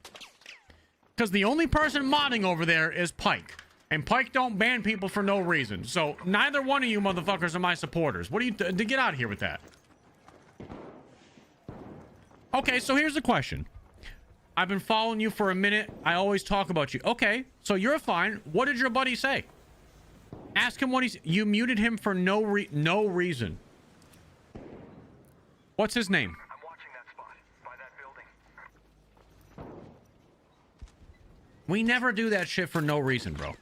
[SPEAKER 1] Because the only person modding over there is Pike. And Pike don't ban people for no reason. So neither one of you motherfuckers are my supporters. What do you... to get out of here with that. Okay, so here's the question. I've been following you for a minute. I always talk about you. Okay, so you're fine. What did your buddy say? Ask him what he's... You muted him for no reason. What's his name?
[SPEAKER 2] I'm watching that spot. By that building.
[SPEAKER 1] We never do that shit for no reason, bro.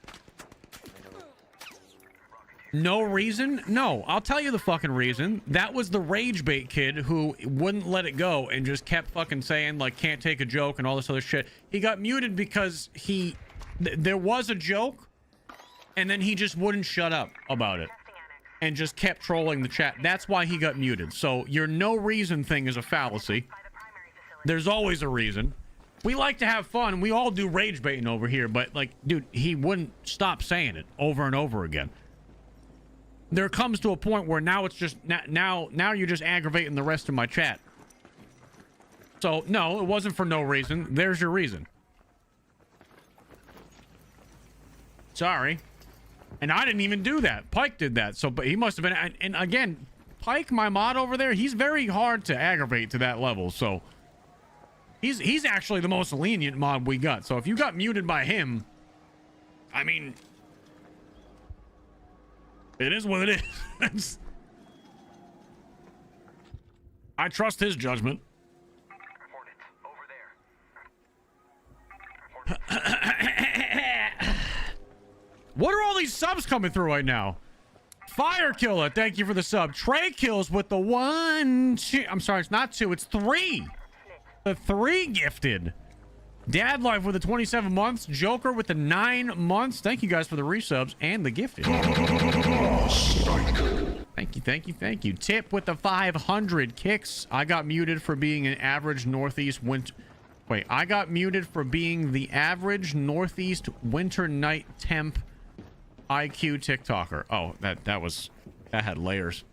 [SPEAKER 1] No reason? No, I'll tell you the fucking reason. That was the rage bait kid who wouldn't let it go and just kept fucking saying, like, can't take a joke and all this other shit. He got muted because there was a joke, and then he just wouldn't shut up about it and just kept trolling the chat. That's why he got muted. So your no reason thing is a fallacy.
[SPEAKER 3] By the primary facility.
[SPEAKER 1] There's always a reason. We like to have fun. We all do rage baiting over here, but like, dude, he wouldn't stop saying it over and over again. There comes to a point where now it's just now you're just aggravating the rest of my chat. So no, it wasn't for no reason. There's your reason. Sorry. And I didn't even do that. Pike did that. So, but he must have been. And again, Pike, my mod over there, he's very hard to aggravate to that level. So he's actually the most lenient mod we got. So if you got muted by him, I mean, it is what it is. I trust his judgment.
[SPEAKER 2] Hornet, over there.
[SPEAKER 1] What are all these subs coming through right now? Fire Killer, thank you for the sub. Trey Kills with the 1, 2. I'm sorry, it's not 2, it's 3. The 3 gifted. Dad Life with the 27 months. Joker with the 9 months. Thank you guys for the resubs and the gifted. Thank you. Tip with the 500 kicks. I got muted for being an average Northeast winter... Wait, I got muted for being the average Northeast winter night temp IQ TikToker. Oh, that had layers.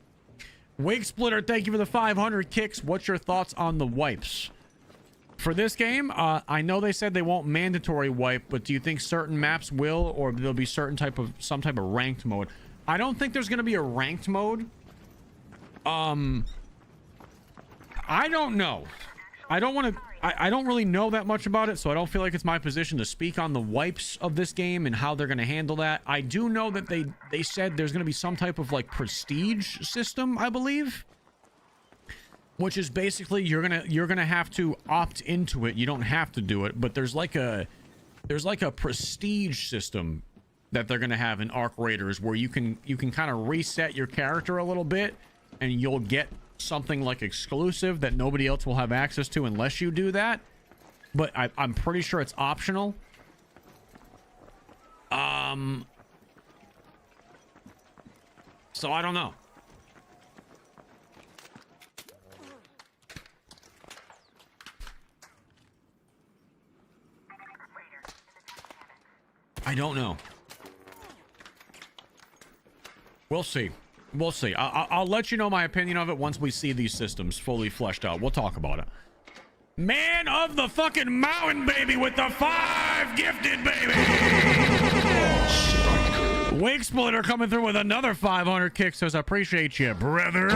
[SPEAKER 1] Wig Splitter, thank you for the 500 kicks. What's your thoughts on the wipes? For this game, I know they said they won't mandatory wipe, but do you think certain maps will, or there'll be some type of ranked mode? I don't think there's going to be a ranked mode. I don't know. I don't really know that much about it, so I don't feel like it's my position to speak on the wipes of this game and how they're going to handle that. I do know that they said there's going to be some type of like prestige system, I believe, which is basically you're gonna have to opt into it. You don't have to do it, but there's like a prestige system that they're gonna have in Arc Raiders, where you can kind of reset your character a little bit, and you'll get something like exclusive that nobody else will have access to unless you do that. But I'm pretty sure it's optional. So I don't know. I don't know. We'll see. We'll see. I'll let you know my opinion of it once we see these systems fully fleshed out. We'll talk about it. Man of the fucking mountain, baby, with the 5 gifted, baby. Wake Splitter coming through with another 500 kicks. Says, I appreciate you, brother.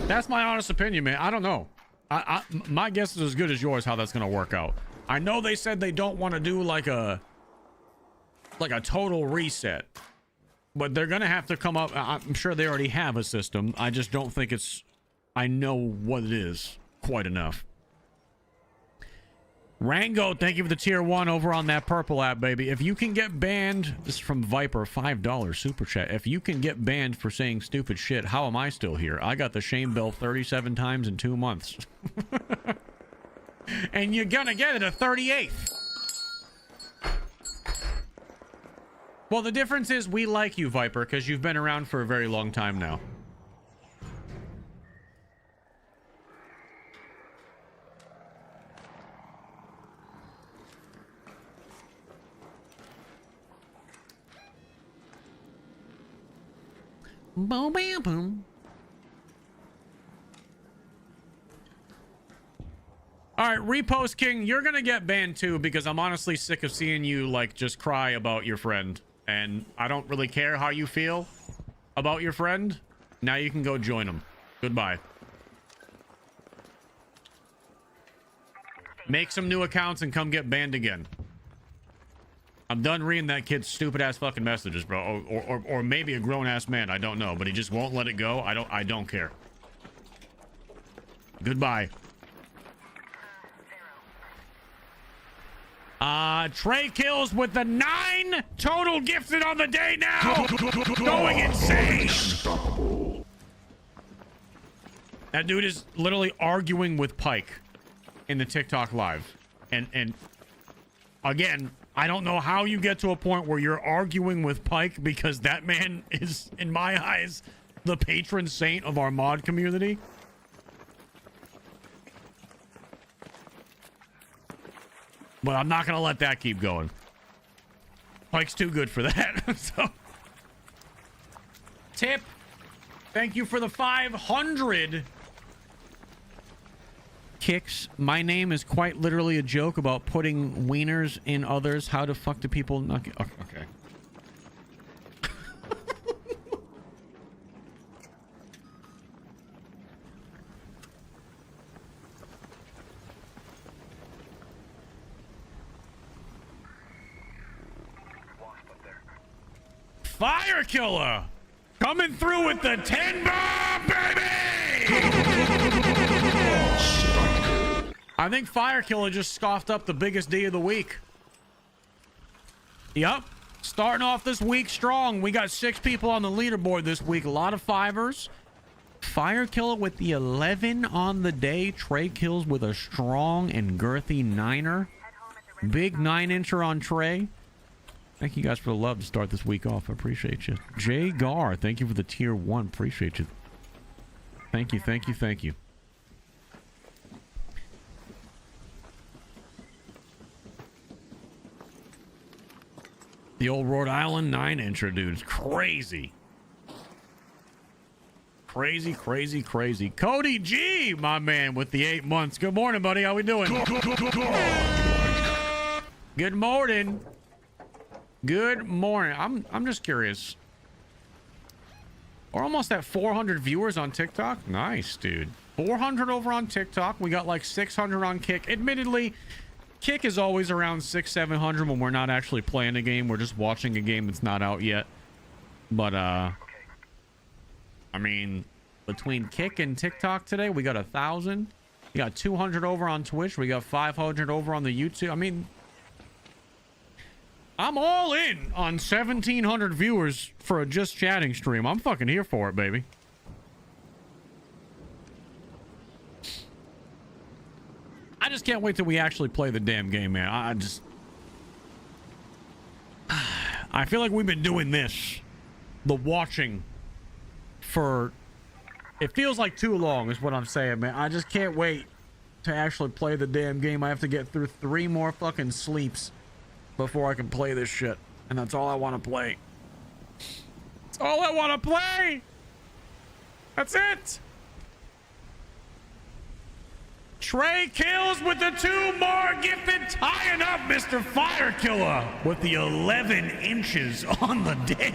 [SPEAKER 1] That's my honest opinion, man. I don't know. My guess is as good as yours how that's going to work out. I know they said they don't want to do like a total reset, but they're going to have to come up. I'm sure they already have a system. I just don't think I know what it is quite enough. Rango, thank you for the tier 1 over on that purple app, baby. If you can get banned, this is from Viper, $5 super chat. If you can get banned for saying stupid shit, how am I still here? I got the shame bell 37 times in 2 months. And you're gonna get it a 38th. Well, the difference is we like you, Viper, because you've been around for a very long time now. Boom, bam, boom. All right, Repost King, you're gonna get banned too, because I'm honestly sick of seeing you like just cry about your friend, and I don't really care how you feel about your friend. Now you can go join him. Goodbye. Make some new accounts and come get banned again. I'm done reading that kid's stupid ass fucking messages, bro. Or maybe a grown ass man. I don't know, but he just won't let it go. I don't care. Goodbye. Trey Kills with the 9 total gifted on the day now. Going insane. That dude is literally arguing with Pike in the TikTok live. And again, I don't know how you get to a point where you're arguing with Pike, because that man is, in my eyes, the patron saint of our mod community. But I'm not going to let that keep going. Pike's too good for that. So, Tip, thank you for the 500 kicks. My name is quite literally a joke about putting wieners in others. How the fuck do people not get... Okay. Fire Killer coming through with the 10 bomb, baby. I think Fire Killer just scoffed up the biggest D of the week. Yep, starting off this week strong. We got 6 people on the leaderboard this week. A lot of 5ers. Fire Killer with the 11 on the day. Trey Kills with a strong and girthy 9er. Big 9-incher on Trey. Thank you guys for the love to start this week off. I appreciate you. Jay Gar, thank you for the tier 1. Appreciate you. Thank you, thank you, thank you. The old Rhode Island 9-incher, dude. It's crazy. Crazy, crazy, crazy. Cody G, my man, with the 8 months. Good morning, buddy. How we doing? Good morning. Good morning. I'm just curious. We're almost at 400 viewers on TikTok. Nice, dude. 400 over on TikTok. We got like 600 on Kick. Admittedly, Kick is always around 600-700 when we're not actually playing a game. We're just watching a game that's not out yet. But I mean, between Kick and TikTok today, we got 1,000. We got 200 over on Twitch. We got 500 over on the YouTube. I mean, I'm all in on 1,700 viewers for a just chatting stream. I'm fucking here for it, baby. I just can't wait till we actually play the damn game, man. I feel like we've been doing this, the watching, for, it feels like too long is what I'm saying, man. I just can't wait to actually play the damn game. I have to get through 3 more fucking sleeps before I can play this shit. And that's all I want to play. That's all I want to play! That's it! Trey kills with the 2 more gifted, tying up Mr. Fire Killer with the 11 inches on the day.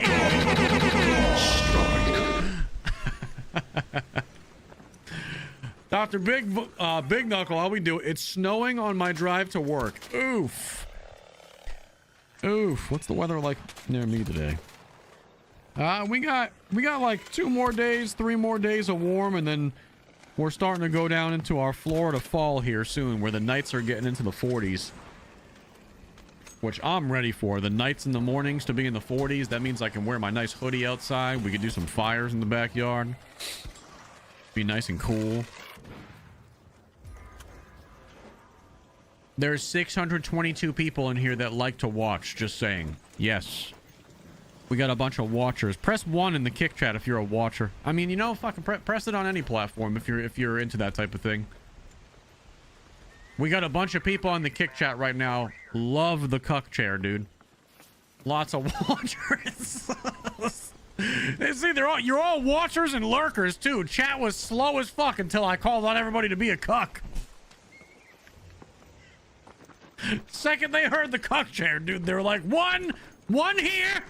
[SPEAKER 1] Dr. Big Knuckle, how we do? It's snowing on my drive to work. Oof. Oof. What's the weather like near me today? We got like 2 more days, 3 more days of warm, and then we're starting to go down into our Florida fall here soon, where the nights are getting into the 40s. Which I'm ready for. The nights and the mornings to be in the 40s. That means I can wear my nice hoodie outside. We could do some fires in the backyard. Be nice and cool. There's 622 people in here that like to watch, just saying. Yes. We got a bunch of watchers. Press 1 in the kick chat if you're a watcher. I mean, you know, fucking press it on any platform if you're into that type of thing. We got a bunch of people on the kick chat right now. Love the cuck chair, dude. Lots of watchers. See, you're all watchers and lurkers too. Chat was slow as fuck until I called on everybody to be a cuck. Second they heard the cuck chair, dude, they were like, one here.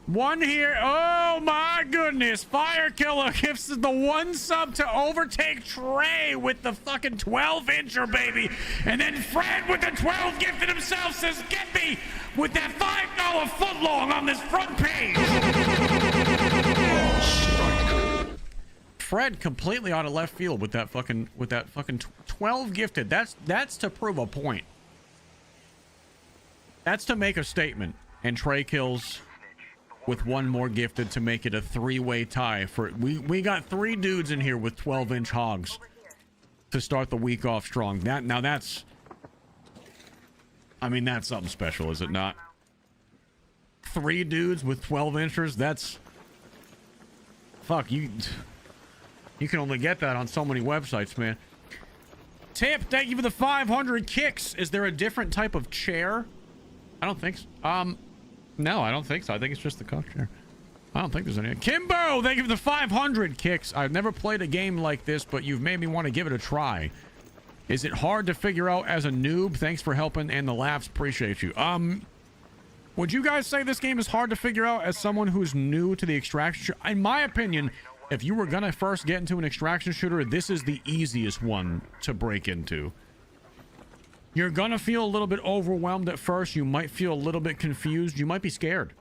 [SPEAKER 1] One here. Oh my goodness. Fire Killer gives the 1 sub to overtake Trey with the fucking 12-incher, baby. And then Fred with the 12 gifted himself says, get me with that $5 footlong on this front page. Fred completely out of left field with that fucking 12 gifted. That's to prove a point. That's to make a statement. And Trey kills with 1 more gifted to make it a 3-way tie. For we got 3 dudes in here with 12-inch hogs to start the week off strong. That's something special, is it not? 3 dudes with 12 inchers. That's fuck you. You can only get that on so many websites, man. Tip, thank you for the 500 kicks. Is there a different type of chair? I don't think so. No, I don't think so. I think it's just the cuck chair. I don't think there's any. Kimbo, thank you for the 500 kicks. I've never played a game like this, but you've made me want to give it a try. Is it hard to figure out as a noob? Thanks for helping and the laughs. Appreciate you. Would you guys say this game is hard to figure out as someone who's new to the extraction? In my opinion, if you were gonna first get into an extraction shooter, this is the easiest one to break into. You're gonna feel a little bit overwhelmed at first. You might feel a little bit confused. You might be scared.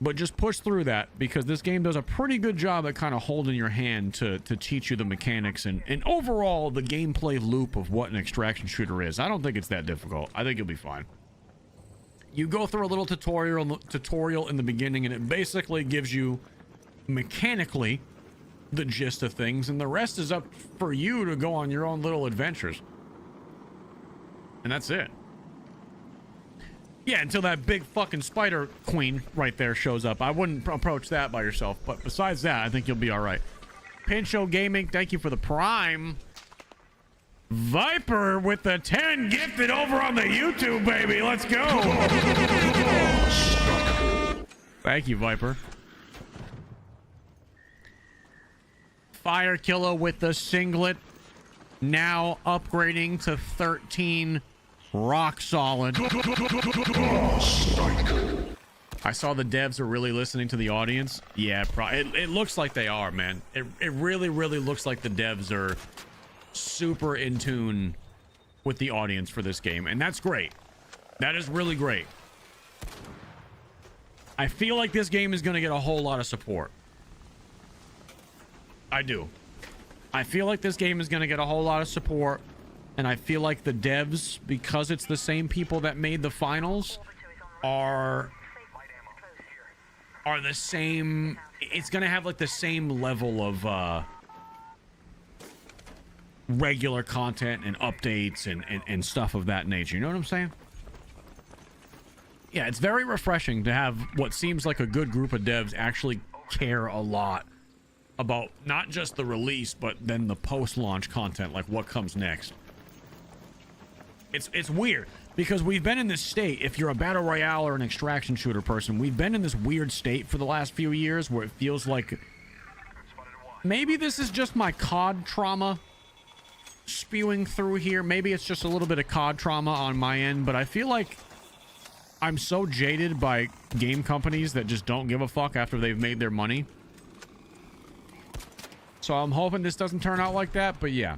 [SPEAKER 1] But just push through that, because this game does a pretty good job at kind of holding your hand to teach you the mechanics and overall the gameplay loop of what an extraction shooter is. I don't think it's that difficult. I think you'll be fine. You go through a little tutorial in the beginning, and it basically gives you mechanically the gist of things, and the rest is up for you to go on your own little adventures. And that's it. Yeah, until that big fucking spider queen right there shows up. I wouldn't approach that by yourself, but besides that, I think you'll be all right. Pincho Gaming, thank you for the prime. Viper with the 10 gifted over on the YouTube, baby. Let's go. Thank you, Viper. Fire Killer with the singlet. Now upgrading to 13. Rock solid. I saw the devs are really listening to the audience. Yeah, it looks like they are, man. It really, really looks like the devs are super in tune with the audience for this game, and that's great. That is really great. I feel like this game is going to get a whole lot of support. I do. I feel like this game is going to get a whole lot of support, and I feel like the devs, because it's the same people that made the finals, are the same. It's going to have like the same level of regular content and updates and stuff of that nature. You know what I'm saying? Yeah, it's very refreshing to have what seems like a good group of devs actually care a lot about not just the release, but then the post-launch content, like what comes next. It's weird because we've been in this state. If you're a battle royale or an extraction shooter person, we've been in this weird state for the last few years where it feels like maybe this is just my COD trauma spewing through here. Maybe it's just a little bit of COD trauma on my end, but I feel like I'm so jaded by game companies that just don't give a fuck after they've made their money. So I'm hoping this doesn't turn out like that, but yeah.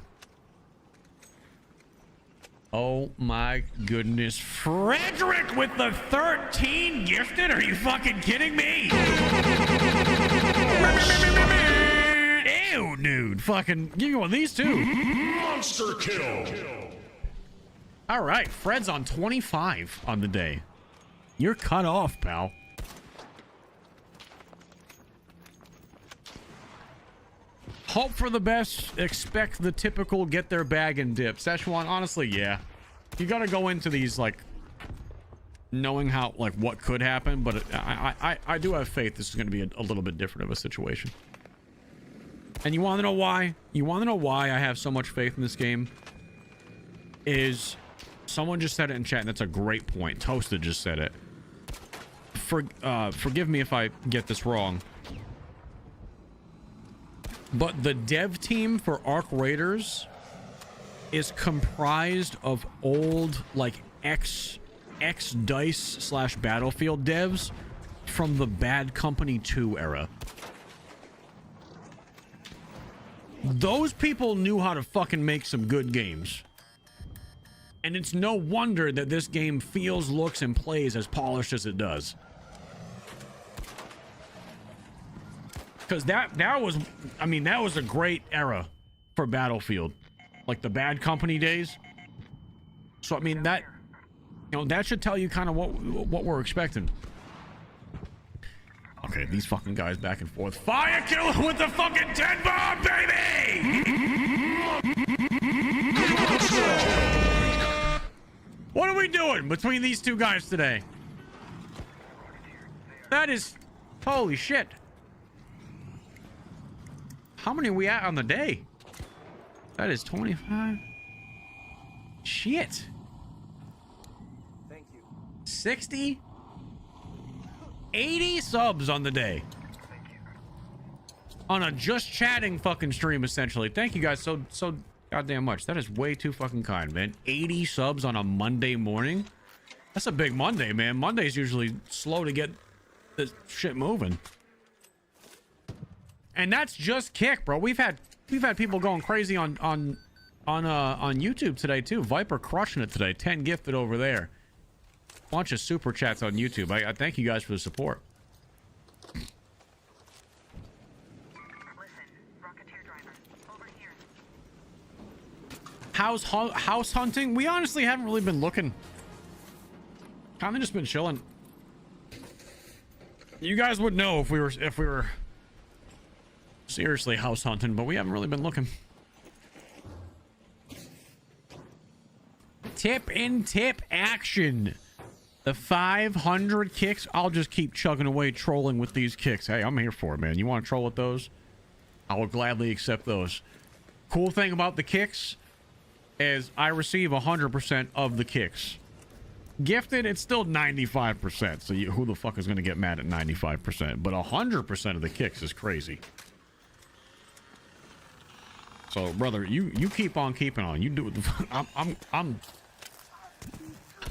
[SPEAKER 1] Oh my goodness. Frederick with the 13 gifted? Are you fucking kidding me? Ew, dude. Fucking give me one of these two.
[SPEAKER 8] Monster kill.
[SPEAKER 1] All right. Fred's on 25 on the day. You're cut off, pal. Hope for the best, expect the typical get their bag and dip. Szechuan, honestly, yeah. You gotta go into these, like, knowing how, like, what could happen, but I do have faith this is gonna be a little bit different of a situation. And you wanna know why? You wanna know why I have so much faith in this game? Is someone just said it in chat, and that's a great point. Toasted just said it. Forgive me if I get this wrong. But the dev team for Arc Raiders is comprised of old, like, ex-DICE / Battlefield devs from the Bad Company 2 era. Those people knew how to fucking make some good games. And it's no wonder that this game feels, looks, and plays as polished as it does. Because that was, I mean, that was a great era for Battlefield. Like the Bad Company days. So, I mean, that, you know, that should tell you kind of what we're expecting. Okay, these fucking guys back and forth. Fire kill with the fucking 10 bomb, baby! What are we doing between these two guys today? That is, holy shit. How many are we at on the day? That is 25. Shit.
[SPEAKER 2] Thank you.
[SPEAKER 1] 60? 80 subs on the day. On a just chatting fucking stream, essentially. Thank you guys so goddamn much. That is way too fucking kind, man. 80 subs on a Monday morning? That's a big Monday, man. Monday's usually slow to get this shit moving. And that's just Kick, bro. We've had people going crazy on YouTube today too. Viper crushing it today. 10 gifted over there. Bunch of super chats on YouTube. I thank you guys for the support.
[SPEAKER 3] Listen, Rocketeer driver, over here.
[SPEAKER 1] House hunting? We honestly haven't really been looking. Kind of just been chilling. You guys would know if we were seriously house hunting, but we haven't really been looking. Tip in tip action. The 500 kicks. I'll just keep chugging away trolling with these kicks. Hey, I'm here for it, man. You want to troll with those? I will gladly accept those. Cool thing about the kicks is I receive 100% of the kicks. Gifted, it's still 95%. So who the fuck is going to get mad at 95%? But 100% of the kicks is crazy. So, brother, you keep on keeping on. You do it.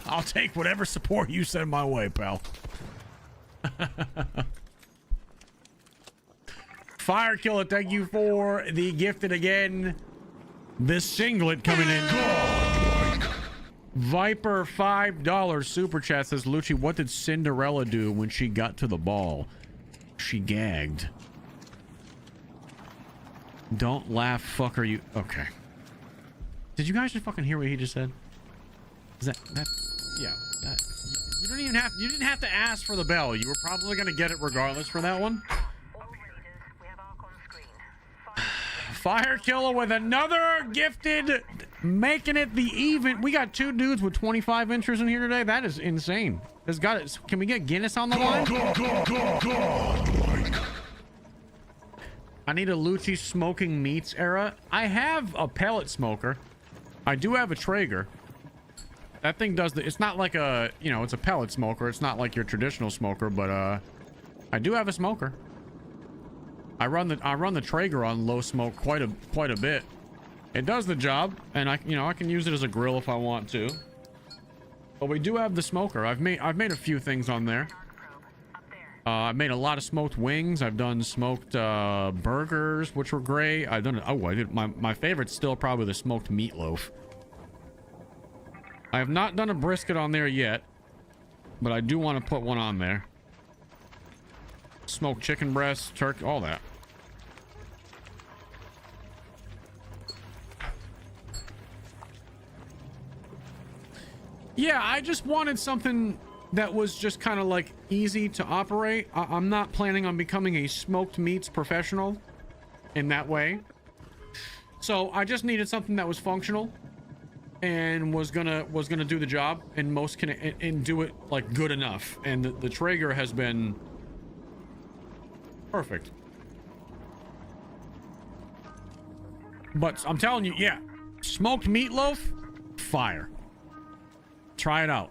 [SPEAKER 1] I'll take whatever support you send my way, pal. Fire Killer, thank you for the gifted again. This singlet coming in. Viper $5 super chat says, Lucci, what did Cinderella do when she got to the ball? She gagged. Don't laugh, fucker. You okay? Did you guys just fucking hear what he just said? Is that yeah? That, you don't even have. You didn't have to ask for the bell. You were probably gonna get it regardless for that one.
[SPEAKER 3] All raiders, we have Ark on screen.
[SPEAKER 1] Fire killer with another gifted, making it the even. We got 2 dudes with 25 inches in here today. That is insane. There's got it. Can we get Guinness on the line? I need a Lucci smoking meats era. I have a pellet smoker. I do have a Traeger. That thing does the. It's not like a, you know, it's a pellet smoker. It's not like your traditional smoker, but I do have a smoker. I run the Traeger on low smoke quite a bit. It does the job, and I can use it as a grill if I want to. But we do have the smoker. I've made a few things on there. I've made a lot of smoked wings. I've done smoked burgers, which were great. I've done I did my favorite's still probably the smoked meatloaf. I have not done a brisket on there yet, but I do want to put one on there. Smoked chicken breasts, turkey, all that. Yeah, I just wanted something that was just kind of like easy to operate. I'm not planning on becoming a smoked meats professional in that way. So I just needed something that was functional and was gonna do the job and do it like good enough. And the Traeger has been perfect. But I'm telling you, yeah, smoked meatloaf, fire. Try it out.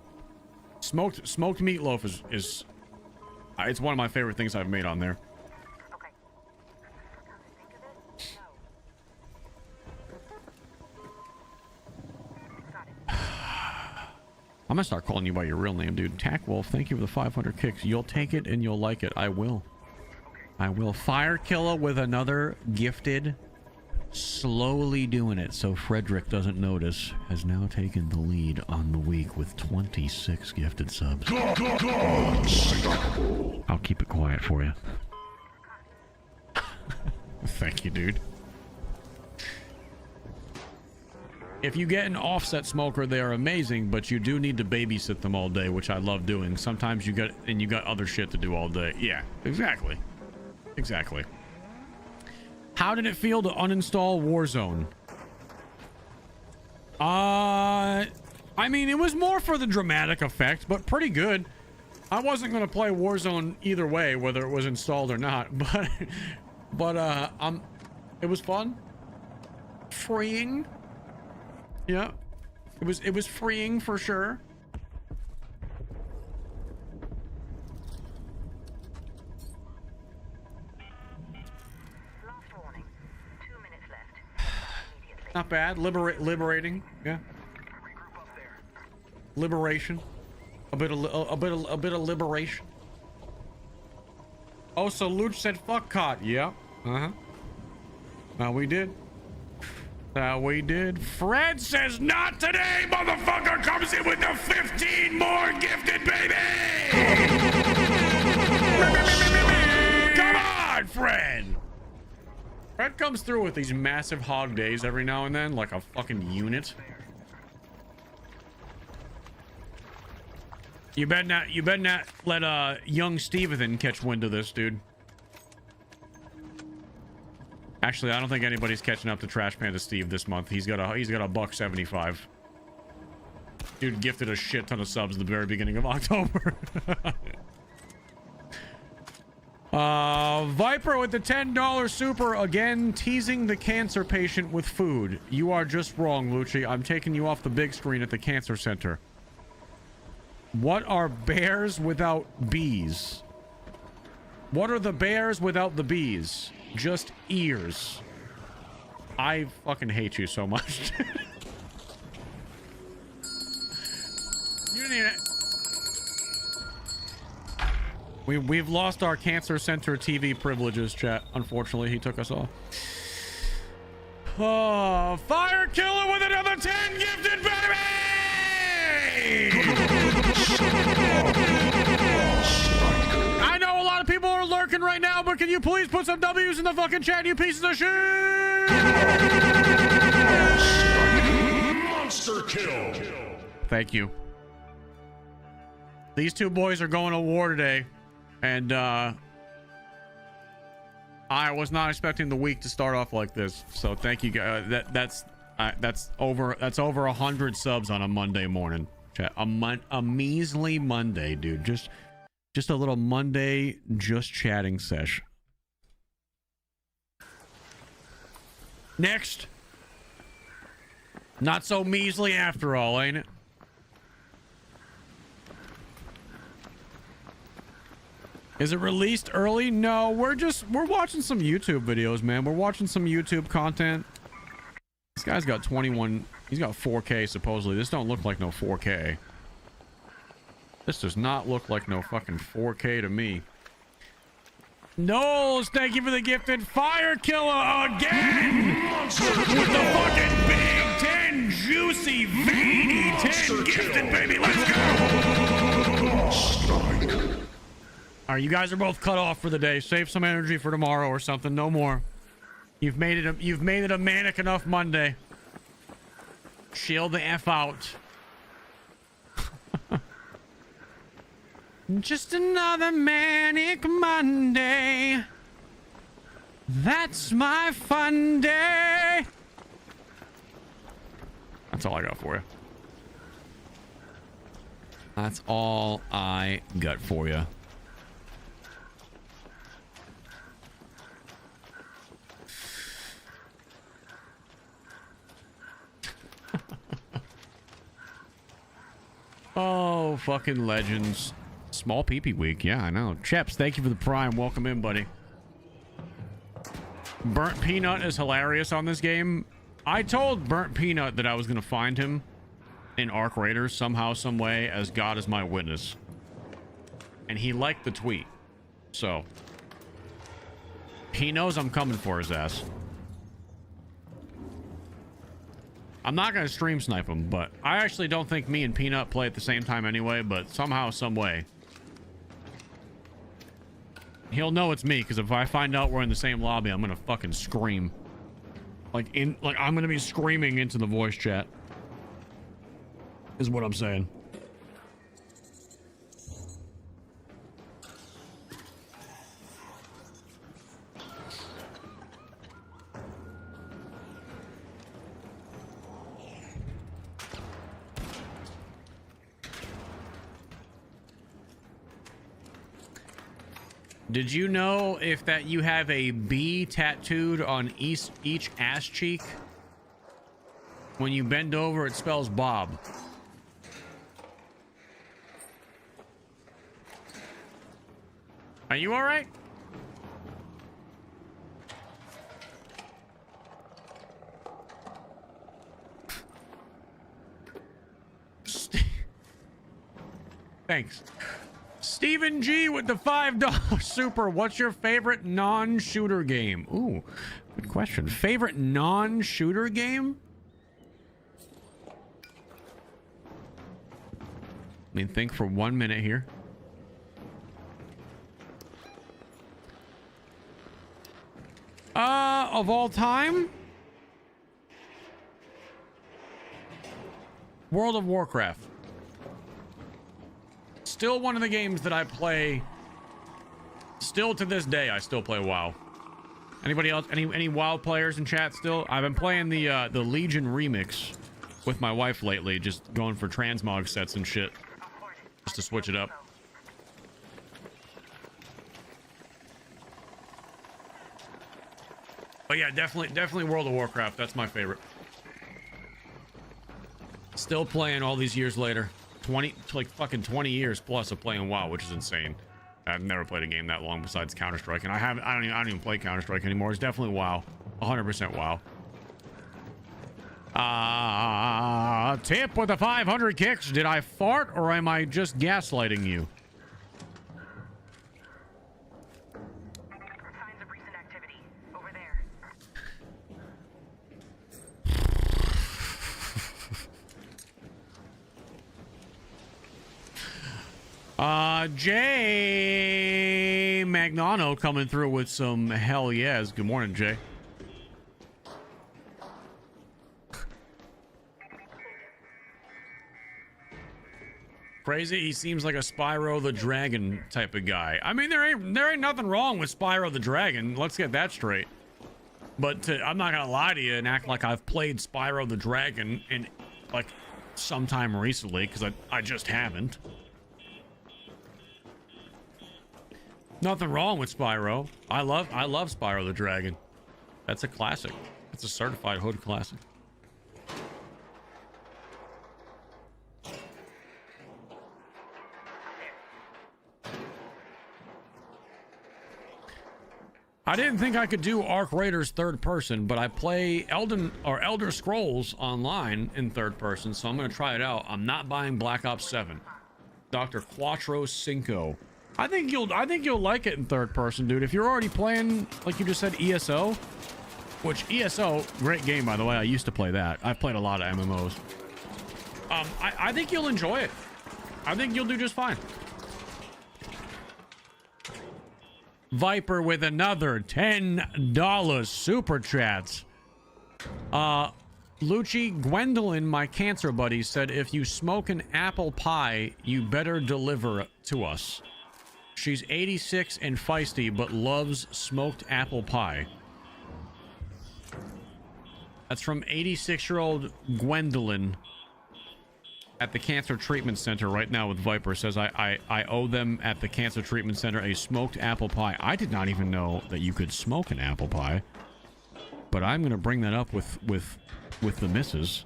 [SPEAKER 1] Smoked meatloaf is it's one of my favorite things I've made on there.
[SPEAKER 3] Okay. Think of it? No. Got it.
[SPEAKER 1] I'm gonna start calling you by your real name, dude. Tack Wolf, thank you for the 500 kicks. You'll take it and you'll like it. I will. I will. Fire killer with another gifted. Slowly doing it so Frederick doesn't notice. Has now taken the lead on the week with 26 gifted subs. I'll keep it quiet for you. Thank you, dude. If you get an offset smoker, they are amazing, but you do need to babysit them all day, which I love doing. Sometimes you got other shit to do all day. Yeah, exactly. Exactly. How did it feel to uninstall Warzone? I mean, it was more for the dramatic effect, but pretty good. I wasn't going to play Warzone either way, whether it was installed or not, but it was fun. Freeing. Yeah. It was freeing for sure. Not bad. Liberating. Yeah.
[SPEAKER 2] Regroup up there.
[SPEAKER 1] Liberation. A bit of liberation. Oh, so Luch said fuck caught. Yeah. We did. We did. Fred says not today, motherfucker. Comes in with the 15 more gifted, baby. Come on, Fred. Fred comes through with these massive hog days every now and then, like a fucking unit. You better not let young Steven catch wind of this, dude. Actually, I don't think anybody's catching up to Trash Panda Steve this month. He's got a $1.75. Dude gifted a shit ton of subs at the very beginning of October. Viper with the $10 super again, teasing the cancer patient with food. You are just wrong, Lucci. I'm taking you off the big screen at the cancer center. What are bears without bees? What are the bears without the bees? Just ears. I fucking hate you so much. You didn't even... We've lost our cancer center TV privileges, chat. Unfortunately, he took us off. Oh, fire killer with another 10 gifted, baby! I know a lot of people are lurking right now, but can you please put some W's in the fucking chat, you pieces of shit?
[SPEAKER 8] Monster kill.
[SPEAKER 1] Thank you. These two boys are going to war today, and I was not expecting the week to start off like this. So thank you guys. That's over 100 subs on a Monday morning. Chat. A measly Monday, dude. Just a little Monday just chatting sesh. Next. Not so measly after all, ain't it? Is it released early? No, we're watching some YouTube videos, man. We're watching some YouTube content. This guy's got 21, he's got 4K supposedly. This don't look like no 4K. This does not look like no fucking 4K to me. Knowles, thank you for the gifted fire killer again! With the fucking big 10 juicy veiny 10 gifted, baby. Let's go! Alright, you guys are both cut off for the day. Save some energy for tomorrow or something. No more. You've made it a manic enough Monday. Chill the F out. Just another manic Monday. That's my fun day. That's all I got for you. That's all I got for you. Oh, fucking legends. Small peepee week. Yeah, I know. Cheps, thank you for the prime. Welcome in, buddy. Burnt Peanut is hilarious on this game. I told Burnt Peanut that I was going to find him in Arc Raiders somehow, some way, as God is my witness. And he liked the tweet. So, he knows I'm coming for his ass. I'm not going to stream snipe him, but I actually don't think me and Peanut play at the same time anyway, but somehow, some way. He'll know it's me, because if I find out we're in the same lobby, I'm going to fucking scream. Like, I'm going to be screaming into the voice chat. Is what I'm saying. Did you know if that you have a B tattooed on each ass cheek? When you bend over, it spells Bob. Are you all right? Thanks. Stephen G with the $5 super. What's your favorite non-shooter game? Ooh, good question. Favorite non-shooter game? Let me think for 1 minute here. Of all time? World of Warcraft. Still one of the games that I play. Still to this day, I still play WoW. Anybody else? Any WoW players in chat still? I've been playing the Legion remix with my wife lately, just going for transmog sets and shit, just to switch it up. But yeah, definitely World of Warcraft. That's my favorite. Still playing all these years later. 20 years plus of playing WoW, which is insane. I've never played a game that long besides Counter-Strike, and I don't even play Counter-Strike anymore. It's definitely WoW. 100% WoW. Tip with the 500 kicks. Did I fart or am I just gaslighting you?
[SPEAKER 3] Signs of recent activity. Over there.
[SPEAKER 1] Jay Magnano coming through with some hell yes. Good morning, Jay. Crazy. He seems like a Spyro the Dragon type of guy. I mean, there ain't nothing wrong with Spyro the Dragon. Let's get that straight. But I'm not gonna lie to you and act like I've played Spyro the Dragon in like sometime recently, because I just haven't. Nothing wrong with Spyro. I love Spyro the Dragon. That's a classic. It's a certified hood classic. I didn't think I could do Arc Raiders third person, but I play Elder Scrolls Online in third person, so I'm gonna try it out. I'm not buying Black Ops 7. Dr. Quattro Cinco. I think you'll like it in third person, dude. If you're already playing, like you just said, ESO, which ESO, great game by the way. I used to play that. I've played a lot of MMOs. I think you'll enjoy it. I think you'll do just fine. Viper with another $10 super chats. Lucci Gwendolyn, my cancer buddy, said if you smoke an apple pie, you better deliver to us. She's 86 and feisty, but loves smoked apple pie. That's from 86-year-old Gwendolyn at the Cancer Treatment Center right now with Viper. Says I owe them at the Cancer Treatment Center a smoked apple pie. I did not even know that you could smoke an apple pie, but I'm gonna bring that up with the missus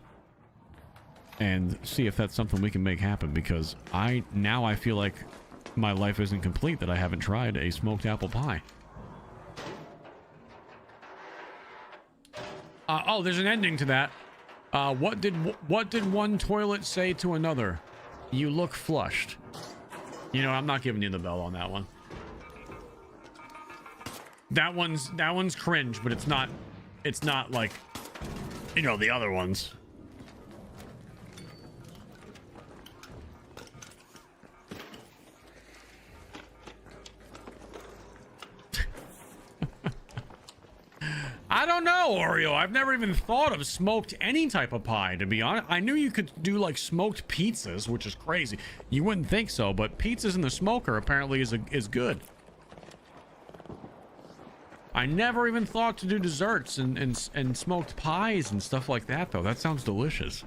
[SPEAKER 1] and see if that's something we can make happen, because I feel like my life isn't complete that I haven't tried a smoked apple pie. Oh, there's an ending to that. What did one toilet say to another? You look flushed. You know, I'm not giving you the bell on that one. That one's cringe, but it's not like, you know, the other ones. I don't know, Oreo. I've never even thought of smoked any type of pie, to be honest. I knew you could do like smoked pizzas, which is crazy. You wouldn't think so, but pizzas in the smoker apparently is good. I never even thought to do desserts and smoked pies and stuff like that, though. That sounds delicious.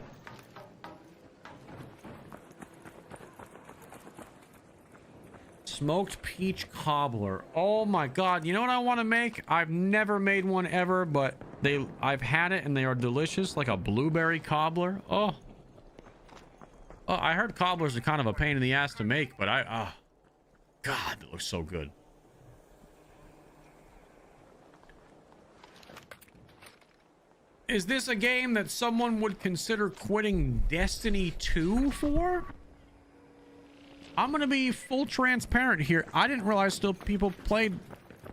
[SPEAKER 1] Smoked peach cobbler. Oh my god. You know what I want to make? I've never made one ever, but I've had it and they are delicious. Like a blueberry cobbler. Oh, I heard cobblers are kind of a pain in the ass to make, but god, that looks so good. Is this a game that someone would consider quitting Destiny 2 for? I'm gonna be full transparent here. I didn't realize still people played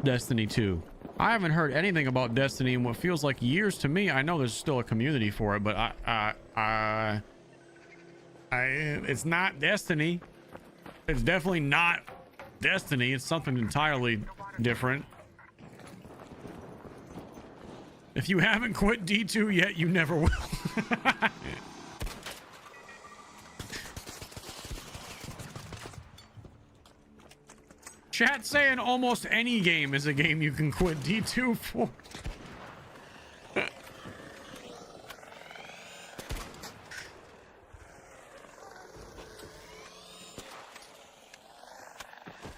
[SPEAKER 1] Destiny 2. I haven't heard anything about Destiny in what feels like years to me. I know there's still a community for it, but it's not Destiny. It's definitely not Destiny. It's something entirely different. If you haven't quit D2 yet, you never will. Chat saying almost any game is a game you can quit D2 for.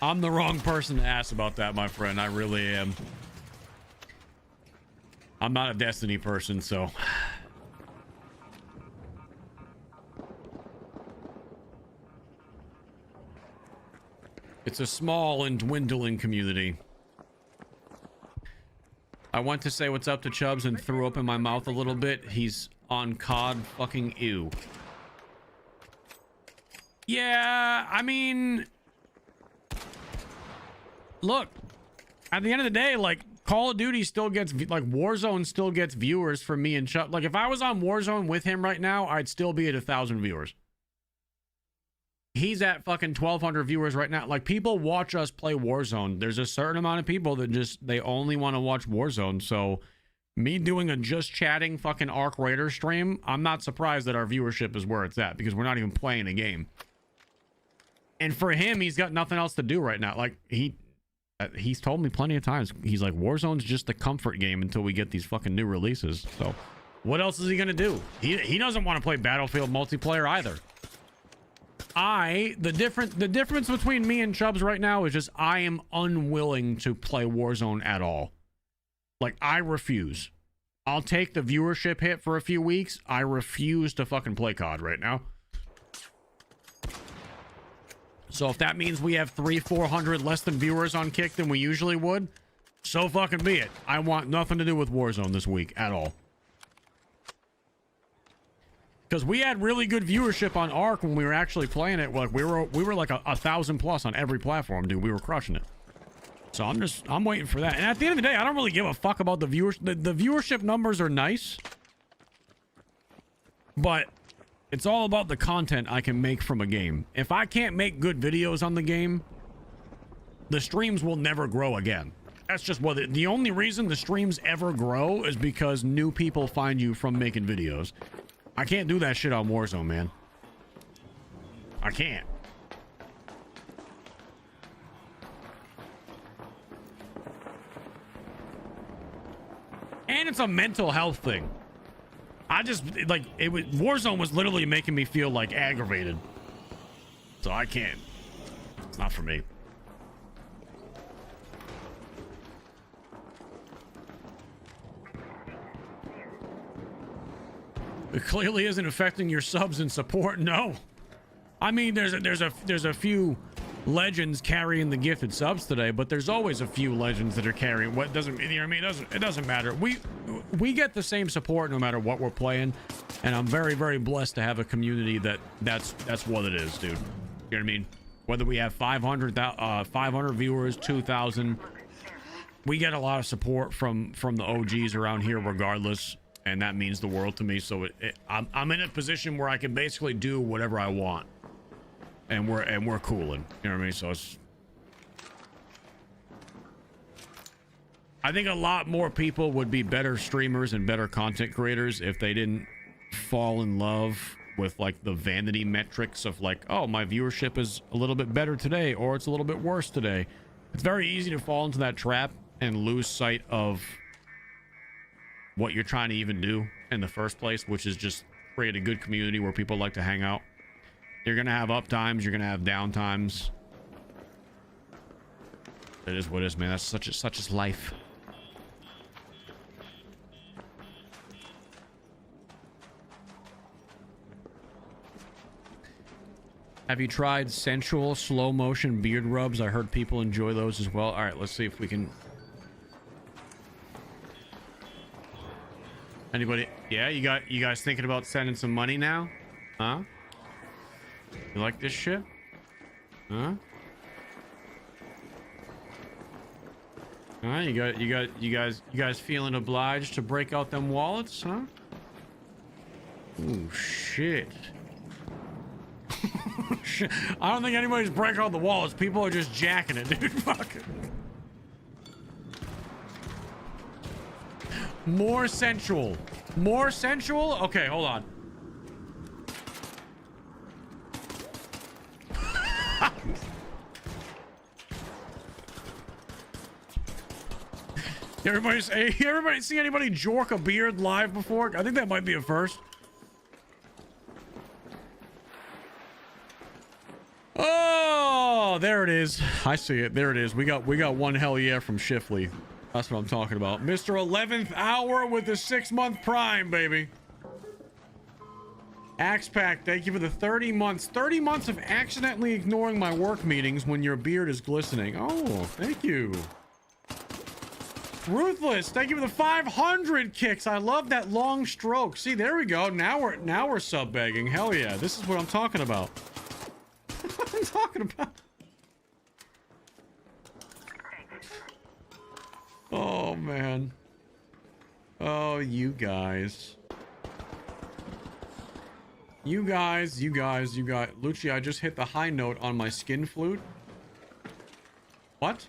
[SPEAKER 1] I'm the wrong person to ask about that, my friend. I really am. I'm not a Destiny person, so... It's a small and dwindling community. I went to say what's up to Chubbs and threw up in my mouth a little bit. He's on COD fucking ew. Yeah, I mean... Look, at the end of the day, like, Call of Duty still gets... Like, Warzone still gets viewers for me and Chubb. Like, if I was on Warzone with him right now, I'd still be at 1,000 viewers. He's at fucking 1,200 viewers right now. Like, people watch us play Warzone. There's a certain amount of people that just, they only want to watch Warzone. So me doing a just chatting fucking Arc Raider stream, I'm not surprised that our viewership is where it's at, because we're not even playing a game. And for him, he's got nothing else to do right now. Like he's told me plenty of times, he's like, Warzone's just a comfort game until we get these fucking new releases. So what else is he gonna do? He doesn't want to play Battlefield multiplayer either. The difference between me and Chubbs right now is just I am unwilling to play Warzone at all. Like, I refuse. I'll take the viewership hit for a few weeks. I refuse to fucking play COD right now. So if that means we have 300-400 less than viewers on Kick than we usually would, so fucking be it. I want nothing to do with Warzone this week at all. Because we had really good viewership on Ark when we were actually playing it. Like we were like 1,000 plus on every platform, dude. We were crushing it. So I'm waiting for that. And at the end of the day, I don't really give a fuck about the viewers. The viewership numbers are nice, but it's all about the content I can make from a game. If I can't make good videos on the game, the streams will never grow again. That's just what the only reason the streams ever grow is because new people find you from making videos. I can't do that shit on Warzone, man. I can't. And it's a mental health thing. I just, like, Warzone was literally making me feel, like, aggravated. So I can't. It's not for me. It clearly isn't affecting your subs and support. No. I mean, there's a few legends carrying the gifted subs today, but there's always a few legends that are carrying what doesn't, you know what I mean? It doesn't matter. We get the same support no matter what we're playing, and I'm very, very blessed to have a community that's what it is, dude. You know what I mean? Whether we have 500 viewers, 2,000, we get a lot of support from the OGs around here regardless. And that means the world to me. So I'm in a position where I can basically do whatever I want, and we're cooling. You know what I mean? So I think a lot more people would be better streamers and better content creators if they didn't fall in love with like the vanity metrics of like, oh, my viewership is a little bit better today, or it's a little bit worse today. It's very easy to fall into that trap and lose sight of what you're trying to even do in the first place, which is just create a good community where people like to hang out. You're gonna have up times, you're gonna have down times. It is what it is, man. That's such as life. Have you tried sensual slow motion beard rubs? I heard people enjoy those as well. All right, let's see if we can. Anybody? Yeah, you guys thinking about sending some money now? Huh? You like this shit? Huh? Huh? You guys feeling obliged to break out them wallets, huh? Ooh, shit. Shit. I don't think anybody's breaking out the wallets. People are just jacking it, dude. Fuck it. More sensual. More sensual? Okay, hold on. Everybody see anybody jork a beard live before? I think that might be a first. Oh, there it is. I see it. There it is. We got one hell yeah from Shifley. That's what I'm talking about. Mr. 11th hour with the 6-month prime, baby. Axe Pack, thank you for the 30 months. 30 months of accidentally ignoring my work meetings when your beard is glistening. Oh, thank you. Ruthless, thank you for the 500 kicks. I love that long stroke. See, there we go. Now we're sub begging. Hell yeah. This is what I'm talking about. What I'm talking about. Oh, man. Oh, you guys. You guys. Lucci, I just hit the high note on my skin flute. What?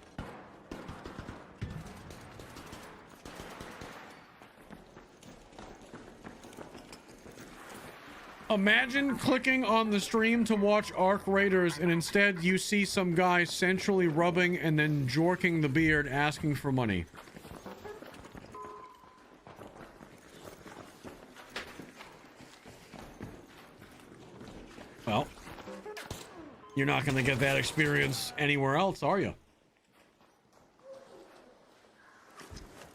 [SPEAKER 1] Imagine clicking on the stream to watch Arc Raiders and instead you see some guy sensually rubbing and then jorking the beard asking for money. Well, you're not going to get that experience anywhere else, are you?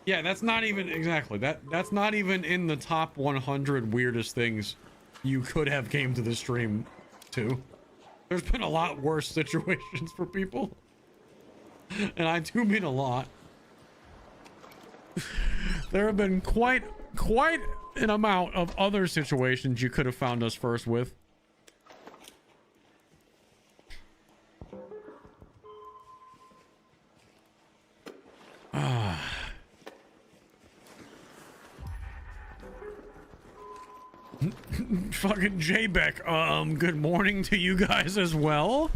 [SPEAKER 1] Yeah, that's not even exactly that's not even in the top 100 weirdest things you could have came to the stream to. There's been a lot worse situations for people. And I do mean a lot. There have been quite an amount of other situations you could have found us first with. Fucking J-Beck, good morning to you guys as well.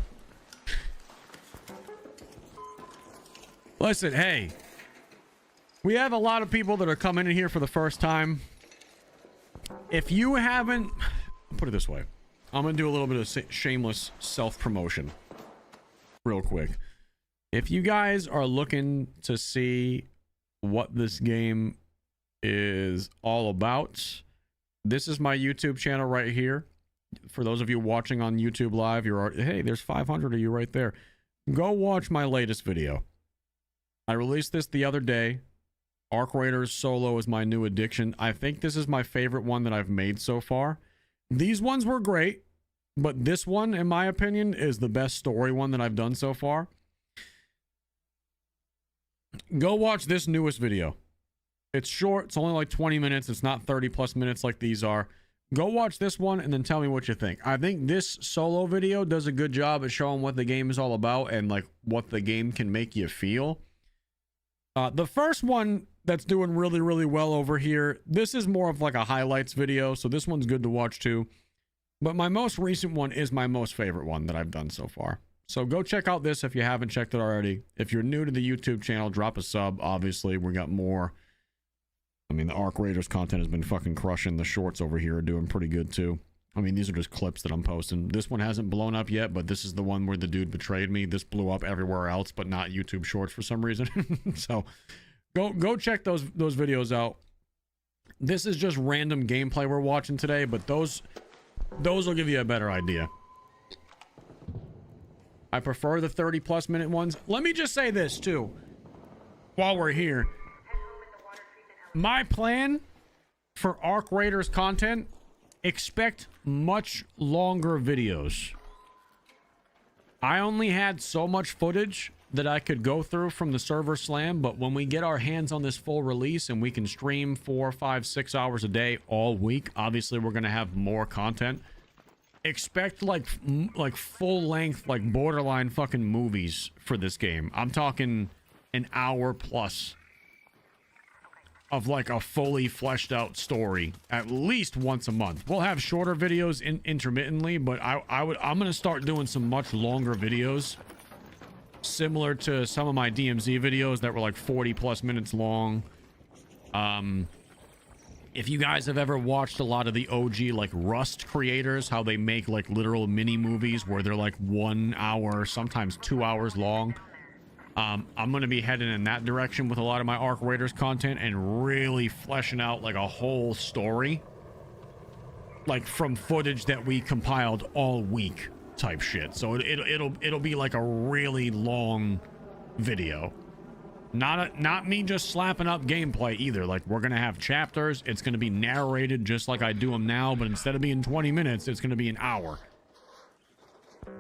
[SPEAKER 1] Listen, hey, we have a lot of people that are coming in here for the first time. If you haven't, put it this way, I'm gonna do a little bit of shameless self-promotion real quick. If you guys are looking to see what this game is all about, this is my YouTube channel right here. For those of you watching on YouTube Live, hey, there's 500 of you right there. Go watch my latest video. I released this the other day. Arc Raiders Solo is my new addiction. I think this is my favorite one that I've made so far. These ones were great, but this one, in my opinion, is the best story one that I've done so far. Go watch this newest video. It's short. It's only like 20 minutes. It's not 30 plus minutes like these are. Go watch this one and then tell me what you think. I think this solo video does a good job at showing what the game is all about and like what the game can make you feel. The first one that's doing really, really well over here, this is more of like a highlights video, so this one's good to watch too. But my most recent one is my most favorite one that I've done so far. So go check out this if you haven't checked it already. If you're new to the YouTube channel, drop a sub. Obviously, we got more. I mean, the Arc Raiders content has been fucking crushing. The shorts over here are doing pretty good too. I mean, these are just clips that I'm posting. This one hasn't blown up yet, but this is the one where the dude betrayed me. This blew up everywhere else, but not YouTube Shorts for some reason. So go check those videos out. This is just random gameplay we're watching today, but those will give you a better idea. I prefer the 30 plus minute ones. Let me just say this too, while we're here. My plan for Arc Raiders content, expect much longer videos. I only had so much footage that I could go through from the server slam, but when we get our hands on this full release and we can stream 4, 5, 6 hours a day all week, obviously we're going to have more content. Expect like full length, like borderline fucking movies for this game. I'm talking an hour plus of like a fully fleshed out story at least once a month. We'll have shorter videos intermittently, but I'm gonna start doing some much longer videos, similar to some of my DMZ videos that were like 40 plus minutes long. If you guys have ever watched a lot of the OG like Rust creators, how they make like literal mini movies where they're like 1 hour, sometimes 2 hours long, I'm going to be heading in that direction with a lot of my Arc Raiders content and really fleshing out like a whole story, like from footage that we compiled all week type shit. So it'll be like a really long video. Not me just slapping up gameplay either. Like we're going to have chapters. It's going to be narrated just like I do them now, but instead of being 20 minutes, it's going to be an hour.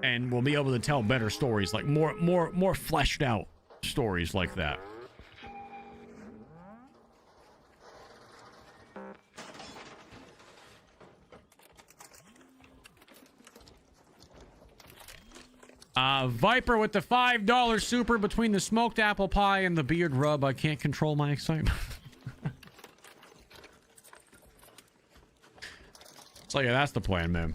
[SPEAKER 1] And we'll be able to tell better stories, like more fleshed out stories like that. Viper with the $5 super between the smoked apple pie and the beard rub. I can't control my excitement. So yeah, that's the plan, man.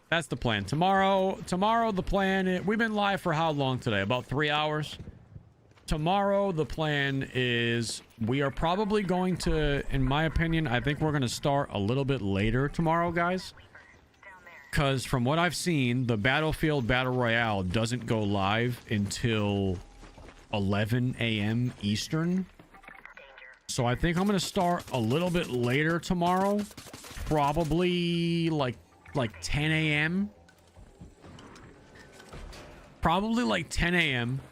[SPEAKER 1] That's the plan. Tomorrow the plan is, we've been live for how long today? About 3 hours. Tomorrow the plan is we are probably going to, in my opinion, I think we're going to start a little bit later tomorrow, guys. because from what I've seen, the Battlefield Battle Royale doesn't go live until 11 a.m. Eastern. So I think I'm going to start a little bit later tomorrow. Probably like 10 a.m. Probably like 10 a.m.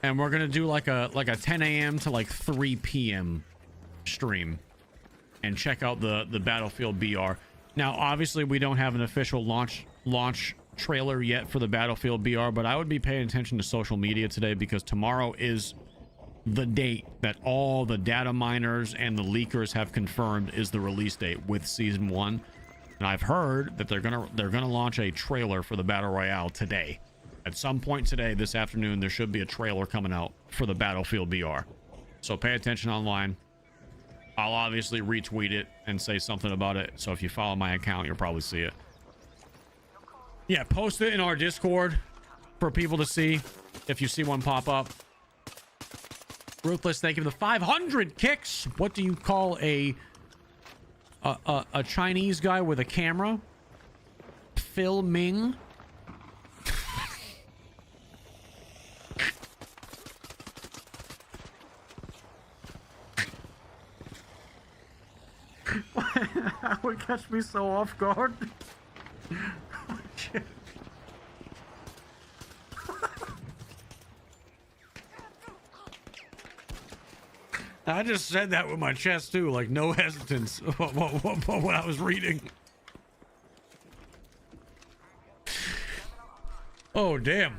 [SPEAKER 1] And we're going to do like a 10 a.m. to like 3 p.m. stream and check out the Battlefield BR. Now, obviously, we don't have an official launch trailer yet for the Battlefield BR, but I would be paying attention to social media today because tomorrow is the date that all the data miners and the leakers have confirmed is the release date with Season 1. And I've heard that they're gonna launch a trailer for the Battle Royale today. At some point today, this afternoon, there should be a trailer coming out for the Battlefield BR. So pay attention online. I'll obviously retweet it and say something about it. So if you follow my account, you'll probably see it. Yeah, post it in our Discord for people to see if you see one pop up. Ruthless, thank you for the 500 kicks. What do you call a Chinese guy with a camera? Filming. That would catch me so off guard. I just said that with my chest too, like no hesitance when I was reading. Oh damn!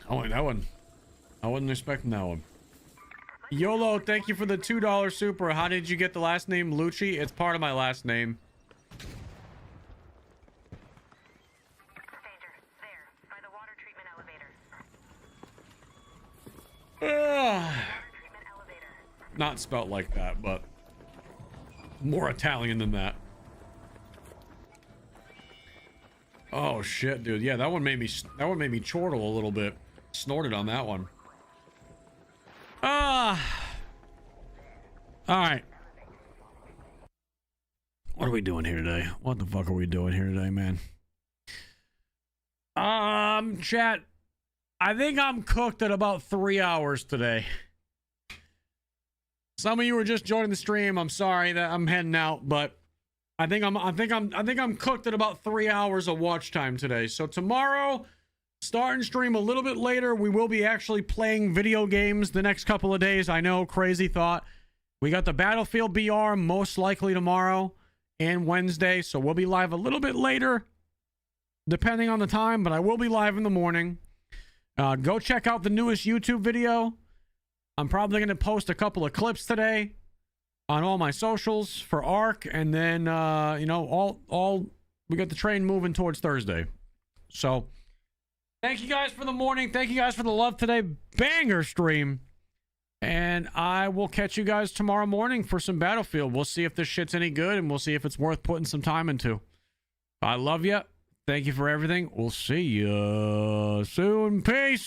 [SPEAKER 1] Oh, that one. I wasn't expecting that one. YOLO, thank you for the $2 super. How did you get the last name Lucci? It's part of my last name.
[SPEAKER 3] Danger. There. By the water treatment elevator. Treatment elevator.
[SPEAKER 1] Not spelt like that, but more Italian than that. Oh shit, dude. Yeah, that one made me chortle a little bit. Snorted on that one. All right. What are we doing here today? What the fuck are we doing here today, man? Chat. I think I'm cooked at about 3 hours today. Some of you were just joining the stream. I'm sorry that I'm heading out, but I think I'm cooked at about 3 hours of watch time today. So tomorrow, start and stream a little bit later. We will be actually playing video games the next couple of days. I know, crazy thought. We got the Battlefield BR most likely tomorrow and Wednesday, so we'll be live a little bit later, depending on the time, but I will be live in the morning. Go check out the newest YouTube video. I'm probably going to post a couple of clips today on all my socials for ARC, and then, you know, we got the train moving towards Thursday. So, thank you guys for the morning. Thank you guys for the love today. Banger stream. And I will catch you guys tomorrow morning for some Battlefield. We'll see if this shit's any good, and we'll see if it's worth putting some time into. I love you. Thank you for everything. We'll see you soon. Peace.